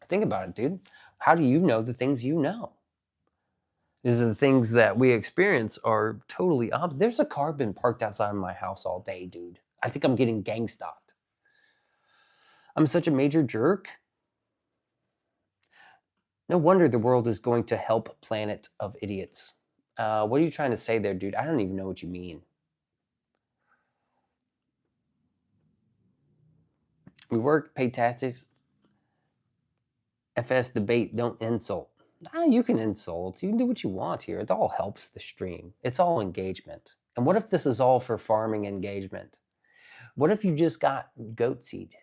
S1: Think about it, dude. How do you know the things you know? These are the things that we experience are totally opposite. There's a car been parked outside of my house all day, dude. I think I'm getting gang stalked. I'm such a major jerk. No wonder the world is going to help planet of idiots. What are you trying to say there, dude? I don't even know what you mean. We work, pay taxes, FS debate, don't insult. You can insult. You can do what you want here. It all helps the stream. It's all engagement. And what if this is all for farming engagement? What if you just got goat seed?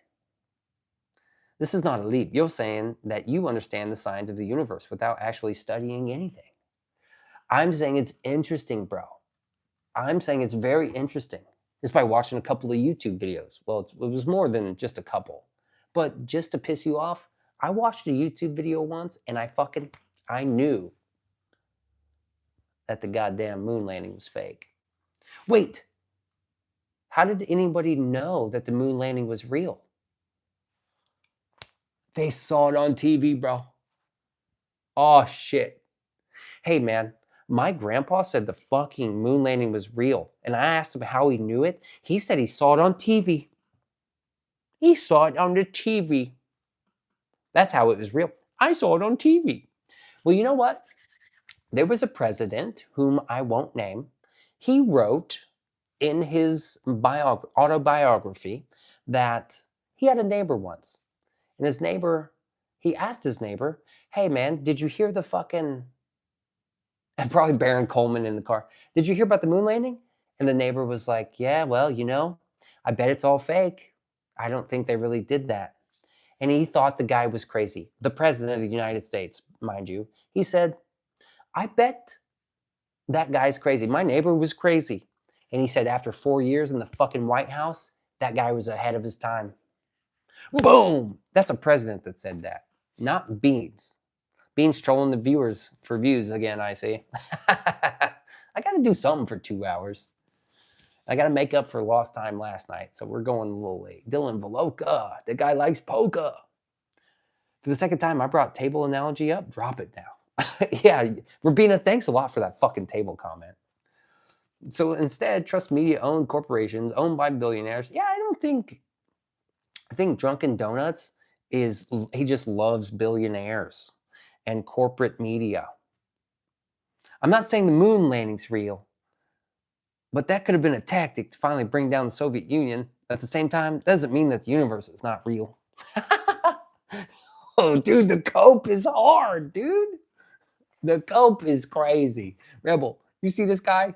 S1: This is not a leap. You're saying that you understand the signs of the universe without actually studying anything. I'm saying it's interesting, bro. I'm saying it's very interesting. Just by watching a couple of YouTube videos. Well, it was more than just a couple. But just to piss you off, I watched a YouTube video once and I knew that the goddamn moon landing was fake. Wait, how did anybody know that the moon landing was real? They saw it on TV, bro. Oh, shit. Hey, man, my grandpa said the fucking moon landing was real. And I asked him how he knew it. He said he saw it on TV. He saw it on the TV. That's how it was real. I saw it on TV. Well, you know what? There was a president whom I won't name. He wrote in his autobiography that he had a neighbor once. And he asked his neighbor, hey, man, did you hear the fucking, and probably Baron Coleman in the car, did you hear about the moon landing? And the neighbor was like, yeah, well, I bet it's all fake. I don't think they really did that. And he thought the guy was crazy. The president of the United States, mind you. He said, I bet that guy's crazy. My neighbor was crazy. And he said after 4 years in the fucking White House, that guy was ahead of his time. Boom! That's a president that said that, not Beans. Beans trolling the viewers for views again, I see. I got to do something for 2 hours. I got to make up for lost time last night, so we're going a little late. Dylan Voloka, the guy likes polka. For the second time, I brought table analogy up. Drop it now. Yeah, Rabina, thanks a lot for that fucking table comment. So instead, trust media-owned corporations owned by billionaires. Yeah, I think Drunken Donuts he just loves billionaires and corporate media. I'm not saying the moon landing's real, but that could have been a tactic to finally bring down the Soviet Union. At the same time, doesn't mean that the universe is not real. Oh, dude, the cope is hard, dude. The cope is crazy. Rebel, you see this guy?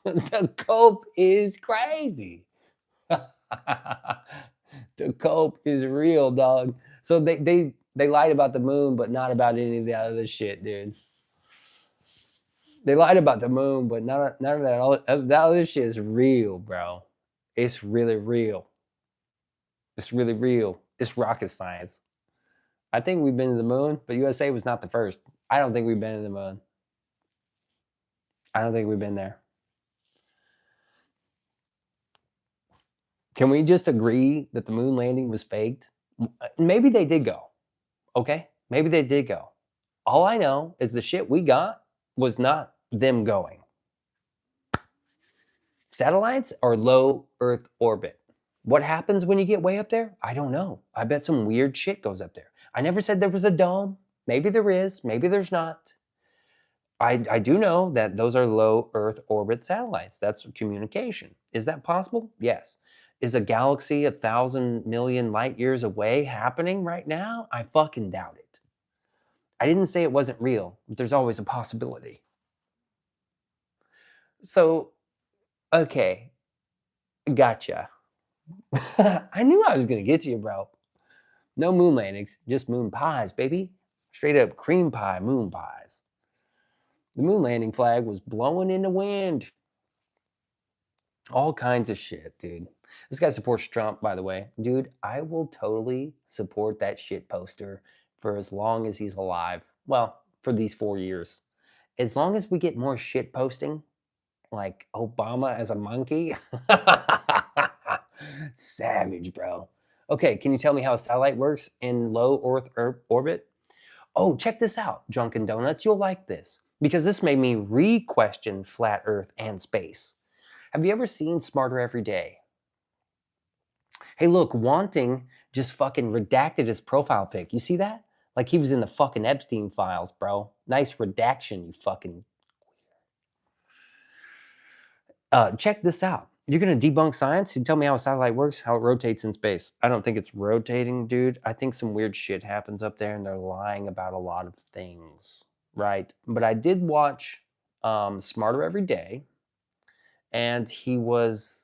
S1: The cope is crazy. The cope is real, dog. So they lied about the moon, but not about any of the other shit, dude. They lied about the moon, but none of that other shit is real, bro. It's really real. It's really real. It's rocket science. I think we've been to the moon, but USA was not the first. I don't think we've been to the moon. I don't think we've been there. Can we just agree that the moon landing was faked? Maybe they did go. Okay? Maybe they did go. All I know is the shit we got was not them going. Satellites are low Earth orbit. What happens when you get way up there? I don't know. I bet some weird shit goes up there. I never said there was a dome. Maybe there is. Maybe there's not. I do know that those are low Earth orbit satellites. That's communication. Is that possible? Yes. Is a galaxy 1,000 million light years away happening right now? I fucking doubt it. I didn't say it wasn't real, but there's always a possibility. So, okay, gotcha. I knew I was going to get you, bro. No moon landings, just moon pies, baby. Straight up cream pie moon pies. The moon landing flag was blowing in the wind. All kinds of shit, dude. This guy supports Trump, by the way. Dude, I will totally support that shit poster for as long as he's alive. Well, for these 4 years. As long as we get more shit posting, like Obama as a monkey. Savage, bro. Okay, can you tell me how a satellite works in low Earth orbit? Oh, check this out, Drunken Donuts. You'll like this because this made me re-question flat Earth and space. Have you ever seen Smarter Every Day? Hey, look, Wanting just fucking redacted his profile pic. You see that? Like he was in the fucking Epstein files, bro. Nice redaction, you fucking. Check this out. You're gonna debunk science? You tell me how a satellite works, how it rotates in space. I don't think it's rotating, dude. I think some weird shit happens up there and they're lying about a lot of things, right? But I did watch Smarter Every Day, and he was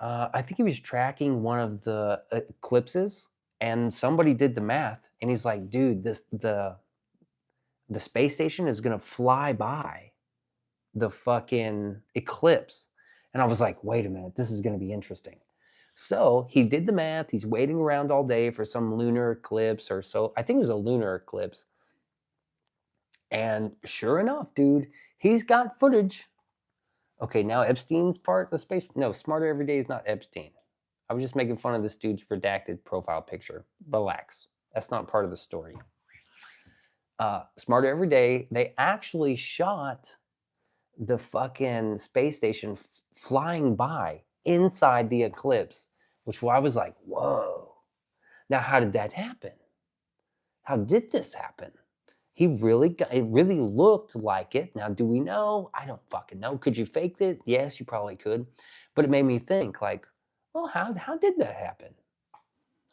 S1: I think he was tracking one of the eclipses, and somebody did the math, and he's like, "Dude, the space station is gonna fly by the fucking eclipse." And I was like, "Wait a minute, this is gonna be interesting." So he did the math. He's waiting around all day for some lunar eclipse or so. I think it was a lunar eclipse. And sure enough, dude, he's got footage. Okay, now Epstein's part of the space. No, Smarter Every Day is not Epstein. I was just making fun of this dude's redacted profile picture. Relax. That's not part of the story. Smarter Every Day, they actually shot the fucking space station flying by inside the eclipse, which I was like, whoa. Now, how did that happen? How did this happen? It really looked like it. Now, do we know? I don't fucking know. Could you fake it? Yes, you probably could. But it made me think, like, well, how did that happen?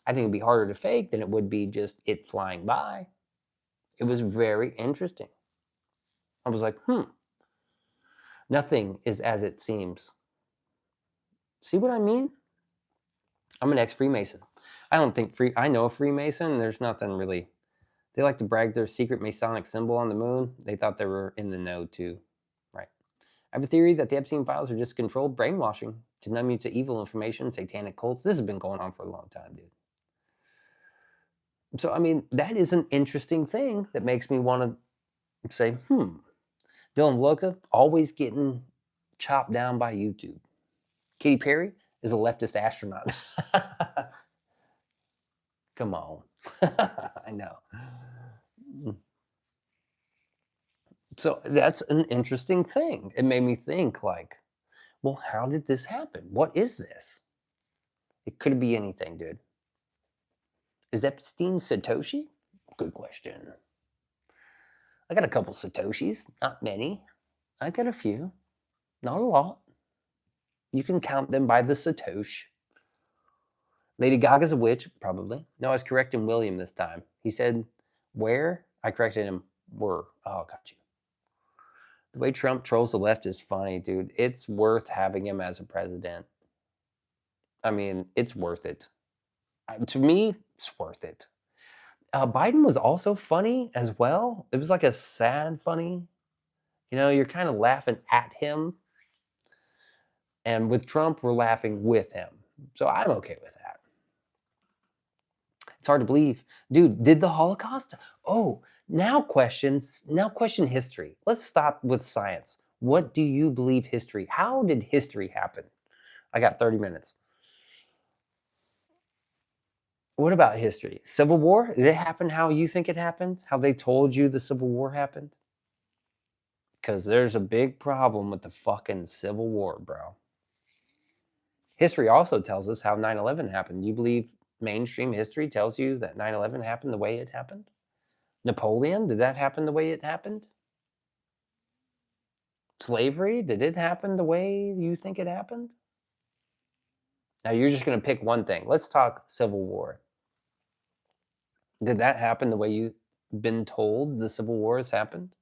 S1: I think it'd be harder to fake than it would be just it flying by. It was very interesting. I was like, nothing is as it seems. See what I mean? I'm an ex-Freemason. I don't think I know a Freemason. There's nothing really. They like to brag their secret Masonic symbol on the moon. They thought they were in the know too. Right. I have a theory that the Epstein files are just controlled brainwashing to numb you to evil information, satanic cults. This has been going on for a long time, dude. So, I mean, that is an interesting thing that makes me want to say, Dylan Vloka, always getting chopped down by YouTube. Katy Perry is a leftist astronaut. Come on. I know. So that's an interesting thing. It made me think, like, well, how did this happen? What is this? It could be anything, dude. Is Epstein Satoshi? Good question. I got a couple Satoshis, not many. I got a few, not a lot. You can count them by the Satosh. Lady Gaga's a witch, probably. No, I was correcting William this time. He said, where? I corrected him, were. Oh, got you. The way Trump trolls the left is funny, dude. It's worth having him as a president. I mean, it's worth it. To me, it's worth it. Biden was also funny as well. It was like a sad funny. You know, you're kind of laughing at him. And with Trump, we're laughing with him. So I'm okay with that. It's hard to believe. Dude, did the Holocaust? Oh, now question history. Let's stop with science. What do you believe history? How did history happen? I got 30 minutes. What about history? Civil War? Did it happen how you think it happened? How they told you the Civil War happened? Because there's a big problem with the fucking Civil War, bro. History also tells us how 9/11 happened. You believe mainstream history tells you that 9/11 happened the way it happened? Napoleon, did that happen the way it happened? Slavery, did it happen the way you think it happened? Now you're just going to pick one thing. Let's talk Civil War. Did that happen the way you've been told the Civil War has happened?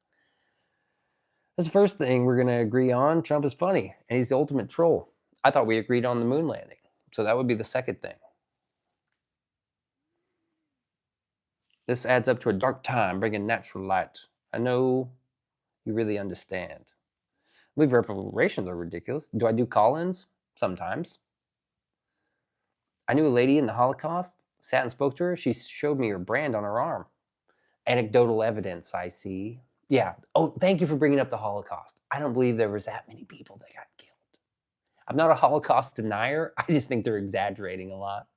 S1: That's the first thing we're going to agree on. Trump is funny, and he's the ultimate troll. I thought we agreed on the moon landing. So that would be the second thing. This adds up to a dark time, bringing natural light. I know you really understand. I believe reparations are ridiculous. Do I do call-ins? Sometimes. I knew a lady in the Holocaust, sat and spoke to her. She showed me her brand on her arm. Anecdotal evidence, I see. Yeah. Oh, thank you for bringing up the Holocaust. I don't believe there was that many people that got killed. I'm not a Holocaust denier. I just think they're exaggerating a lot.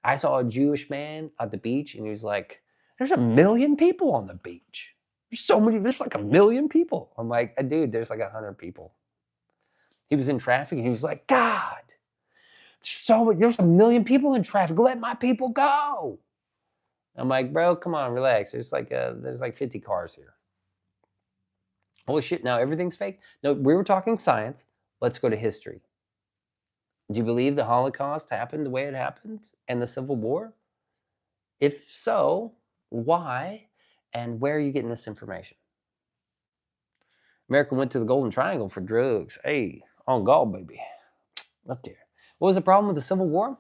S1: I saw a Jewish man at the beach, and he was like, "There's 1,000,000 people on the beach. There's so many. There's like 1,000,000 people." I'm like, "Dude, there's like 100 people." He was in traffic, and he was like, "God, there's so many. There's 1,000,000 people in traffic. Let my people go." I'm like, "Bro, come on, relax. There's like 50 cars here." Holy shit! Now everything's fake. No, we were talking science. Let's go to history. Do you believe the Holocaust happened the way it happened and the Civil War? If so, why and where are you getting this information? America went to the Golden Triangle for drugs. Hey, on God, baby. Up there. What was the problem with the Civil War?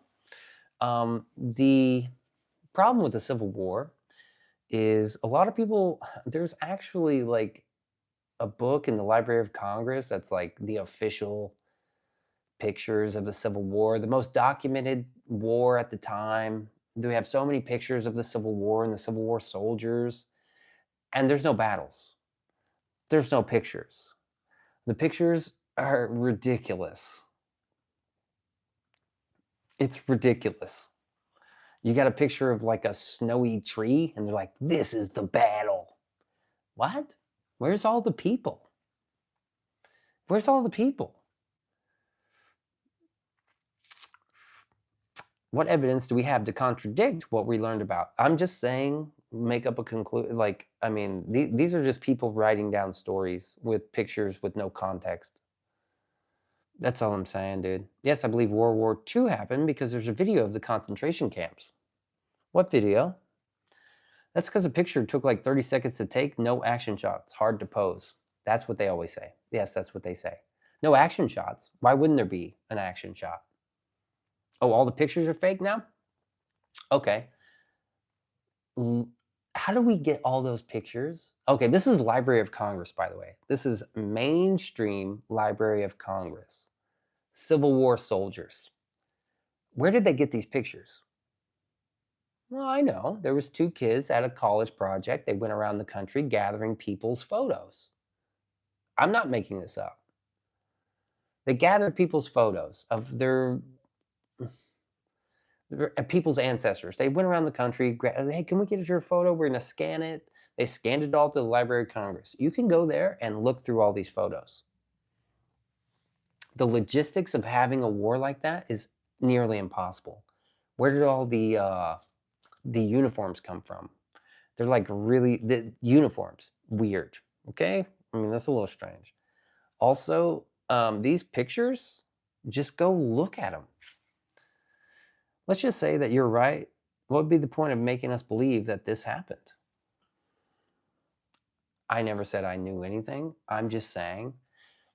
S1: The problem with the Civil War is a lot of people, there's actually like a book in the Library of Congress that's like the official pictures of the Civil War, the most documented war at the time. We have so many pictures of the Civil War and the Civil War soldiers, and there's no battles. There's no pictures. The pictures are ridiculous. It's ridiculous. You got a picture of like a snowy tree, and they're like, this is the battle. What? Where's all the people? Where's all the people? What evidence do we have to contradict what we learned about? I'm just saying, make up a conclusion. Like, I mean, these are just people writing down stories with pictures with no context. That's all I'm saying, dude. Yes, I believe World War II happened because there's a video of the concentration camps. What video? That's because a picture took like 30 seconds to take, no action shots, hard to pose. That's what they always say. Yes, that's what they say. No action shots. Why wouldn't there be an action shot? Oh, all the pictures are fake now? Okay. How do we get all those pictures? Okay, this is Library of Congress, by the way. This is mainstream Library of Congress. Civil War soldiers. Where did they get these pictures? Well, I know. There was two kids at a college project. They went around the country gathering people's photos. I'm not making this up. They gathered people's photos of their people's ancestors. They went around the country. Hey, can we get your photo? We're going to scan it. They scanned it all to the Library of Congress. You can go there and look through all these photos. The logistics of having a war like that is nearly impossible. Where did all the uniforms come from? They're like really, the uniforms, weird. Okay? I mean, that's a little strange. Also, these pictures, just go look at them. Let's just say that you're right. What would be the point of making us believe that this happened? I never said I knew anything. I'm just saying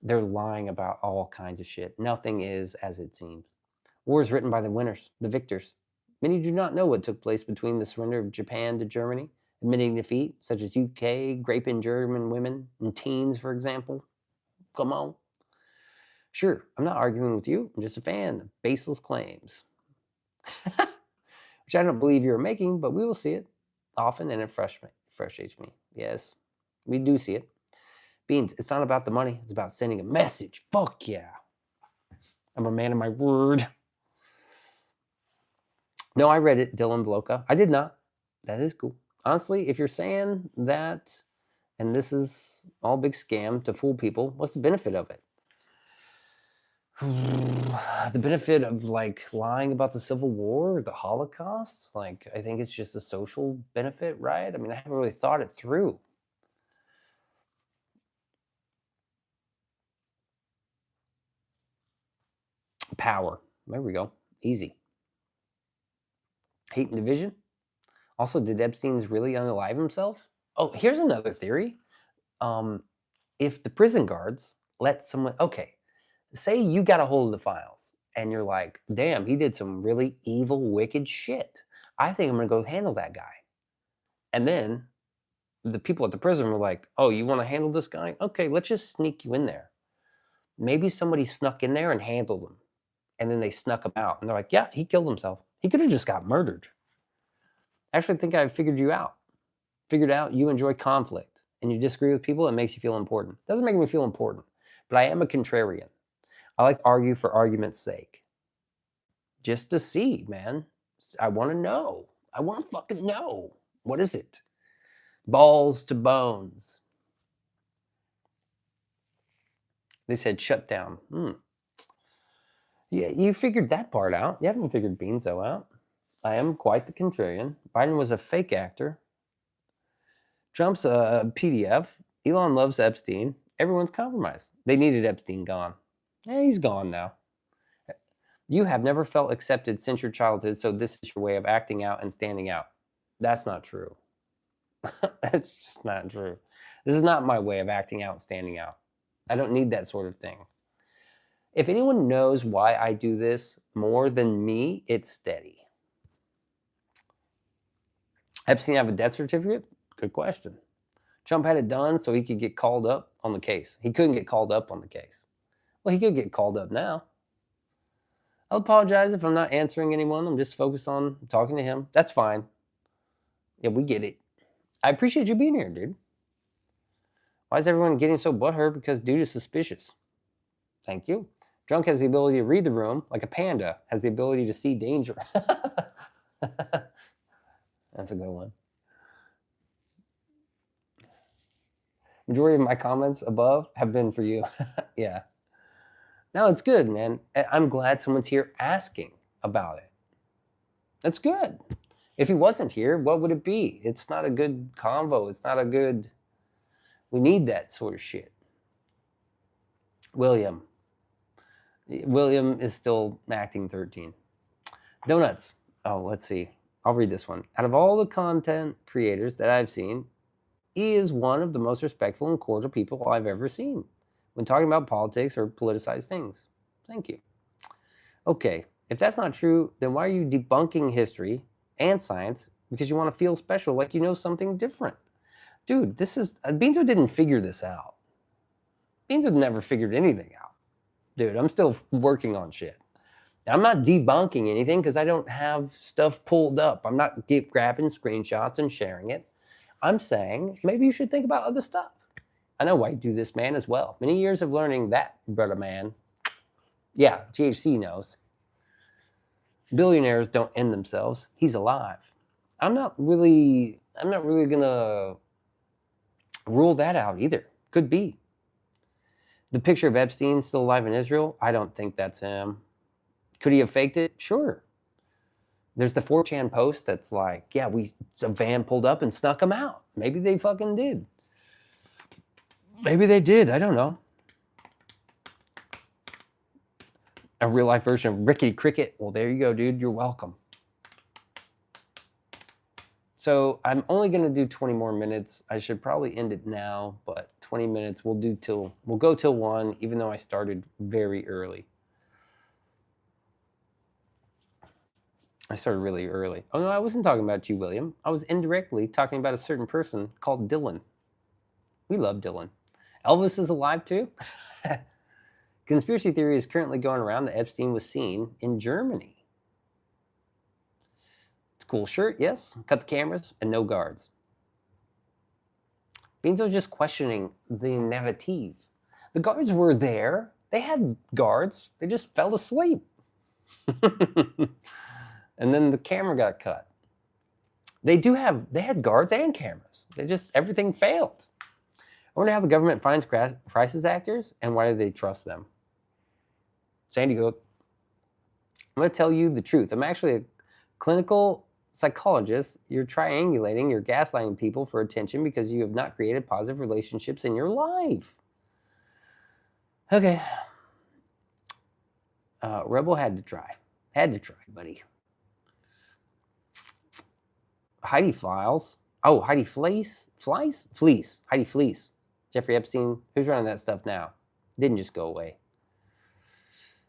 S1: they're lying about all kinds of shit. Nothing is as it seems. War is written by the winners, the victors. Many do not know what took place between the surrender of Japan to Germany, admitting defeat, such as UK, raping German women and teens, for example. Come on. Sure, I'm not arguing with you. I'm just a fan of baseless claims. Which I don't believe you're making, but we will see it often, and it frustrates me. Yes, we do see it. Beans, it's not about the money. It's about sending a message. Fuck yeah. I'm a man of my word. No, I read it, Dylan Vloka. I did not. That is cool. Honestly, if you're saying that, and this is all big scam to fool people, what's the benefit of it? The benefit of like lying about the Civil War or the Holocaust? Like, I think it's just a social benefit, right? I mean, I haven't really thought it through. Power. There we go. Easy. Hate and division. Also, did Epstein's really unalive himself? Oh, here's another theory. If the prison guards let someone, okay, say you got a hold of the files and you're like, damn, he did some really evil, wicked shit. I think I'm going to go handle that guy. And then the people at the prison were like, oh, you want to handle this guy? Okay, let's just sneak you in there. Maybe somebody snuck in there and handled him. And then they snuck him out. And they're like, yeah, he killed himself. He could have just got murdered. I actually think I figured you out. Figured out you enjoy conflict and you disagree with people, it makes you feel important. Doesn't make me feel important, but I am a contrarian. I like to argue for argument's sake. Just to see, man. I want to know. I want to fucking know. What is it? Balls to bones. They said shut down. Yeah, you figured that part out. You haven't figured Beanso out. I am quite the contrarian. Biden was a fake actor. Trump's a PDF. Elon loves Epstein. Everyone's compromised. They needed Epstein gone. He's gone now. You have never felt accepted since your childhood, so this is your way of acting out and standing out. That's not true. That's just not true. This is not my way of acting out and standing out. I don't need that sort of thing. If anyone knows why I do this more than me, it's steady. Epstein have a death certificate? Good question. Trump had it done so he could get called up on the case. He couldn't get called up on the case. Well, he could get called up now. I'll apologize if I'm not answering anyone. I'm just focused on talking to him. That's fine. Yeah, we get it. I appreciate you being here, dude. Why is everyone getting so butthurt because dude is suspicious? Thank you. Drunk has the ability to read the room like a panda has the ability to see danger. That's a good one. Majority of my comments above have been for you. Yeah. No, it's good, man. I'm glad someone's here asking about it. That's good. If he wasn't here, what would it be? It's not a good convo. It's not a good... We need that sort of shit. William is still acting 13. Donuts. Oh, let's see. I'll read this one. Out of all the content creators that I've seen, he is one of the most respectful and cordial people I've ever seen when talking about politics or politicized things. Thank you. Okay, if that's not true, then why are you debunking history and science because you want to feel special like you know something different? Dude, this is... Beanso didn't figure this out. Beanso never figured anything out. Dude, I'm still working on shit. I'm not debunking anything because I don't have stuff pulled up. I'm not grabbing screenshots and sharing it. I'm saying maybe you should think about other stuff. I know why you do this, man, as well. Many years of learning that, brother man. Yeah, THC knows. Billionaires don't end themselves. He's alive. I'm not really gonna rule that out either. Could be. The picture of Epstein still alive in Israel, I don't think that's him. Could he have faked it? Sure. There's the 4chan post that's like, yeah, a van pulled up and snuck him out. Maybe they fucking did. Maybe they did. I don't know. A real life version of Rickety Cricket. Well, there you go, dude. You're welcome. So I'm only going to do 20 more minutes. I should probably end it now, but 20 minutes we'll go till 1, even though I started very early. I started really early. Oh no, I wasn't talking about you, William. I was indirectly talking about a certain person called Dylan. We love Dylan. Elvis is alive too. Conspiracy theory is currently going around that Epstein was seen in Germany. It's a cool shirt, yes. Cut the cameras and no guards. Beanso's just questioning the narrative. The guards were there. They had guards. They just fell asleep. And then the camera got cut. They had guards and cameras. Everything failed. I wonder how the government finds crisis actors and why do they trust them? Sandy Hook. I'm going to tell you the truth. I'm actually a clinical psychologist. You're triangulating, you're gaslighting people for attention because you have not created positive relationships in your life. Okay. Rebel had to try. Had to try, buddy. Heidi Files. Oh, Heidi Fleece? Heidi Fleece. Jeffrey Epstein. Who's running that stuff now? Didn't just go away.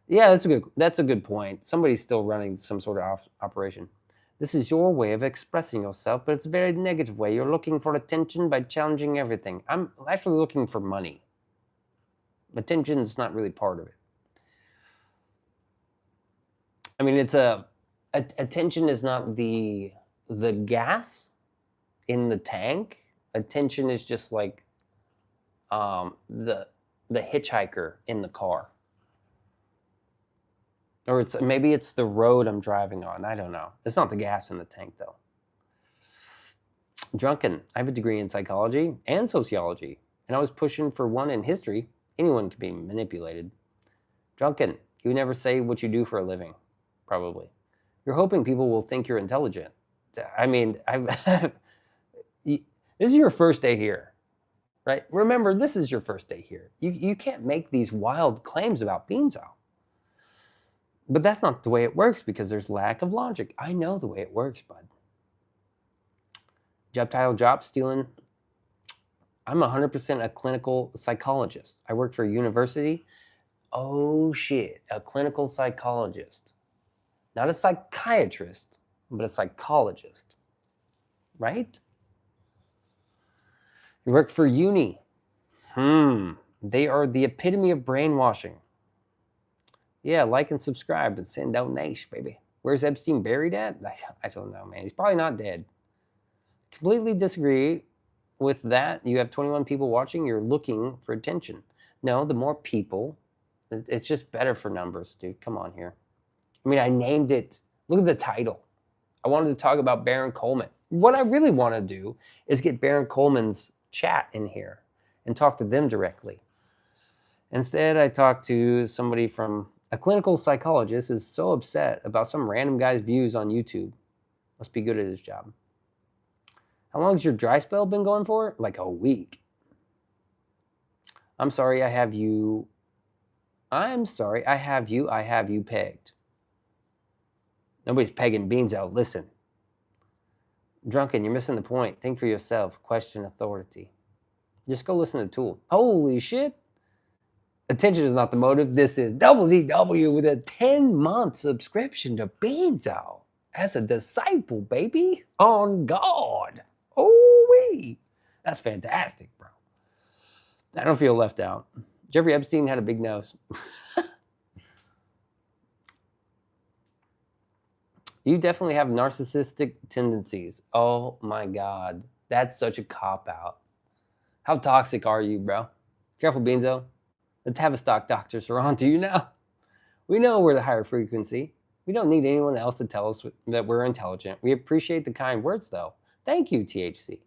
S1: Yeah, that's a good point. Somebody's still running some sort of operation. This is your way of expressing yourself, but it's a very negative way. You're looking for attention by challenging everything. I'm actually looking for money. Attention's not really part of it. I mean, attention is not the gas in the tank. Attention is just like the hitchhiker in the car. Or maybe it's the road I'm driving on. I don't know. It's not the gas in the tank, though. Drunken. I have a degree in psychology and sociology, and I was pushing for one in history. Anyone can be manipulated. Drunken. You never say what you do for a living, probably. You're hoping people will think you're intelligent. I mean, this is your first day here, right? Remember, this is your first day here. You can't make these wild claims about Beanso. But that's not the way it works because there's lack of logic. I know the way it works, bud. Job title, job stealing. I'm 100% a clinical psychologist. I work for a university. Oh shit, a clinical psychologist. Not a psychiatrist, but a psychologist. Right? You work for uni. They are the epitome of brainwashing. Yeah, like and subscribe and send donation, baby. Where's Epstein buried at? I don't know, man. He's probably not dead. Completely disagree with that. You have 21 people watching. You're looking for attention. No, the more people, it's just better for numbers, dude. Come on here. I mean, I named it. Look at the title. I wanted to talk about Baron Coleman. What I really want to do is get Baron Coleman's chat in here and talk to them directly. Instead, I talked to somebody from a clinical psychologist is so upset about some random guy's views on YouTube. Must be good at his job. How long has your dry spell been going for? Like a week. I'm sorry, I have you. I'm sorry, I have you pegged. Nobody's pegging Beanso. Listen. Drunken, you're missing the point. Think for yourself. Question authority. Just go listen to Tool. Holy shit. Attention is not the motive. This is Double ZW with a 10-month subscription to Beanso as a disciple, baby. On God. Oh-wee. That's fantastic, bro. I don't feel left out. Jeffrey Epstein had a big nose. You definitely have narcissistic tendencies. Oh my God. That's such a cop-out. How toxic are you, bro? Careful, Beanso. The Tavistock doctors are on to you now. We know we're the higher frequency. We don't need anyone else to tell us that we're intelligent. We appreciate the kind words, though. Thank you, THC.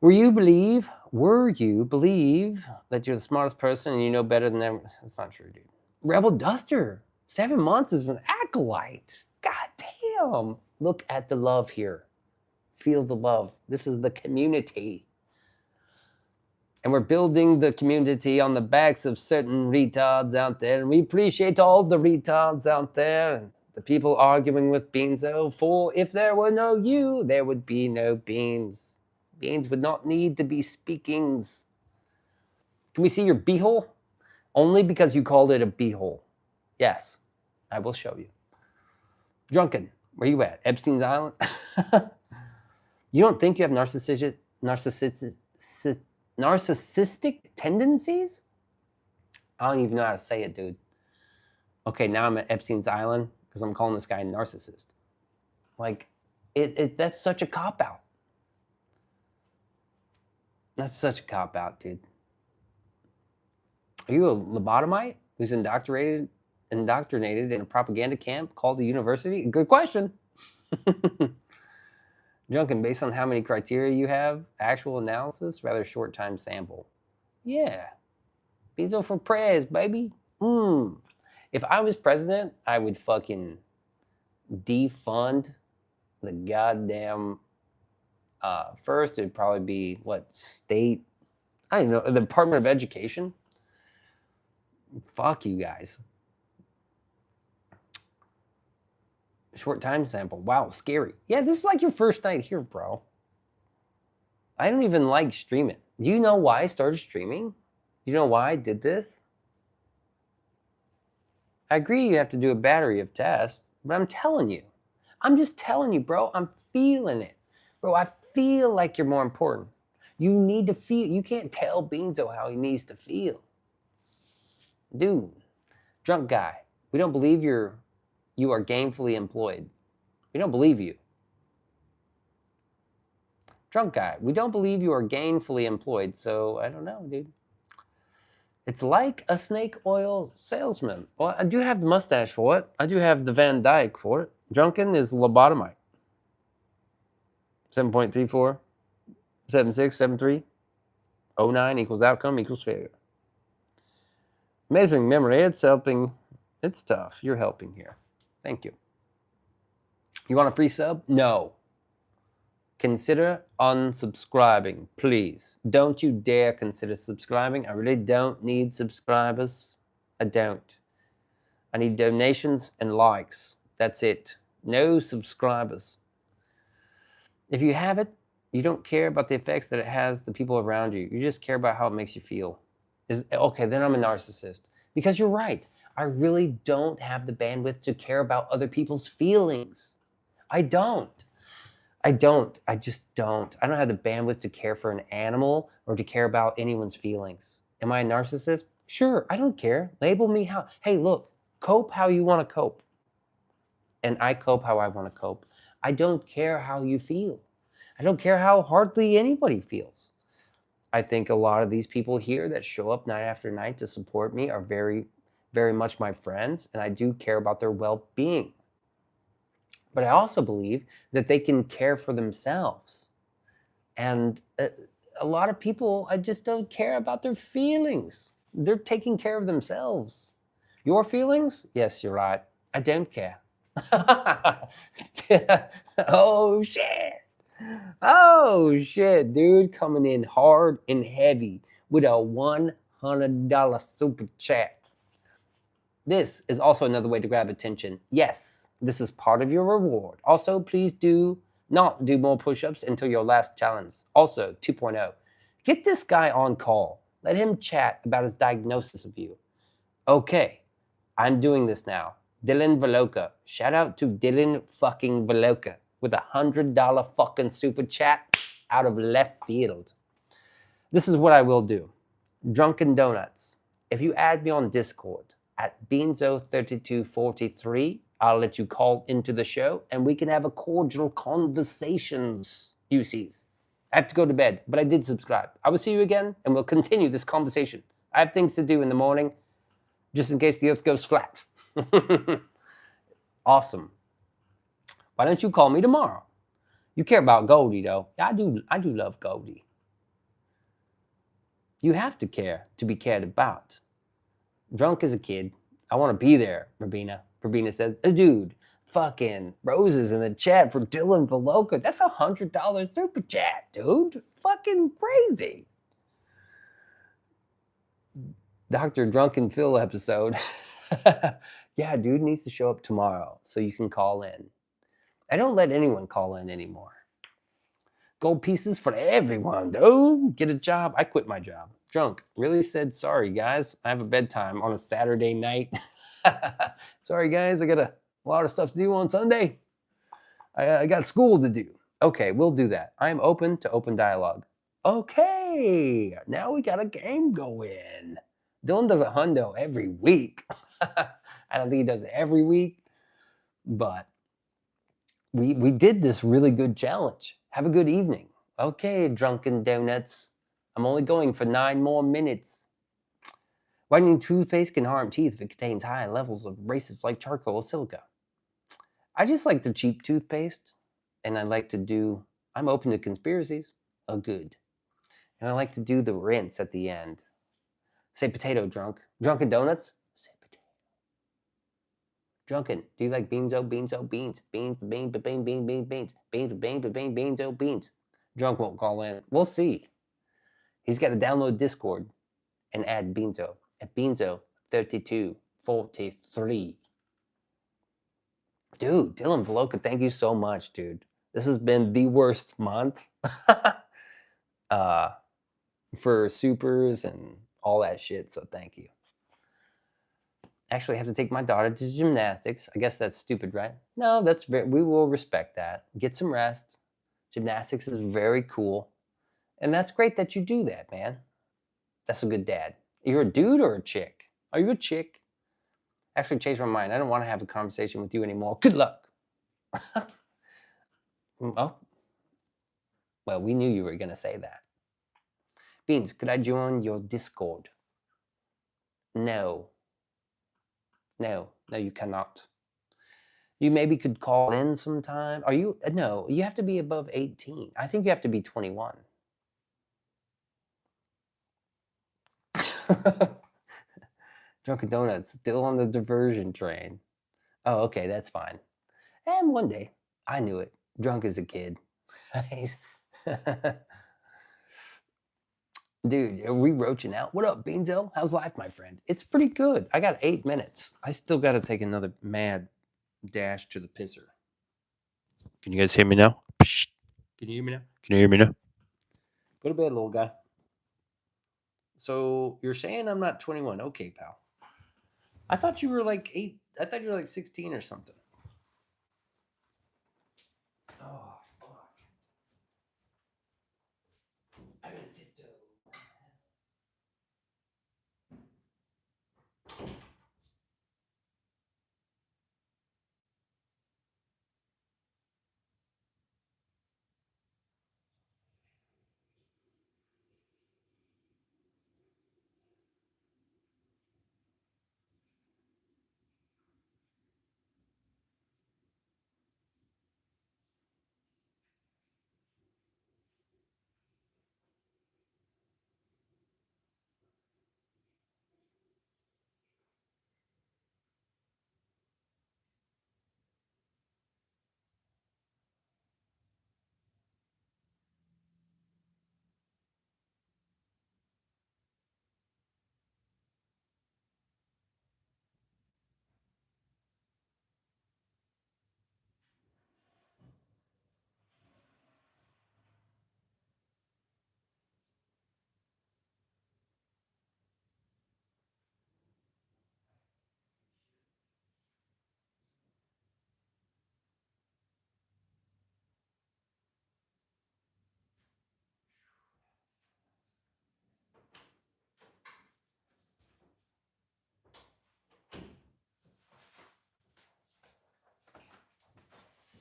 S1: Were you believe that you're the smartest person and you know better than everyone? That's not true, dude. Rebel Duster, 7 months as an acolyte. God damn. Look at the love here. Feel the love. This is the community. And we're building the community on the backs of certain retards out there. And we appreciate all the retards out there. And the people arguing with Beanso. For if there were no you, there would be no Beans. Beans would not need to be speakings. Can we see your beehole? Only because you called it a beehole. Yes, I will show you. Drunken, where you at? Epstein's Island? You don't think you have narcissistic tendencies? I don't even know how to say it, dude. Okay, now I'm at Epstein's Island because I'm calling this guy a narcissist. Like, that's such a cop-out. That's such a cop-out, dude. Are you a lobotomite who's indoctrinated in a propaganda camp called a university? Good question. Junkin, based on how many criteria you have, actual analysis, rather short time sample. Yeah. Beanso for prayers, baby. If I was president, I would fucking defund the goddamn, first it'd probably be, state? I don't know, the Department of Education? Fuck you guys. Short time sample. Wow, scary. Yeah, this is like your first night here, bro. I don't even like streaming. Do you know why I started streaming? Do you know why I did this? I agree you have to do a battery of tests, but I'm telling you. I'm just telling you, bro. I'm feeling it. Bro, I feel like you're more important. You need to feel. You can't tell Beanso how he needs to feel. Dude, drunk guy, we don't believe you are gainfully employed. We don't believe you. Drunk guy, we don't believe you are gainfully employed, so I don't know, dude. It's like a snake oil salesman. Well, I do have the mustache for it. I do have the Van Dyke for it. Drunken is lobotomite. 7.34, 76, 73, 09 equals outcome equals failure. Amazing memory. It's helping. It's tough. You're helping here. Thank you. You want a free sub? No. Consider unsubscribing, please. Don't you dare consider subscribing. I really don't need subscribers. I don't. I need donations and likes. That's it. No subscribers. If you have it, you don't care about the effects that it has the people around you. You just care about how it makes you feel. Okay, then I'm a narcissist. Because you're right. I really don't have the bandwidth to care about other people's feelings. I don't. I just don't. I don't have the bandwidth to care for an animal or to care about anyone's feelings. Am I a narcissist? Sure, I don't care. Label me how. Hey, look, cope how you want to cope. And I cope how I want to cope. I don't care how you feel. I don't care how hardly anybody feels. I think a lot of these people here that show up night after night to support me are very, very much my friends, and I do care about their well-being. But I also believe that they can care for themselves. And a lot of people, I just don't care about their feelings. They're taking care of themselves. Your feelings? Yes, you're right. I don't care. Oh, shit. Oh, shit, dude. Coming in hard and heavy with a $100 super chat. This is also another way to grab attention. Yes, this is part of your reward. Also, please do not do more push-ups until your last challenge. Also, 2.0. Get this guy on call. Let him chat about his diagnosis of you. Okay, I'm doing this now. Dylan Veloka. Shout out to Dylan fucking Veloka with a $100 fucking super chat out of left field. This is what I will do. Drunken Donuts. If you add me on Discord at Beanso3243, I'll let you call into the show and we can have a cordial conversations, UCs. I have to go to bed, but I did subscribe. I will see you again and we'll continue this conversation. I have things to do in the morning, just in case the earth goes flat. Awesome. Why don't you call me tomorrow? You care about Goldie, though. I do love Goldie. You have to care to be cared about. Drunk as a kid. I want to be there, Rabina. Rabina says, dude, fucking roses in the chat for Dylan Veloka. That's $100 super chat, dude. Fucking crazy. Dr. Drunken Phil episode. Yeah, dude needs to show up tomorrow so you can call in. I don't let anyone call in anymore. Gold pieces for everyone, dude. Get a job. I quit my job. Drunk. Really said sorry, guys. I have a bedtime on a Saturday night. Sorry, guys. I got a lot of stuff to do on Sunday. I got school to do. Okay, we'll do that. I am open to open dialogue. Okay, now we got a game going. Dylan does a hundo every week. I don't think he does it every week, but we did this really good challenge. Have a good evening. Okay, Drunken Donuts. I'm only going for 9 more minutes. Whitening toothpaste can harm teeth if it contains high levels of abrasives like charcoal or silica. I just like the cheap toothpaste, and I like to do, I'm open to conspiracies. Oh, good. And I like to do the rinse at the end. Say potato, drunk. Drunken Donuts? Say potato. Drunken. Do you like Beanso, beans? Beans, beans, beans, beans, beans, beans, beans, Beanso, beans. Drunk won't call in. We'll see. He's got to download Discord and add Beanso at Beanso3243. Dude, Dylan Veloka, thank you so much, dude. This has been the worst month for supers and all that shit, so thank you. Actually, I have to take my daughter to gymnastics. I guess that's stupid, right? No, we will respect that. Get some rest. Gymnastics is very cool. And that's great that you do that, man. That's a good dad. You're a dude or a chick? Are you a chick? Actually, changed my mind. I don't want to have a conversation with you anymore. Good luck. Oh. Well, we knew you were going to say that. Beans, could I join your Discord? No. No, you cannot. You maybe could call in sometime. Are you? No, you have to be above 18. I think you have to be 21. Drunken Donuts, still on the diversion train. Oh, okay, that's fine. And one day, I knew it. Drunk as a kid. Dude, are we roaching out? What up, Beanso? How's life, my friend? It's pretty good. I got 8 minutes. I still got to take another mad dash to the pisser. Can you guys hear me now? Psst. Can you hear me now? Can you hear me now? Go to bed, little guy. So you're saying I'm not 21. Okay, pal. I thought you were like 8. I thought you were like 16 or something. Oh, fuck. I gotta tiptoe.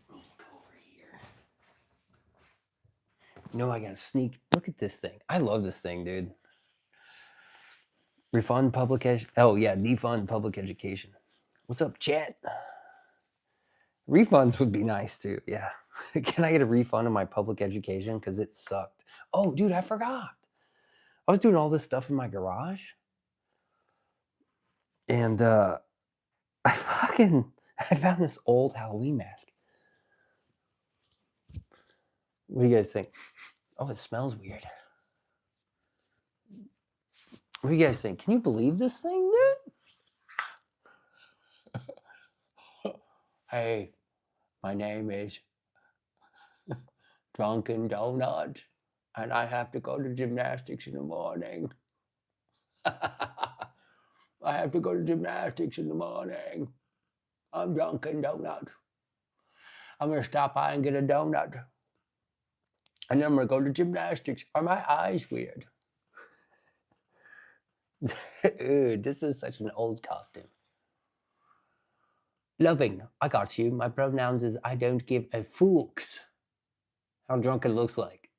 S1: Sneak over here. No, I gotta sneak. Look at this thing. I love this thing, dude. Refund public education. Oh, yeah, defund public education. What's up, chat? Refunds would be nice too. Yeah. Can I get a refund of my public education? Because it sucked. Oh, dude, I forgot. I was doing all this stuff in my garage. And I found this old Halloween mask. What do you guys think? Oh, it smells weird. What do you guys think? Can you believe this thing, dude? Hey, my name is Drunken Donut, and I have to go to gymnastics in the morning. I have to go to gymnastics in the morning. I'm Drunken Donut. I'm going to stop by and get a donut. And then I'm going to go to gymnastics. Are my eyes weird? Dude, this is such an old costume. Loving, I got you. My pronouns is I don't give a fooks. How drunk it looks like.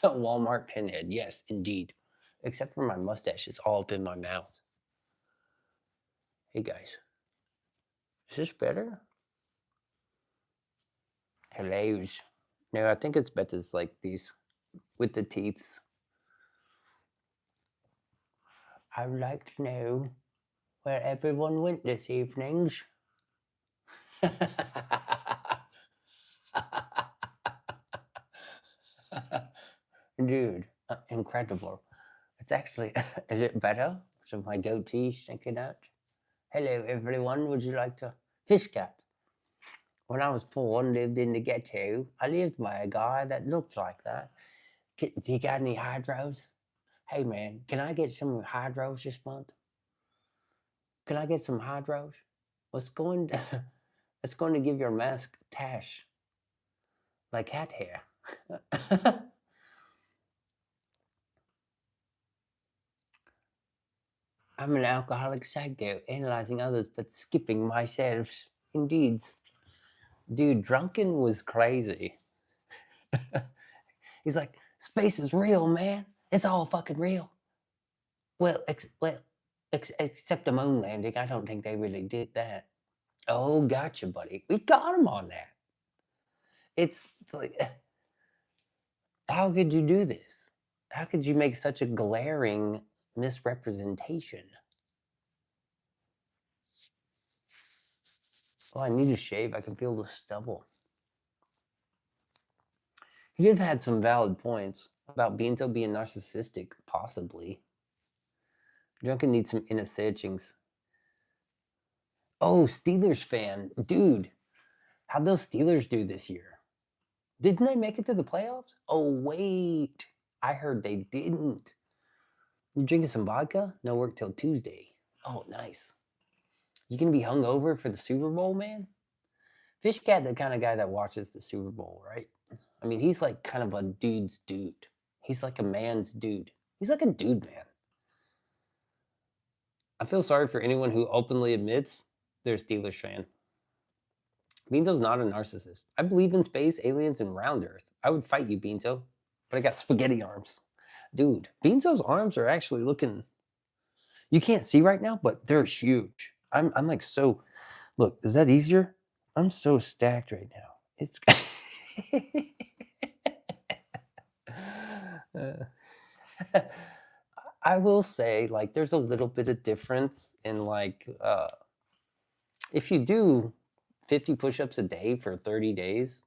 S1: Walmart pinhead, yes, indeed. Except for my mustache, it's all up in my mouth. Hey guys, is this better? Hellos. No, I think it's better like these with the teeths. I would like to know where everyone went this evenings. Dude, incredible. It's actually, is it better? So my goatee's sticking out. Hello, everyone. Would you like to fish cat? When I was 4 and lived in the ghetto, I lived by a guy that looked like that. Do you got any hydros? Hey, man, can I get some hydros this month? Can I get some hydros? It's going to give your mask tash, like cat hair. I'm an alcoholic psycho, analyzing others but skipping myself. Indeed. Dude, drunken was crazy. He's like, space is real, man. It's all fucking real. Well, except the moon landing. I don't think they really did that. Oh, gotcha, buddy. We got him on that. It's like, how could you do this? How could you make such a glaring misrepresentation? Oh, I need to shave. I can feel the stubble. He did have had some valid points about Beanso being narcissistic, possibly. Drunken needs some inner searchings. Oh, Steelers fan. Dude, how'd those Steelers do this year? Didn't they make it to the playoffs? Oh, wait. I heard they didn't. You drinking some vodka? No work till Tuesday. Oh, nice. You gonna be hungover for the Super Bowl, man? Fish Cat, the kind of guy that watches the Super Bowl, right? I mean, he's like kind of a dude's dude. He's like a man's dude. He's like a dude, man. I feel sorry for anyone who openly admits they're a Steelers fan. Beanso's not a narcissist. I believe in space, aliens, and round Earth. I would fight you, Beanso, but I got spaghetti arms. Dude, Beanso's arms are actually looking... You can't see right now, but they're huge. I'm like so... Look, is that easier? I'm so stacked right now. It's... I will say, like, there's a little bit of difference in, like, if you do 50 push-ups a day for 30 days,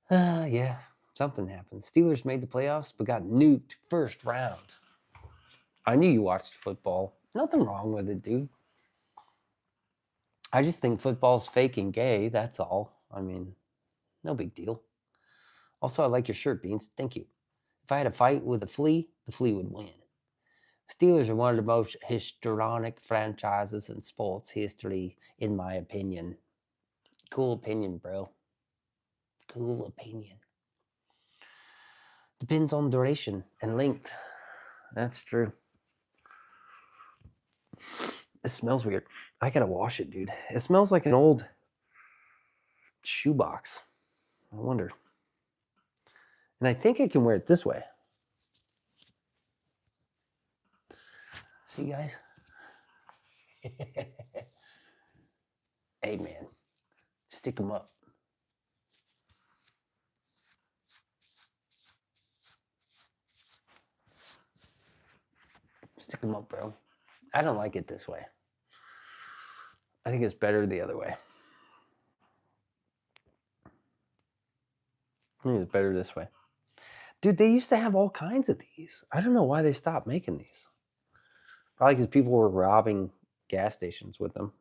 S1: yeah, something happens. Steelers made the playoffs, but got nuked first round. I knew you watched football. Nothing wrong with it, dude. I just think football's fake and gay, that's all. I mean, no big deal. Also, I like your shirt, Beans. Thank you. If I had a fight with the flea would win. Steelers are one of the most historic franchises in sports history, in my opinion. Cool opinion, bro. Cool opinion. Depends on duration and length. That's true. It smells weird. I gotta wash it, dude. It smells like an old shoebox. I wonder. And I think I can wear it this way. See, guys? Hey, man. Stick them up. Stick them up, bro. I don't like it this way. I think it's better the other way. I think it's better this way. Dude, they used to have all kinds of these. I don't know why they stopped making these. Probably because people were robbing gas stations with them.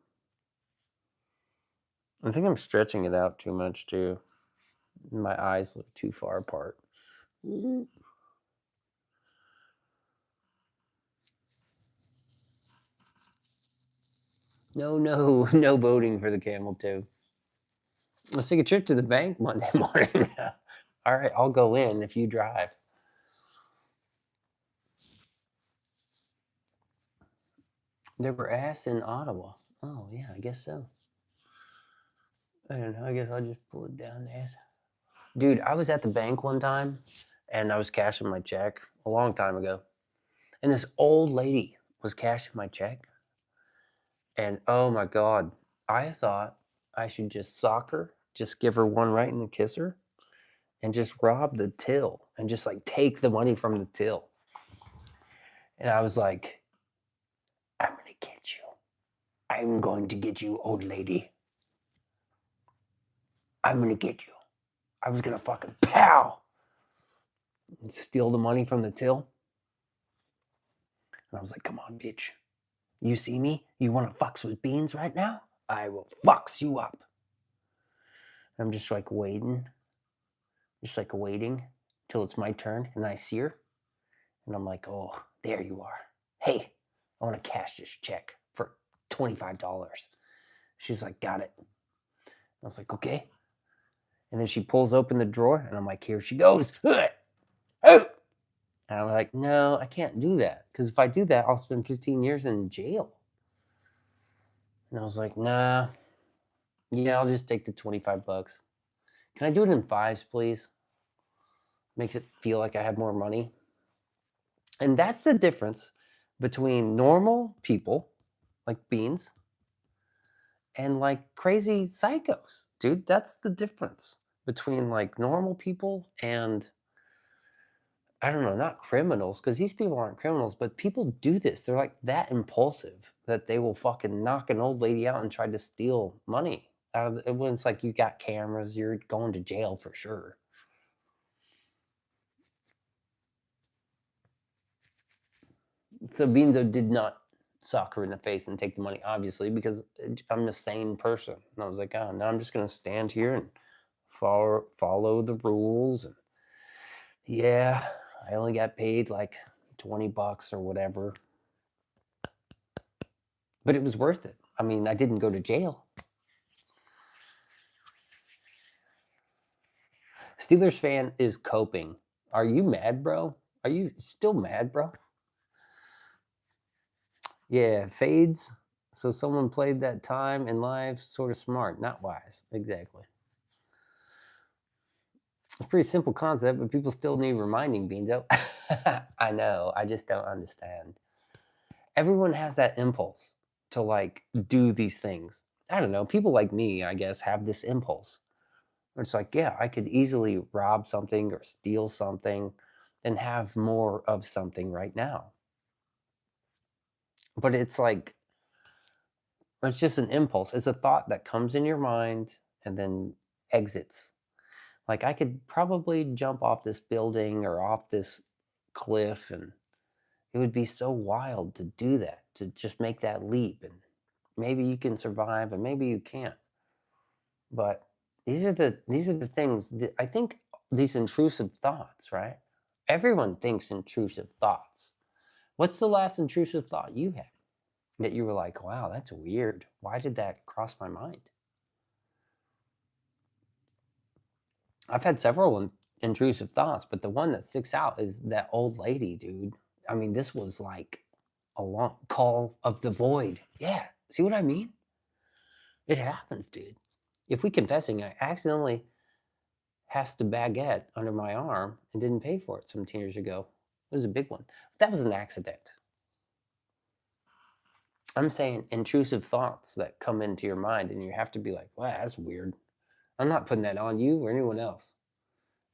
S1: I think I'm stretching it out too much, too. My eyes look too far apart. No voting for the camel toe. Let's take a trip to the bank Monday morning. All right, I'll go in if you drive. There were ass in Ottawa. Oh, yeah, I guess so. I don't know. I guess I'll just pull it down the ass. Dude, I was at the bank one time, and I was cashing my check a long time ago. And this old lady was cashing my check. And oh my God, I thought I should just sock her, just give her one right and kiss her, and just rob the till and just like take the money from the till. And I was like, I'm going to get you. I'm going to get you, old lady. I'm going to get you. I was going to fucking pow and steal the money from the till. And I was like, come on, bitch. You see me? You want to fucks with beans right now? I will fucks you up. And I'm just like waiting till it's my turn. And I see her. And I'm like, oh, there you are. Hey, I want to cash this check for $25. She's like, got it. I was like, okay. And then she pulls open the drawer, and I'm like, here she goes. And I'm like, no, I can't do that. Because if I do that, I'll spend 15 years in jail. And I was like, nah. Yeah, I'll just take the $25. Can I do it in fives, please? Makes it feel like I have more money. And that's the difference between normal people like Beans and like crazy psychos, dude. That's the difference between like normal people and I don't know, not criminals, because these people aren't criminals, but people do this. They're like that impulsive that they will fucking knock an old lady out and try to steal money. When it's like you got cameras, you're going to jail for sure. So Beanzo did not sock her in the face and take the money, obviously, because I'm a sane person. And I was like, oh, no, I'm just going to stand here and follow the rules. And yeah, I only got paid like $20 or whatever. But it was worth it. I mean, I didn't go to jail. Steelers fan is coping. Are you mad, bro? Are you still mad, bro? Yeah, fades. So someone played that time in life sort of smart, not wise. Exactly. It's a pretty simple concept, but people still need reminding, Beanzo. I know. I just don't understand. Everyone has that impulse to like do these things. I don't know. People like me, I guess, have this impulse. It's like, yeah, I could easily rob something or steal something and have more of something right now. But it's like, it's just an impulse. It's a thought that comes in your mind and then exits. Like, I could probably jump off this building or off this cliff, and it would be so wild to do that, to just make that leap. And maybe you can survive and maybe you can't. But these are the things that I think, these intrusive thoughts, right? Everyone thinks intrusive thoughts. What's the last intrusive thought you had that you were like, wow, that's weird? Why did that cross my mind? I've had several intrusive thoughts, but the one that sticks out is that old lady, dude. I mean, this was like a long call of the void. Yeah. See what I mean? It happens, dude. If we confessing, I accidentally passed the baguette under my arm and didn't pay for it 17 years ago. It was a big one. But that was an accident. I'm saying intrusive thoughts that come into your mind, and you have to be like, wow, that's weird. I'm not putting that on you or anyone else.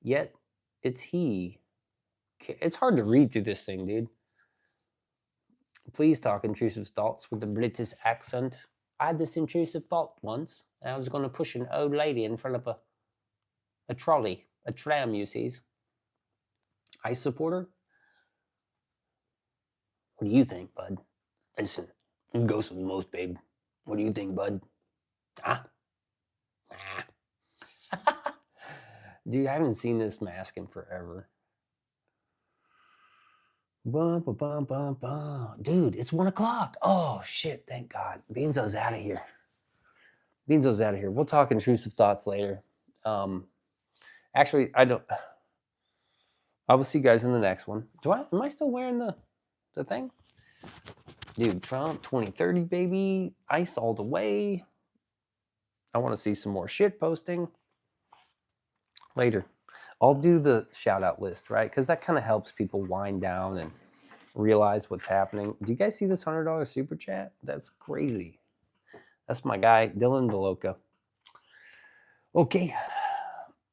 S1: Yet, it's he. It's hard to read through this thing, dude. Please talk intrusive thoughts with a British accent. I had this intrusive thought once, and I was going to push an old lady in front of a trolley, a tram, you sees. ICE supporter? What do you think, bud? Listen, ghost of the most, babe. What do you think, bud? Huh? Dude, I haven't seen this mask in forever. Bum, bum, bum, bum, bum. Dude, it's 1 o'clock. Oh, shit. Thank God. Beanzo's out of here. Beanzo's out of here. We'll talk intrusive thoughts later. Actually, I don't. I will see you guys in the next one. Am I still wearing the thing? Dude, Trump 2030, baby. ICE all the way. I want to see some more shit posting later. I'll do the shout out list, right? Because that kind of helps people wind down and realize what's happening. Do you guys see this $100 super chat? That's crazy. That's my guy, Dylan Veloca. Okay.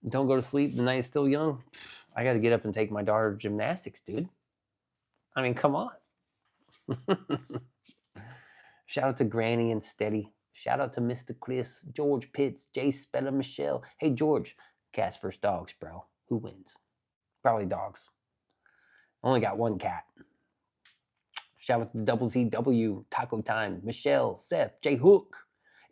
S1: Don't go to sleep. The night is still young. I got to get up and take my daughter to gymnastics, dude. I mean, come on. Shout out to Granny and Steady. Shout out to Mr. Chris, George Pitts, Jay Speller, Michelle. Hey, George, cats versus dogs, bro. Who wins? Probably dogs. Only got one cat. Shout out to Double ZW, Taco Time, Michelle, Seth, J Hook,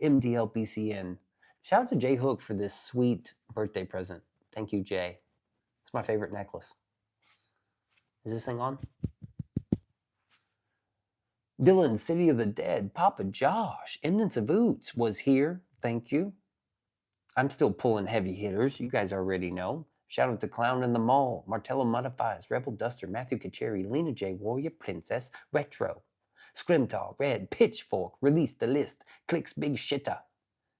S1: MDLBCN. Shout out to J Hook for this sweet birthday present. Thank you, Jay. It's my favorite necklace. Is this thing on? Dylan, City of the Dead, Papa Josh, Eminence of Oots was here. Thank you. I'm still pulling heavy hitters. You guys already know. Shout out to Clown in the Mall, Martello Modifies, Rebel Duster, Matthew Kacheri, Lena J, Warrior Princess, Retro, Scrimtar, Red, Pitchfork, Release the List, Clicks Big Shitter,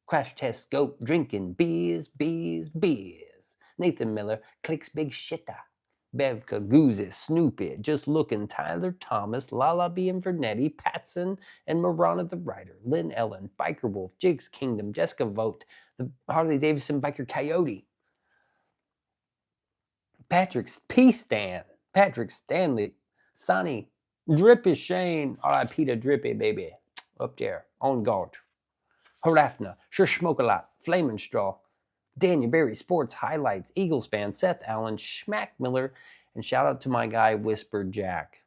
S1: Crash Test Goat, Drinking Beers, Beers, Beers, Nathan Miller, Clicks Big Shitta. Bev Kagoozy, Snoopy, Just Looking, Tyler Thomas, Lala B. and Vernetti, Patson and Marana the Writer, Lynn Ellen, Biker Wolf, Jigs Kingdom, Jessica Vogt, the Harley Davidson Biker Coyote, Patrick P. Stan, Patrick Stanley, Sonny, Drippy Shane, R.I.P. to Drippy, baby, up there, on guard. Harafna, Sure Smoke a Lot, Flamin' Straw, Daniel Berry, Sports Highlights, Eagles fan, Seth Allen, Schmack Miller, and shout out to my guy, Whisper Jack.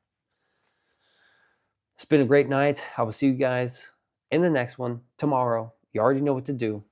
S1: It's been a great night. I will see you guys in the next one tomorrow. You already know what to do.